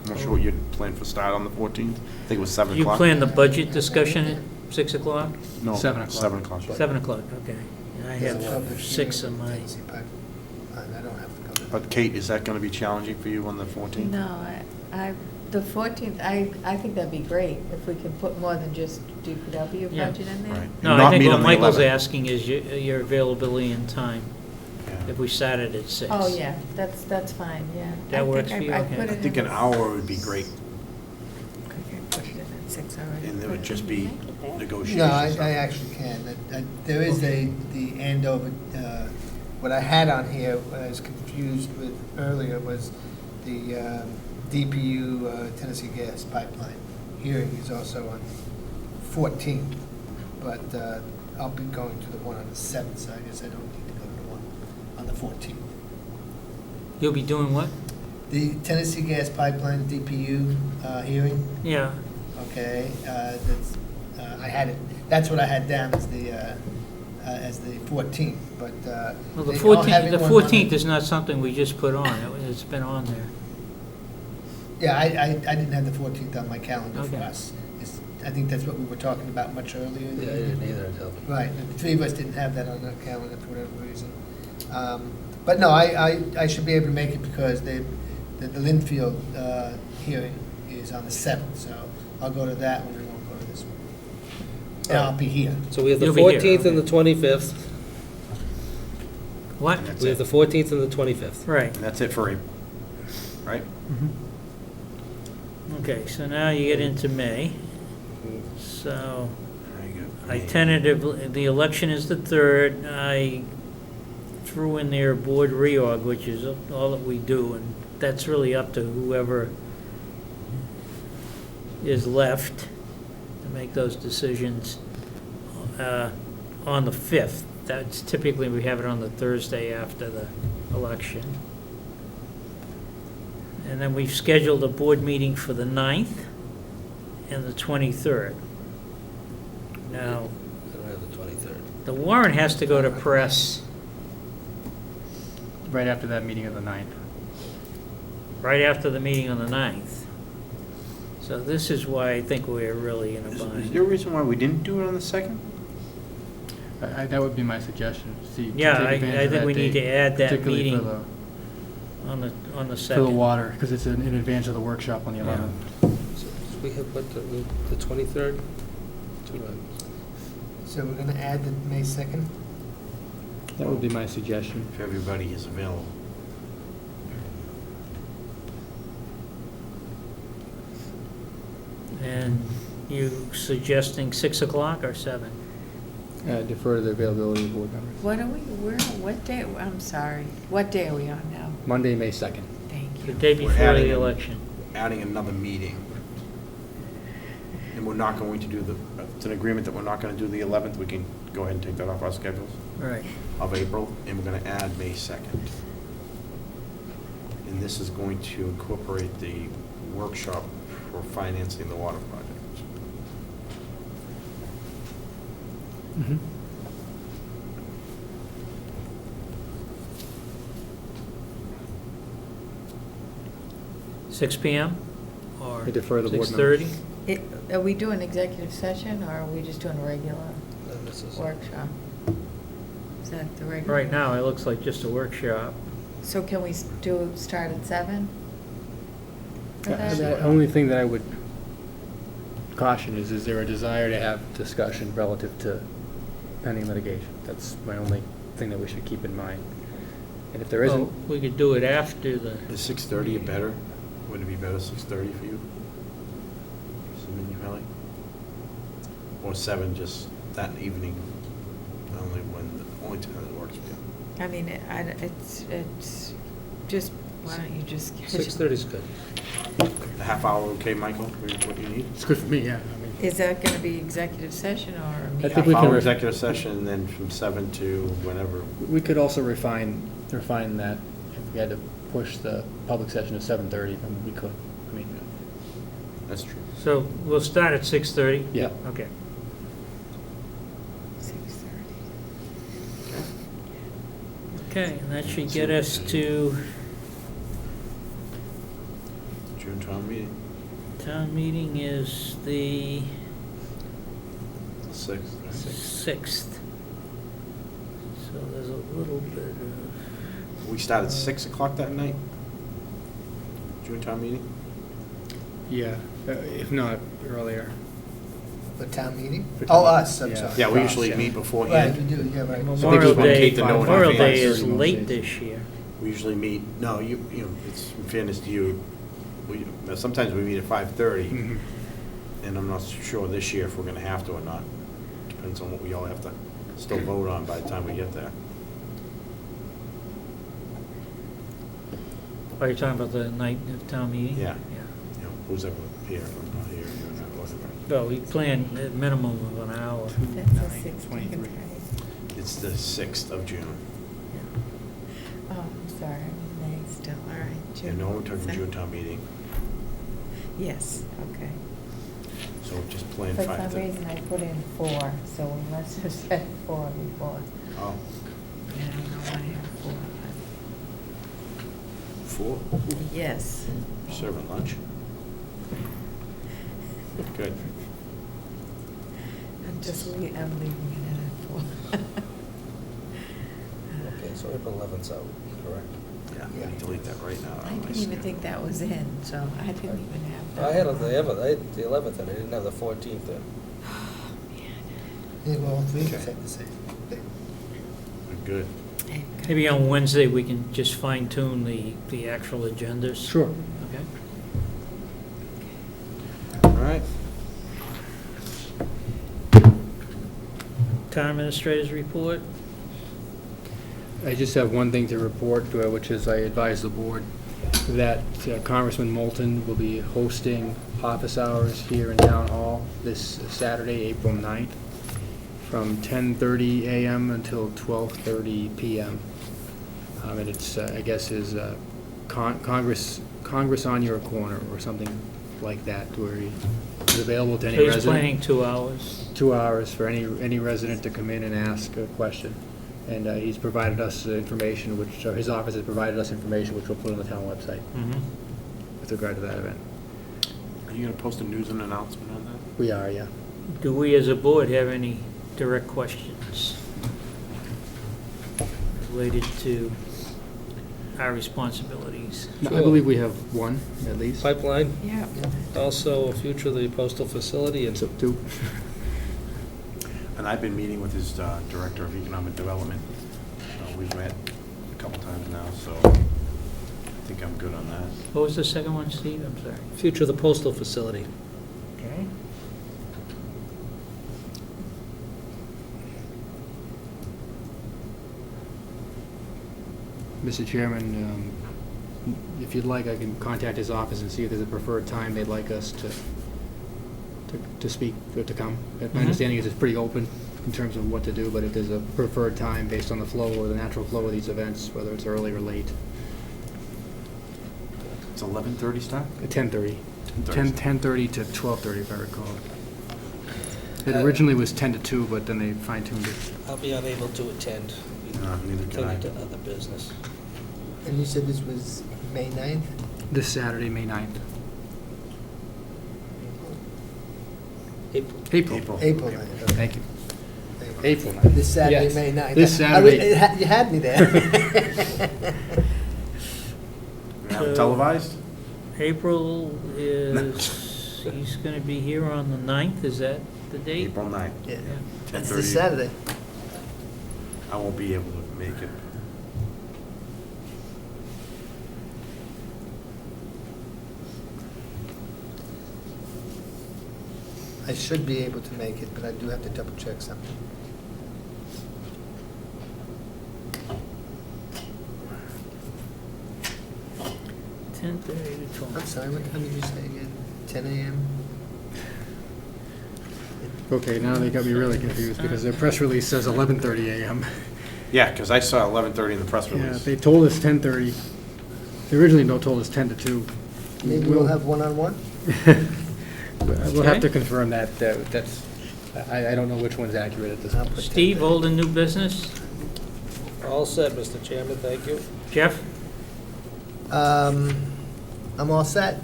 I'm not sure what you'd plan for start on the 14th. I think it was 7 You o'clock. plan the budget discussion at 6 o'clock? No, 7 o'clock. 7 o'clock. 7 o'clock, okay. I have Public 6 hearing, of my, Daisy, but I don't have to go. But Kate, is that going to be challenging for you on the 14th? No, the 14th, I think that'd be great if we could put more than just DPW Yeah. budget in there. Right. no, And I not think meet what on the Michael's 11th. asking is your availability and time, Yeah. if we started at 6. Oh, yeah, that's fine, yeah. That I works think for you? I Okay. put I it think in an at hour would be great, Okay, put it in at 6 already. and it would just be negotiations. No, I actually can. There is the Andover what I had on here, what I was confused with earlier, was the DPU Tennessee Gas Pipeline hearing is also on 14th, but I'll be going to the one on the 7th, so I guess I don't need to go to the one on the 14th. You'll be doing what? The Tennessee Gas Pipeline DPU hearing, Yeah. okay, I had it, that's what I had down as the 14th, but Well, the they all have 14th, it the on 14th is not something we just put on. It's been on there. Yeah, I didn't have the 14th on my calendar for Okay. us. I think that's what we were talking about much earlier. Yeah, I didn't either until. Right, the three of us didn't have that on our calendar for whatever reason. But no, I should be able to make it because the Linfield hearing is on the 7th, so I'll go to that one and won't go to this one. And I'll be here. So we have the You'll be here, 14th and the okay. 25th. What? And that's We have it. the 14th and the 25th. Right. And that's it for April, right? Okay, so now you get into May. So There you go. I tentatively, the election is the 3rd. I threw in there board reorg, which is all that we do, and that's really up to whoever is left to make those decisions on the 5th. That's typically, we have it on the Thursday after the election. And then we've scheduled a board meeting for the 9th and the 23rd. Now, I don't have the 23rd. the warrant has to go to press Right after that meeting of the 9th. right after the meeting on the 9th. So this is why I think we're really in a Is bind. there a reason why we didn't do it on the 2nd? That would be my suggestion, see. to Yeah, take I advantage of think that we need date, to add that particularly meeting for on the for the 2nd. water, because it's in advance of the workshop on the 11th. So we have what, the 23rd? So we're gonna add the May 2nd? That would be my suggestion. If everybody is available. And you suggesting 6 o'clock or 7? Defer to the availability of board members. What are we, what day, I'm sorry, what day are we on now? Monday, May 2nd. Thank The you. day We're before adding the a- election. Adding another meeting. And we're not going to do it's an agreement that we're not going to do the 11th. We can go ahead and take that off our schedules Right. of April, and we're going to add May 2nd. And this is going to incorporate the workshop for financing the water project. Mhm. Six PM or I defer the board 6:30? Are we doing executive session, or are we just doing a regular This is- workshop? Is that the regular? Right now, it looks like just a workshop. So can we start at 7? For that? The only thing that I would caution is there a desire to have discussion relative to pending litigation? That's my only thing that we should keep in mind. And if there isn't, Well, we could do it after the, Is 6:30 better? Would it be better 6:30 for you? Kelly? Or 7, just that evening, only time that works for you. I mean, it's just, why don't you just? 6:30 is good. A half hour, okay, Michael, what you need? it's good for me, yeah. I mean, Is that going to be executive session or a I meeting? think we Half can hour re- executive session, and then from 7 to whenever. we could also refine that if we had to push the public session to 7:30, then we could. I mean, That's true. so we'll start at 6:30? yeah. Okay. 6:30. Okay, and that should get us to June town meeting, town meeting is the 6th. 6th. So there's a little bit of, We start at 6 o'clock that night? June town meeting? Yeah, if not earlier. The town meeting? For Oh, town- us, I'm yeah. sorry. Yeah, we Gosh, usually yeah. meet Right, beforehand. we do, yeah, right. Memorial just want Day, Kate to know in Memorial Day advance. is 30 most late days. this year. We usually meet, no, you know, it's in fairness to you, sometimes we meet at 5:30, Mhm. and I'm not sure this year if we're gonna have to or not. Depends on what we all have to still vote on by the time we get there. Are you talking about the night of town meeting? Yeah. You know, who's ever here, I'm not here, you're not, whatever. Well, we plan a minimum of an hour. That's the 9, 16th, 23. right? It's the 6th of June. Oh, I'm sorry, I'm in May still, all right. Yeah, no, we're talking So- June town meeting, Yes, okay. so just plan For 5 some reason, I put in 4, so we must have said 4 before. Oh, I don't know why I have 4. 4? but- Yes. Serving lunch? Good. I'm leaving it at 4. Okay, so April 11th's out, correct? Yeah, I'm gonna delete that right now. I didn't even think that was in, so I didn't even have that. I had the 11th, and I didn't have the 14th in. Yeah, well, we Okay. said the same. We're good. Maybe on Wednesday, we can just fine tune the actual agendas. Sure. Okay. All right. Town administrators report. I just have one thing to report, which is I advise the board that Congressman Moulton will be hosting office hours here in Town Hall this Saturday, April 9th, from 10:30 a.m. until 12:30 p.m. And it's, I guess, is Congress on your corner or something like that, where he is available to any He's resident. planning 2 hours. 2 hours for any resident to come in and ask a question. And he's provided us information, which, his office has provided us information, which we'll put on the town website Mhm. with regard to that event. Are you gonna post a news and announcement on that? We are, yeah. Do we as a board have any direct questions related to our responsibilities? No, I believe we have one, at least. Pipeline, Yeah. also future of the postal facility, and So, two. And I've been meeting with his Director of Economic Development. We've met a couple times now, so I think I'm good on that. What was the second one, Steve? I'm sorry. future of the postal facility. Okay. Mr. Chairman, if you'd like, I can contact his office and see if there's a preferred time they'd like us to speak, or to come. My Mhm. understanding is it's pretty open in terms of what to do, but if there's a preferred time based on the flow or the natural flow of these events, whether it's early or late. It's 11:30 start? 10:30. 10:30. 10:30 to 12:30, if I recall. It originally was 10 to 2, but then they fine-tuned it. I'll be unable to attend. Neither can I. Taking to other business. And you said this was May 9th? This Saturday, May 9th. April. April. April 9th. okay. Thank you. April. April 9th. This Saturday, Yes. May 9th. This I was- Saturday. You had me there. We have it televised? April is, he's going to be here on the 9th, is that the date? April 9th. Yeah, that's 10:30. this Saturday. I won't be able to make it. I should be able to make it, but I do have to double check something. Ten thirty to I'm 12. sorry, what time did you say again? 10 a.m.? Okay, now they got me really confused because their press release says 11:30 a.m. Yeah, because I saw 11:30 in the press Yeah, release. they told us 10:30. They originally told us 10 to 2. Maybe we'll have one-on-one? We'll have to Okay. confirm that. That's, I don't know which one's accurate at this I'll point. put Steve, 10:30. old and new business? All set, Mr. Chairman, thank you. Jeff? I'm all set.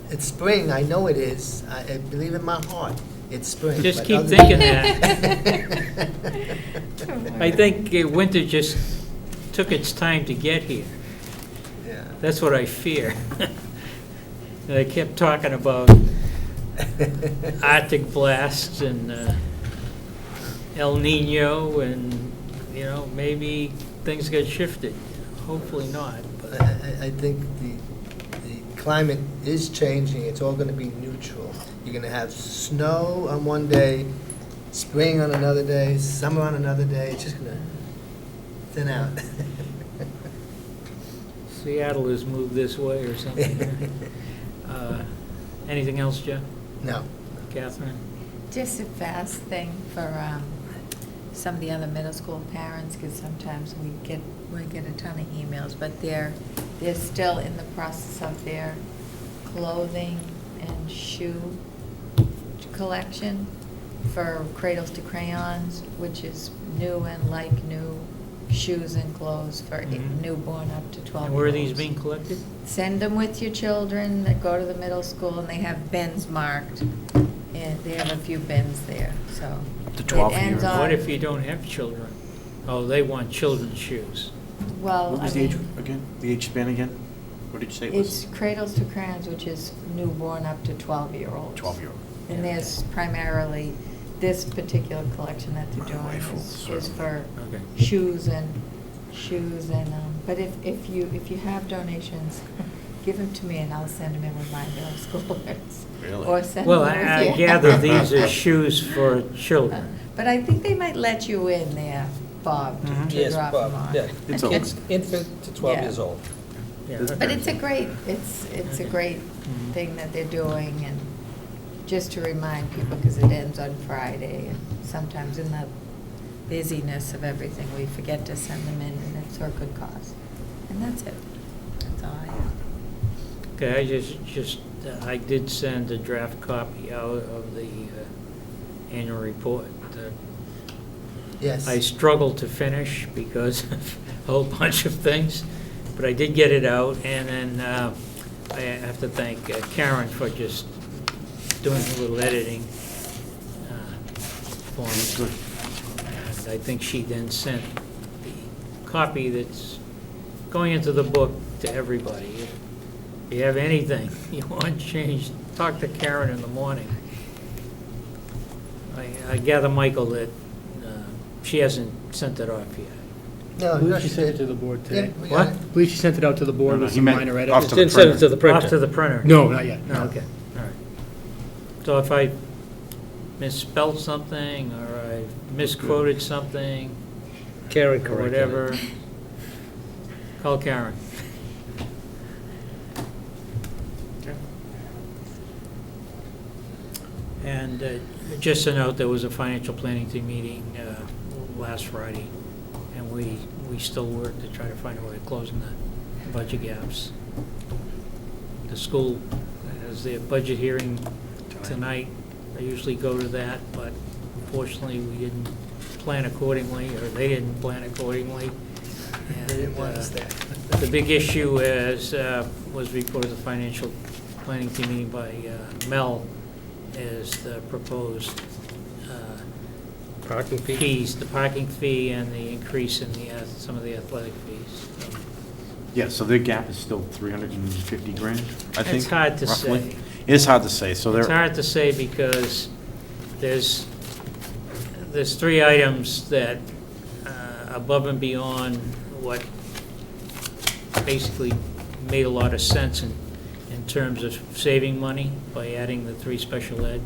It's spring, I know it is. I believe in my heart, it's spring. Just but keep other thinking than- that. I think winter just took its time to get here. Yeah. That's what I fear. And I kept talking about Arctic blasts and El Nino and, you know, maybe things got shifted. Hopefully not, but I think the climate is changing, it's all gonna be neutral. You're gonna have snow on one day, spring on another day, summer on another day, it's just gonna thin out. Seattle has moved this way or something. Anything else, Jeff? No. Catherine? Just a fast thing for some of the other middle school parents, because sometimes we get a ton of emails, but they're still in the process of their clothing and shoe collection for Cradles to Crayons, which is new and like new shoes and clothes for Mhm. newborn up to 12 And where are these being collected? Send them with your children that go to the middle school, and they have bins marked, and they have a few bins there, so. Up to it 12 ends years. on- What if you don't have children? Oh, they want children's shoes. Well, What I was the age mean, again? The age span again? What did you say it was? it's Cradles to Crayons, which is newborn up to 12-year-olds. 12-year-old. And there's primarily, this particular collection that they're My doing wife will is certainly- for Okay. shoes and, but if you have donations, give them to me and I'll send them in with my middle schoolers. Really? Or send Well, them with I you. gather these are shoes for children. But I think they might let you in there, Bob, Mhm. to Yes, drop Bob, them off. yeah. It's Kids, infant to 12 Yeah. years old. Yeah, But it's a great, it's a great Mhm. thing that they're doing, and just to remind people, because it ends on Friday, and sometimes in the busyness of everything, we forget to send them in, and it's for a good cause. And that's it. That's all I have. Okay, I did send a draft copy out of the annual report. Yes. I struggled to finish because of a whole bunch of things, but I did get it out, and then I have to thank Karen for just doing a little editing for me. And I think she then sent the copy that's going into the book to everybody. If you have anything you want changed, talk to Karen in the morning. I gather, Michael, that she hasn't sent it off yet. No, I believe no, she she sent it did. to the board today. Yeah, we What? got it. I believe she sent it out to the board No, with he some meant minor off edits. to the Didn't send it to the printer. Off to the printer? No, not yet. No, okay, all right. So if I misspelled something, or I misquoted something, Karen or corrected it. whatever, call Karen. And just a note, there was a financial planning team meeting last Friday, and we still work to try to find a way of closing the budget gaps. The school has their budget hearing tonight. I usually go to that, but unfortunately, we didn't plan accordingly, or they didn't plan accordingly. They didn't And, want us there. The big issue is, was reported at the financial planning team meeting by Mel, is the proposed Parking fee? fees, the parking fee and the increase in the, some of the athletic fees. Yeah, so their gap is still 350 grand, I think. It's hard to roughly. say. It is hard to say, so It's they're, hard to say because there's three items that, above and beyond what basically made a lot of sense in terms of saving money by adding the three special ed.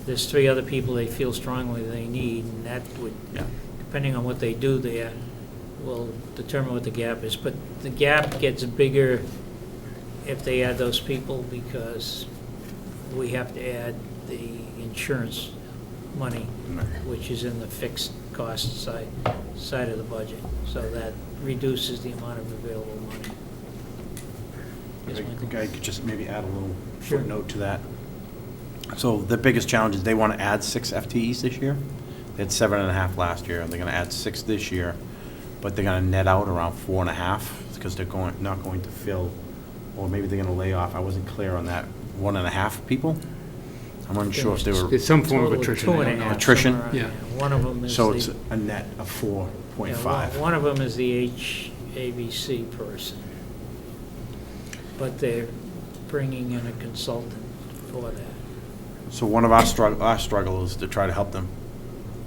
There's three other people they feel strongly they need, and that would, yeah. depending on what they do there, will determine what the gap is. But the gap gets bigger if they add those people, because we have to add the insurance money, which is in the fixed cost side of the budget. So that reduces the amount of available money. Yes, I Michael? think I could just maybe add a little Sure. footnote to that. So the biggest challenge is they want to add 6 FTEs this year. They had 7.5 last year, and they're going to add 6 this year, but they're going to net out around 4.5, because they're not going to fill, or maybe they're going to lay off, I wasn't clear on that, 1.5 people? I'm unsure if they were, There's some form of Total attrition. I don't 2.5, know. Attrition? somewhere around Yeah. there. One of them is so the- it's a net of 4.5. Yeah, one of them is the HABC person, but they're bringing in a consultant for that. So one of our struggle is to try to help them.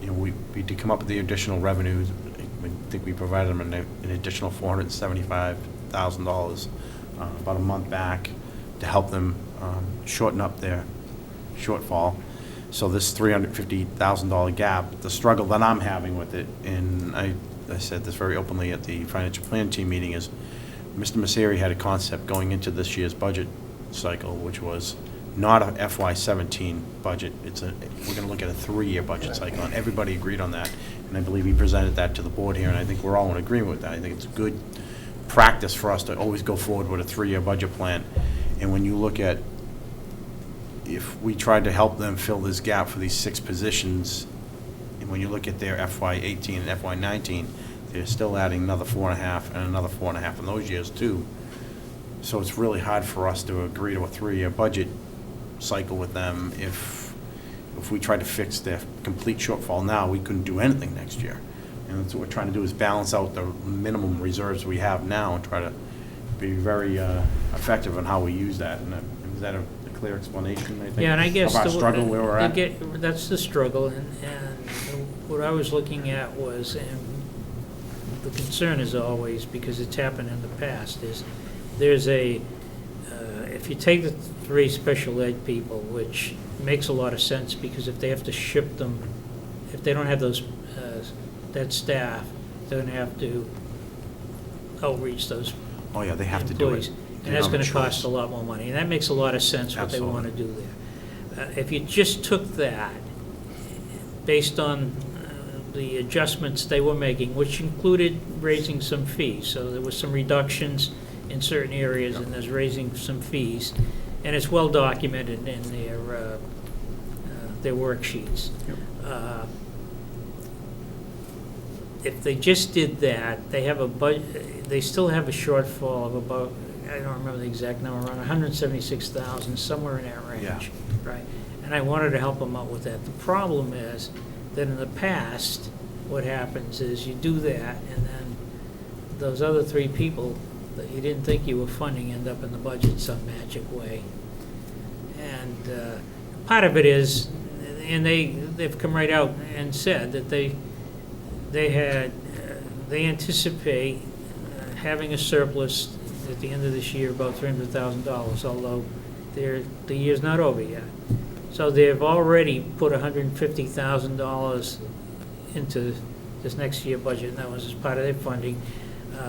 You know, we to come up with the additional revenues. I think we provided them an additional $475,000 about a month back to help them shorten up their shortfall. So this $350,000 gap, the struggle that I'm having with it, and I said this very openly at the financial plan team meeting, is Mr. Messeri had a concept going into this year's budget cycle, which was not a FY17 budget. We're going to look at a 3-year budget cycle, and everybody agreed on that. And I believe he presented that to the board here, and I think we're all in agreement with that. I think it's good practice for us to always go forward with a 3-year budget plan. And when you look at, if we tried to help them fill this gap for these 6 positions, and when you look at their FY18 and FY19, they're still adding another 4.5 and another 4.5 in those years too. So it's really hard for us to agree to a 3-year budget cycle with them. If we tried to fix their complete shortfall now, we couldn't do anything next year. And that's what we're trying to do, is balance out the minimum reserves we have now and try to be very effective in how we use that. And is that a clear explanation, I think? Yeah, and I guess of our struggle where we're at? That's the struggle, and what I was looking at was, and the concern is always, because it's happened in the past, is there's if you take the 3 special ed people, which makes a lot of sense, because if they have to ship them, if they don't have that staff, they're going to have to outreach those Oh, yeah, they have to do employees. it. And that's going to cost a lot more money, and that makes a lot of sense what they want to do there. If you just took that, based on the adjustments they were making, which included raising some fees, so there was some reductions in certain areas, and there's raising some fees, and it's well documented in their worksheets. If they just did that, they have a budget. They still have a shortfall of about, I don't remember the exact number, around 176,000, somewhere in that range. Yeah. Right. And I wanted to help them out with that. The problem is that in the past, what happens is you do that, and then those other 3 people that you didn't think you were funding end up in the budget some magic way. And part of it is, and they've come right out and said that they anticipate having a surplus at the end of this year, about $300,000, although the year's not over yet. So they've already put $150,000 into this next year budget, and that was as part of their funding,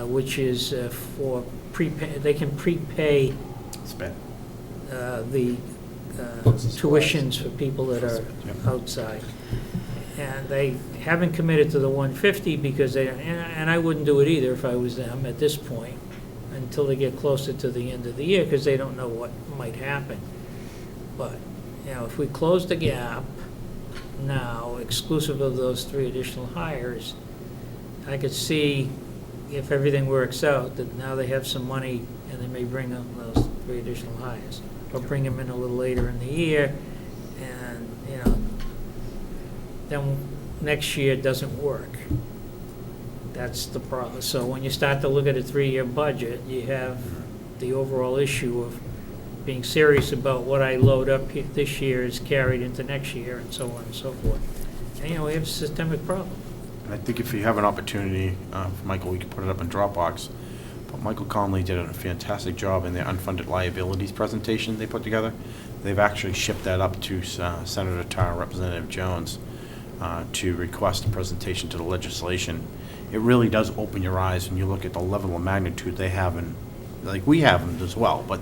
which is for they can prepay Spend. the tuitions for people that are outside. And they haven't committed to the 150 because and I wouldn't do it either if I was them at this point, until they get closer to the end of the year, because they don't know what might happen. But, if we close the gap now, exclusive of those 3 additional hires, I could see, if everything works out, that now they have some money and they may bring up those 3 additional hires, or bring them in a little later in the year, and, then next year it doesn't work. That's the problem. So when you start to look at a 3-year budget, you have the overall issue of being serious about what I load up this year is carried into next year, and so on and so forth. And, we have a systemic problem. And I think if you have an opportunity, Michael, we could put it up in Dropbox, but Michael Conley did a fantastic job in their unfunded liabilities presentation they put together. They've actually shipped that up to Senator Tarr, Representative Jones, to request a presentation to the legislation. It really does open your eyes when you look at the level of magnitude they have, and like we have them as well, but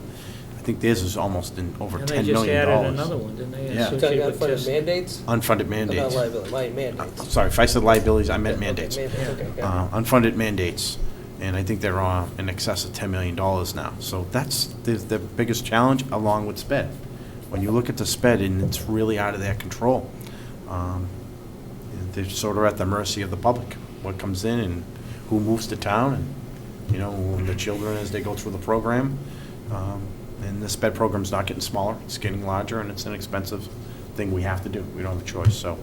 I think theirs is almost in over $10 million. And they just added another one, didn't they? Yeah. Associated with Unfunded just- mandates? Unfunded mandates. Not liability, mandates. Sorry, if I said liabilities, I meant Okay, mandates. okay. Unfunded mandates, and I think they're in excess of $10 million now. So that's the biggest challenge, along with SPED. When you look at the SPED, and it's really out of their control, they're sort of at the mercy of the public, what comes in and who moves to town, and, the children as they go through the program. And the SPED program's not getting smaller, it's getting larger, and it's an expensive thing we have to do. We don't have a choice, so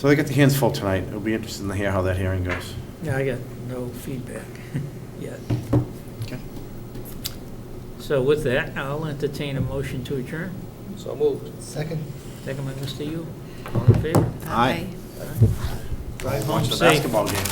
they got the hands full tonight. It'll be interesting to hear how that hearing goes. Yeah, I got no feedback yet. Okay. So with that, I'll entertain a motion to adjourn. So moved. Second? Second by Mr. Yu. All in favor? Aye. Drive home Watch the safe. basketball game.